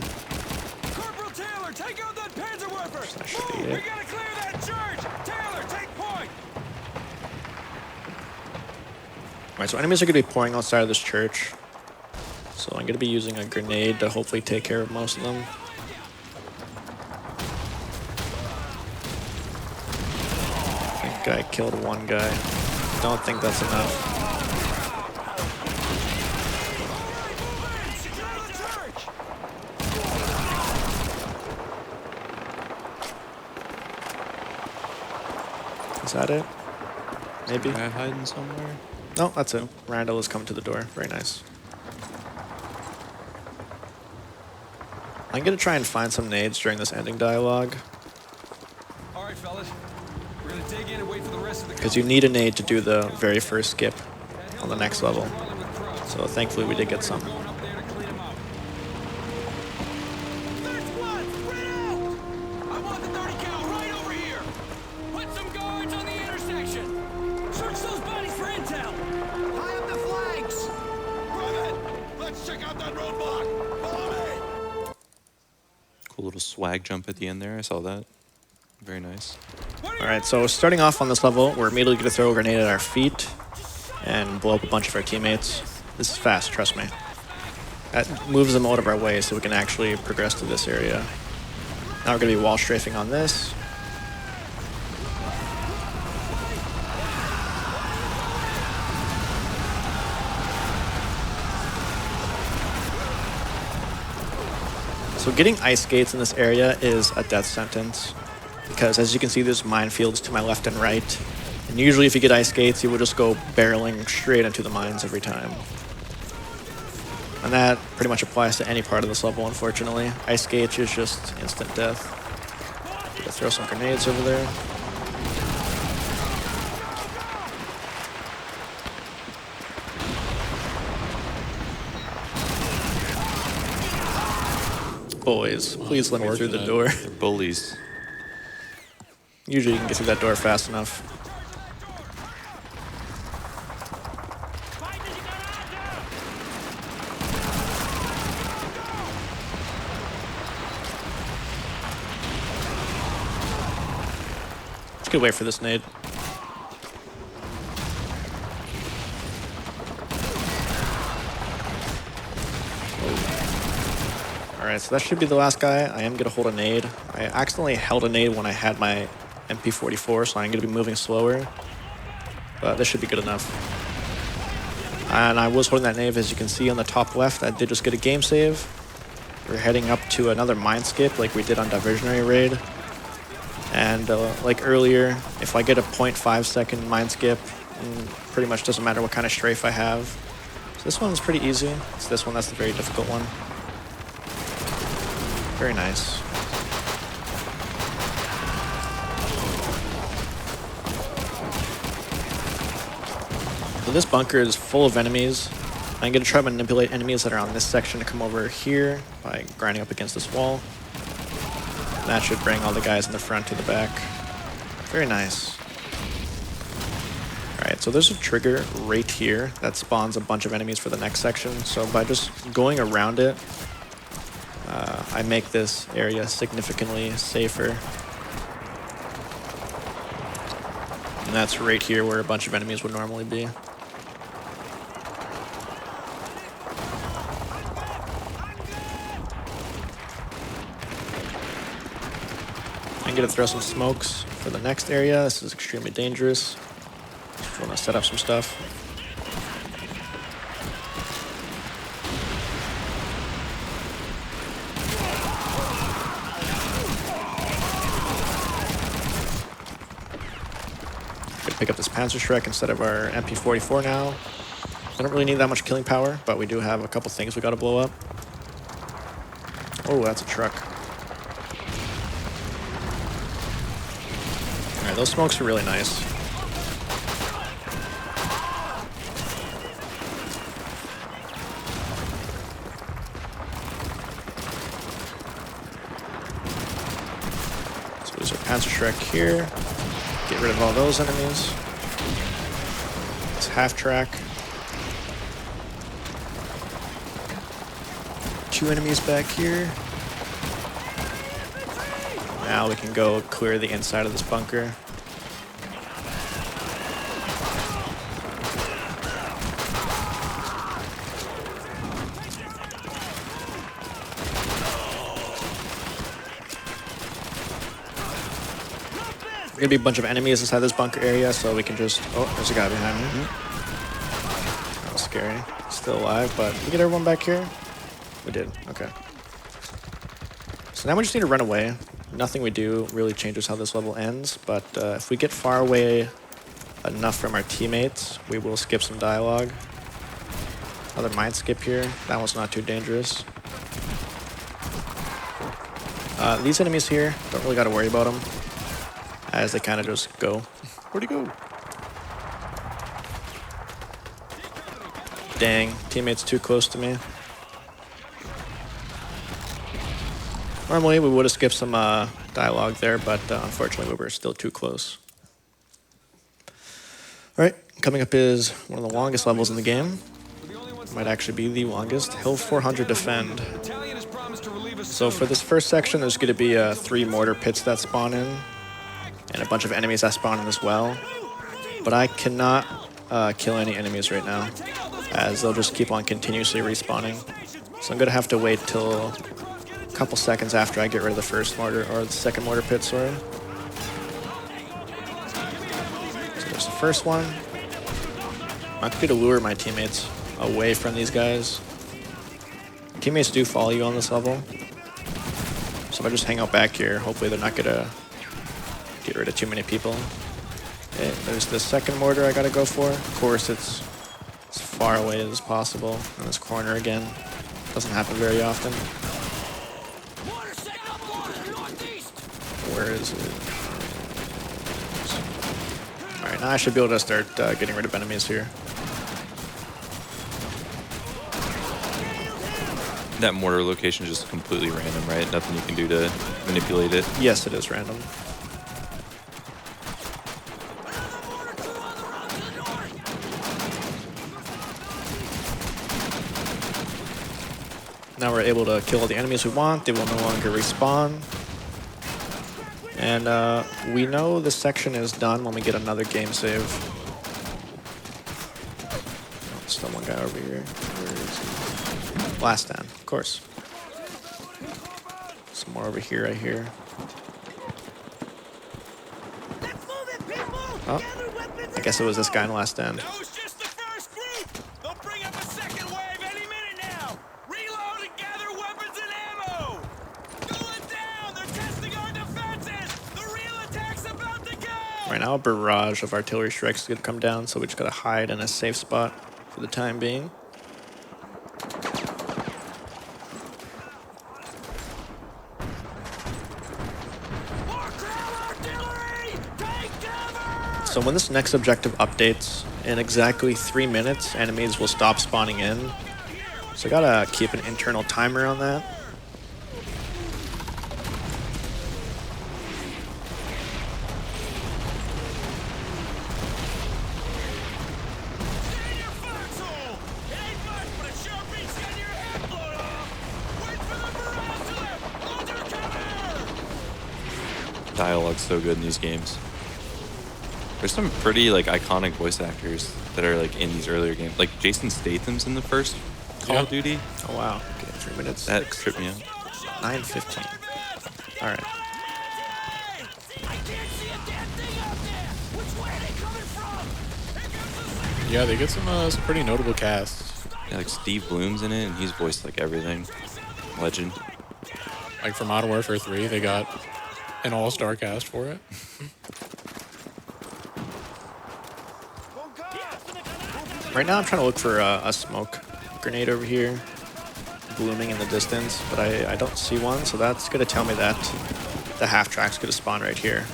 Corporal Taylor, take out that Panzerwerfer! That should be Move, it. we gotta clear that church! Taylor, take point! Alright, so enemies are going to be pouring outside of this church. So I'm going to be using a grenade to hopefully take care of most of them. I think I killed one guy. Don't think that's enough. Secure the church! Is that it? Maybe? Guy hiding somewhere. No, that's it. Randall is coming to the door. Very nice. I'm going to try and find some nades during this ending dialogue, All right, fellas. We're gonna dig in and wait for the rest of the because you need a nade to do the very first skip on the next level. crawling with crowds. So thankfully we did get some. Going up there to clean 'em out. Third squad, spread out! I want the 30 cal right over here! Put some guards on the intersection! Search those bodies for intel! High up the flags! Private, let's check out that roadblock! Follow me! Cool little swag jump at the end there. I saw that. Very nice. Alright, so starting off on this level, we're immediately going to throw a grenade at our feet and blow up a bunch of our teammates. This is fast, trust me. That moves them out of our way so we can actually progress to this area. Now we're going to be wall strafing on this. So getting ice skates in this area is a death sentence, because as you can see, there's minefields to my left and right. And usually if you get ice skates, you will just go barreling straight into the mines every time. And that pretty much applies to any part of this level, unfortunately. Ice skates is just instant death. Let's throw some grenades over there. Boys, please let me through the door. They're bullies. Usually you can get through that door fast enough. could wait for this nade. Alright, so that should be the last guy. I am going to hold a nade. I accidentally held a nade when I had my MP44, so I'm going to be moving slower. But this should be good enough. And I was holding that nade, as you can see on the top left. I did just get a game save. We're heading up to another mine skip like we did on Diversionary Raid. And like earlier, if I get a 0.5 second mine skip, pretty much doesn't matter what kind of strafe I have. So this one's pretty easy. It's this one that's the very difficult one. Very nice. So this bunker is full of enemies. I'm going to try to manipulate enemies that are on this section to come over here by grinding up against this wall. That should bring all the guys in the front to the back. Very nice. Alright, so there's a trigger right here that spawns a bunch of enemies for the next section. So by just going around it, I make this area significantly safer. And that's right here where a bunch of enemies would normally be. I'm going to throw some smokes for the next area. This is extremely dangerous. Just want to set up some stuff. Gonna pick up this Panzerschreck instead of our MP44 now. I don't really need that much killing power, but we do have a couple things we got to blow up. Oh, that's a truck. Alright, those smokes are really nice. So there's our Panzerschreck here. Get rid of all those enemies. It's half track. 2 enemies back here. Now we can go clear the inside of this bunker. There's gonna be a bunch of enemies inside this bunker area, so we can just... Oh, there's a guy behind me. That was scary. Still alive, but did we get everyone back here? We did, okay. So now we just need to run away. Nothing we do really changes how this level ends, but if we get far away enough from our teammates, we will skip some dialogue. Another mine skip here. That one's not too dangerous. These enemies here, don't really got to worry about them, as they kind of just go. Where'd he go? Dang, teammate's too close to me. Normally we would have skipped some dialogue there, but unfortunately we were still too close. Alright, coming up is one of the longest levels in the game. Might actually be the longest. Hill 400 Defend. So for this first section, there's going to be 3 mortar pits that spawn in, and a bunch of enemies that spawn in as well. But I cannot kill any enemies right now, as they'll just keep on continuously respawning. So I'm going to have to wait till a couple seconds after I get rid of the first mortar, or the second mortar pit, sorry. So there's the first one. I'm going to lure my teammates away from these guys. Teammates do follow you on this level. So if I just hang out back here, hopefully they're not going to get rid of too many people. Okay, there's the second mortar I got to go for. Of course, it's as far away as possible in this corner again. Doesn't happen very often. Where is it? Alright, now I should be able to start getting rid of enemies here. That mortar location is just completely random, right? Nothing you can do to manipulate it? Yes, it is random. Now we're able to kill all the enemies we want. They will no longer respawn. And we know this section is done when we get another game save. Oh, still one guy over here. Where is he? Last stand, of course. Some more over here, I hear. Oh, I guess it was this guy in last stand. That was just the first group. They'll bring up a second wave any minute now. Reload and gather weapons and ammo. Going down. They're testing our defenses. The real attack's about to go. Right now, a barrage of artillery strikes is going to come down, so we just got to hide in a safe spot for the time being. So when this next objective updates, in exactly 3 minutes, enemies will stop spawning in. So I gotta keep an internal timer on that. Dialogue's so good in these games. There's some pretty like iconic voice actors that are like in these earlier games. Like Jason Statham's in the first Call of Duty. Oh wow, okay, 3 minutes. That tripped me out. 9:15. All right. Yeah, they get some pretty notable casts. Yeah, like Steve Bloom's in it, and he's voiced like everything. Legend. Like for Modern Warfare 3, they got an all-star cast for it. Right now I'm trying to look for a smoke grenade over here, blooming in the distance, but I don't see one, so that's going to tell me that the half-track's going to spawn right here.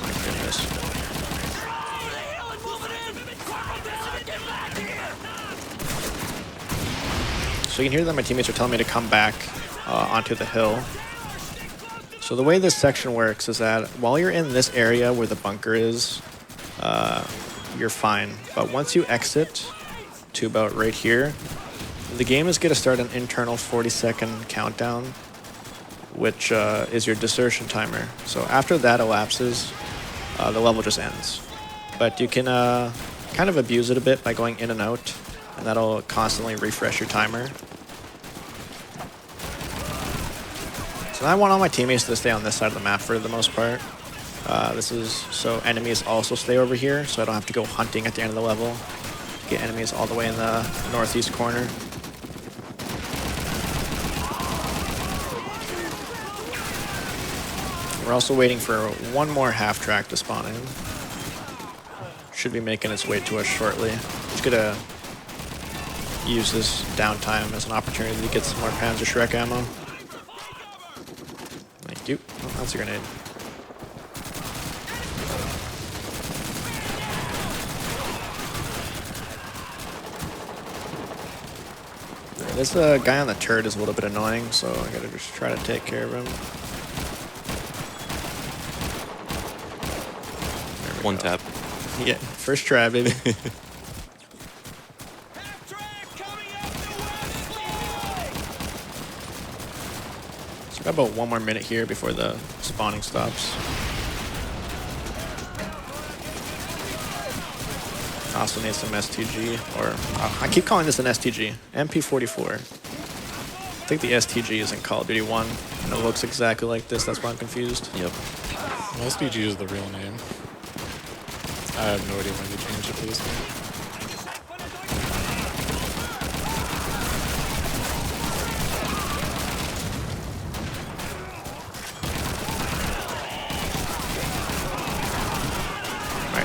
My goodness. So you can hear that my teammates are telling me to come back onto the hill. So the way this section works is that while you're in this area where the bunker is, you're fine. But once you exit to about right here, the game is going to start an internal 40-second countdown, which is your desertion timer. So after that elapses, the level just ends. But you can kind of abuse it a bit by going in and out, and that'll constantly refresh your timer. So I want all my teammates to stay on this side of the map for the most part. This is so enemies also stay over here, so I don't have to go hunting at the end of the level. Get enemies all the way in the northeast corner. We're also waiting for one more half-track to spawn in. Should be making its way to us shortly. Just gonna use this downtime as an opportunity to get some more Panzer Shrek ammo. Thank you. Oh, that's a grenade. This guy on the turret is a little bit annoying, so I gotta just try to take care of him. One tap. Yeah, first try, baby. So got about 1 more minute here before the spawning stops. Also need some STG, or I keep calling this an STG, MP44. I think the STG is in Call of Duty 1, and it looks exactly like this, that's why I'm confused. Yep. Well, SDG is the real name. I have no idea when they changed it for this game.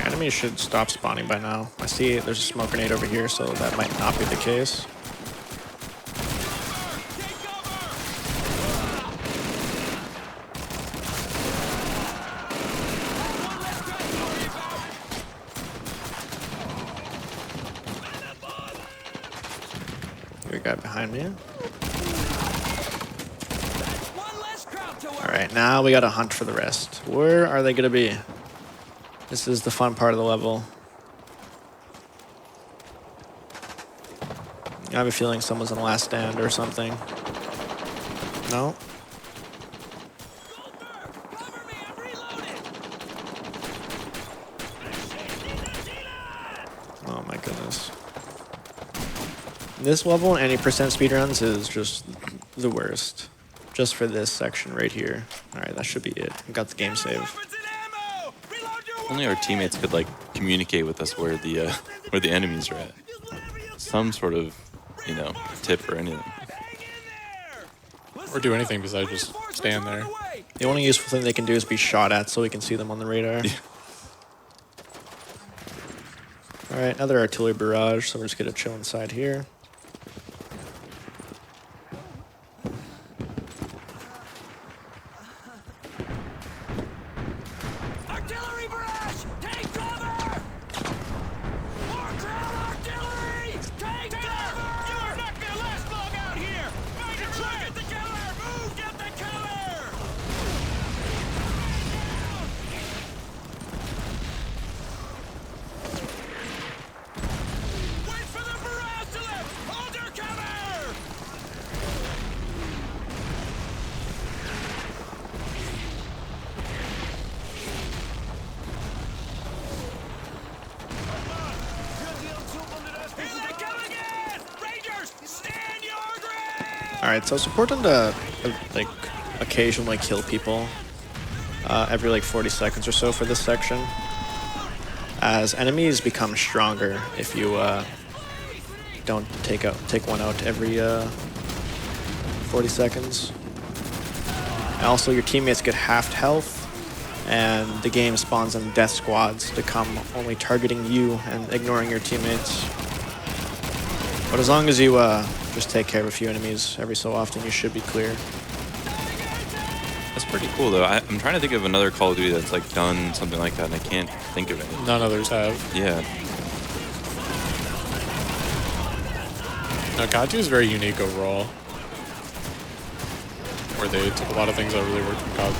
Enemies should stop spawning by now. I see there's a smoke grenade over here, so that might not be the case. There's a guy behind me. Alright, now we gotta hunt for the rest. Where are they gonna be? This is the fun part of the level. I have a feeling someone's in the last stand or something. No. Cover me, I'm reloading! Oh my goodness. This level, any percent speedruns is just the worst. Just for this section right here. Alright, that should be it. We got the game save. Weapons and ammo! Reload your Only our weapons! teammates could like communicate with us where the enemies are at. Some sort of, you know, tip or anything. Hang in there! Or do anything besides just Reinforcements stand are on there. the way. The only useful thing they can do is be shot at so we can see them on the radar. Yeah. Alright, another artillery barrage, so we're just gonna chill inside here. Artillery barrage! Take cover! More ground artillery! Take cover! You are not gonna last long out here! Find a truck! Get the cover! Move! Get the cover! Wait for the barrage to lift! Hold your cover! Here they come again! Rangers, stand your ground! Alright, so it's important to like occasionally kill people every like 40 seconds or so for this section, as enemies become stronger if you don't take one out every 40 seconds. And also, your teammates get halved health, and the game spawns in death squads to come only targeting you and ignoring your teammates. But as long as you just take care of a few enemies every so often, you should be clear. That's pretty cool though. I'm trying to think of another Call of Duty that's like done something like that, and I can't think of any. None others have. Yeah. Now, COD 2 is very unique overall, where they took a lot of things that really worked from COD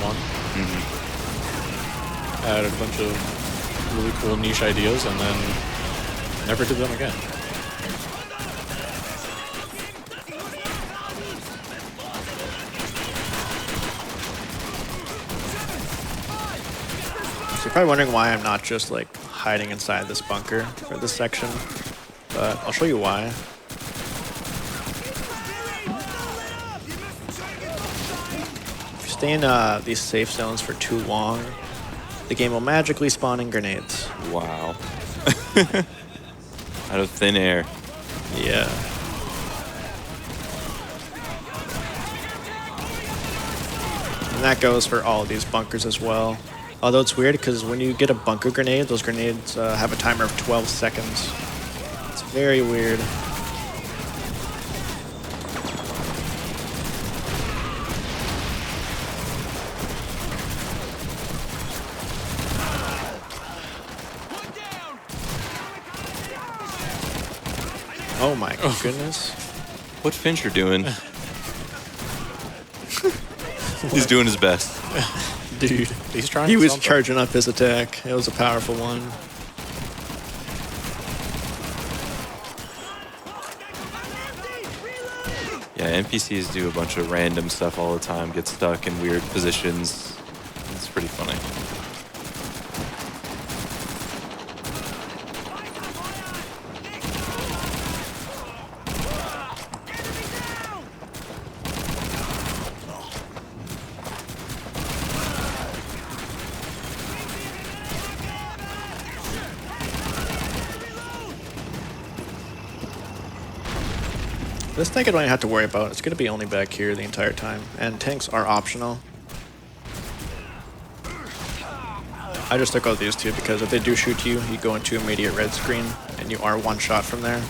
1, added a bunch of really cool niche ideas, and then never did them again. So you're probably wondering why I'm not just like hiding inside this bunker for this section, but I'll show you why. If you stay in these safe zones for too long, the game will magically spawn in grenades. Wow. Out of thin air. Yeah. And that goes for all of these bunkers as well. Although it's weird because when you get a bunker grenade, those grenades have a timer of 12 seconds. It's very weird. Oh my goodness. What's Fincher doing? He's doing his best. Dude, He's trying he was something. charging up his attack. It was a powerful one. Yeah, NPCs do a bunch of random stuff all the time, get stuck in weird positions. It's pretty funny. This tank I don't even have to worry about. It's going to be only back here the entire time. And tanks are optional. I just took out these two because if they do shoot you, you go into immediate red screen and you are one shot from there.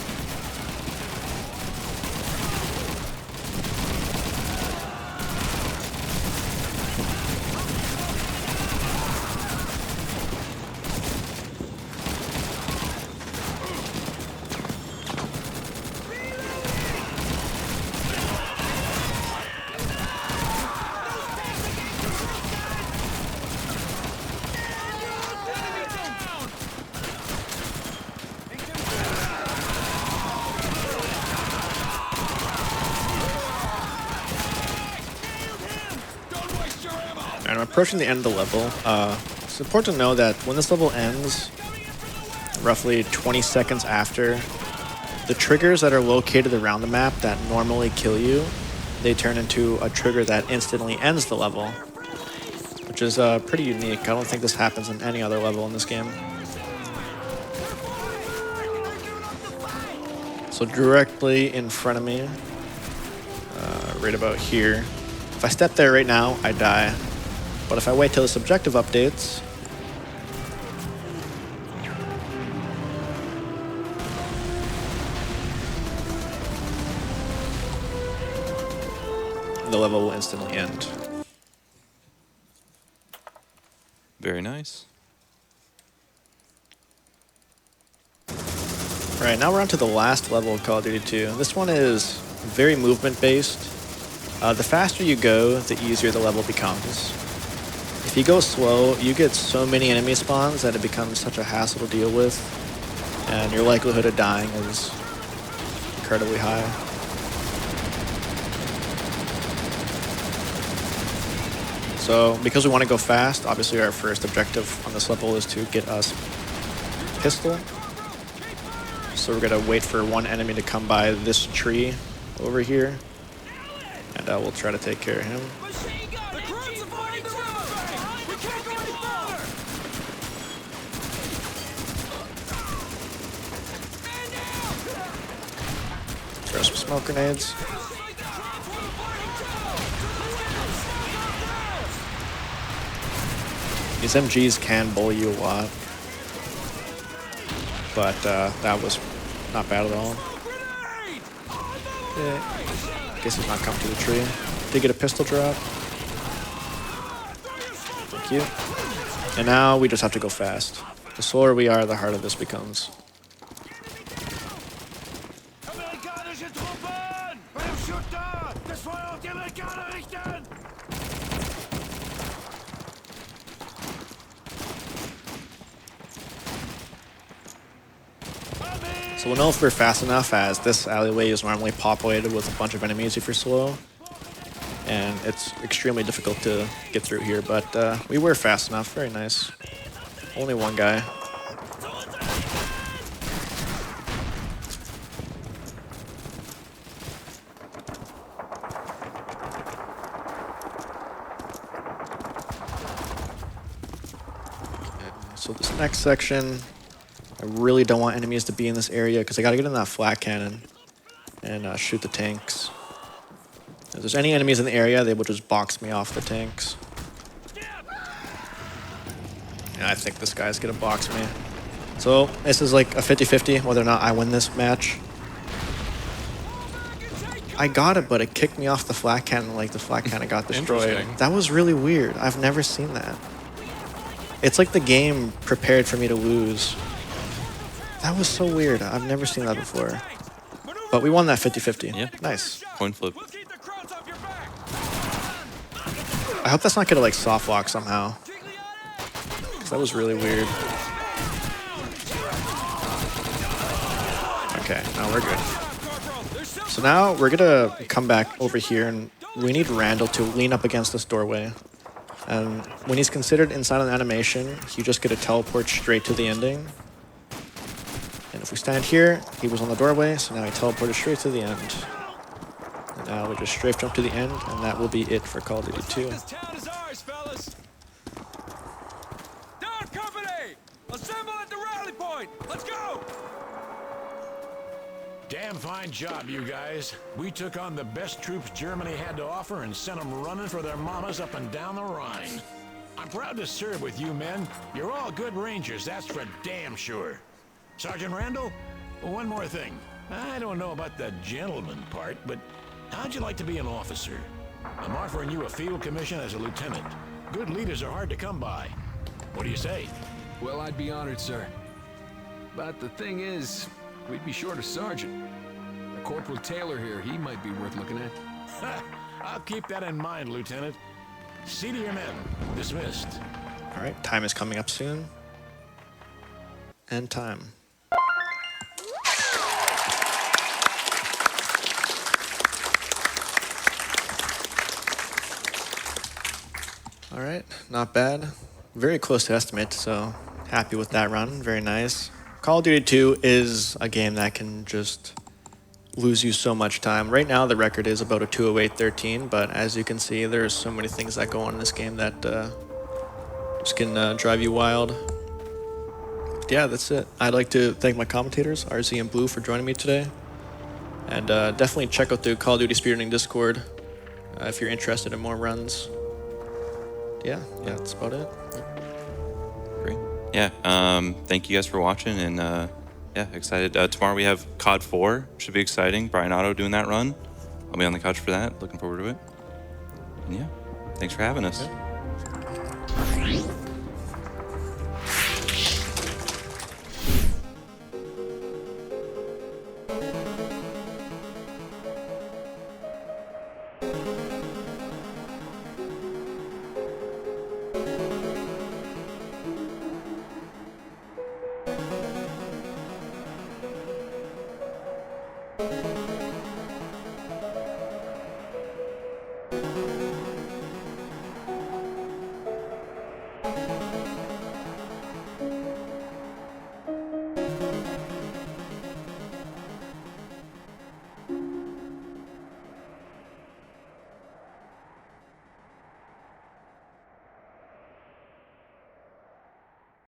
I'm approaching the end of the level. It's important to know that when this level ends, roughly 20 seconds after, the triggers that are located around the map that normally kill you, they turn into a trigger that instantly ends the level, which is pretty unique. I don't think this happens in any other level in this game. So directly in front of me, right about here, if I step there right now, I die. But if I wait till this objective updates, the level will instantly end. Very nice. All right, now we're on to the last level of Call of Duty 2. This one is very movement-based. The faster you go, the easier the level becomes. If you go slow, you get so many enemy spawns that it becomes such a hassle to deal with, and your likelihood of dying is incredibly high. So, because we want to go fast, obviously our first objective on this level is to get us pistol. So we're gonna wait for one enemy to come by this tree over here, and we'll try to take care of him. Throw some smoke grenades. These MGs can bully you a lot, but that was not bad at all. Yeah. Guess he's not come to the tree. Did get a pistol drop. Thank you. And now we just have to go fast. The slower we are, the harder this becomes. So we'll know if we're fast enough, as this alleyway is normally populated with a bunch of enemies if you're slow. And it's extremely difficult to get through here, but we were fast enough. Very nice. Only one guy. So this next section, I really don't want enemies to be in this area because I gotta get in that flat cannon and shoot the tanks. If there's any enemies in the area, they will just box me off the tanks. And I think this guy's gonna box me. So this is like a 50-50 whether or not I win this match. I got it, but it kicked me off the flat cannon like the flat cannon got destroyed. That was really weird. I've never seen that. It's like the game prepared for me to lose. That was so weird. I've never seen that before. But we won that 50-50. Yeah. Nice. Coin flip. I hope that's not gonna like soft lock somehow. 'Cause that was really weird. Okay, now we're good. So now we're gonna come back over here and we need Randall to lean up against this doorway. And when he's considered inside of the animation, you just get a teleport straight to the ending. And if we stand here, he was on the doorway, so now he teleported straight to the end. And now we just strafe jump to the end, and that will be it for Call of Duty 2. This town is ours, fellas. Down company! Assemble at the rally point! Let's go! Damn fine job, you guys. We took on the best troops Germany had to offer and sent them running for their mamas up and down the Rhine. I'm proud to serve with you men. You're all good rangers, that's for damn sure. Sergeant Randall, one more thing. I don't know about the gentleman part, but how'd you like to be an officer? I'm offering you a field commission as a lieutenant. Good leaders are hard to come by. What do you say? Well, I'd be honored, sir. But the thing is, we'd be short a sergeant. Corporal Taylor here, he might be worth looking at. I'll keep that in mind, Lieutenant. See to your men. Dismissed. All right, time is coming up soon. End time. All right, not bad. Very close to estimate, so happy with that run. Very nice. Call of Duty 2 is a game that can just lose you so much time. Right now, the record is about a 208.13, but as you can see, there's so many things that go on in this game that just can drive you wild. But yeah, that's it. I'd like to thank my commentators, RZ and Blue, for joining me today. And definitely check out the Call of Duty Speedrunning Discord if you're interested in more runs. Yeah, that's about it. Great. Yeah. Thank you guys for watching, and yeah, excited. Tomorrow we have COD 4. Should be exciting. Brian Otto doing that run. I'll be on the couch for that. Looking forward to it. And yeah, thanks for having us. Yeah.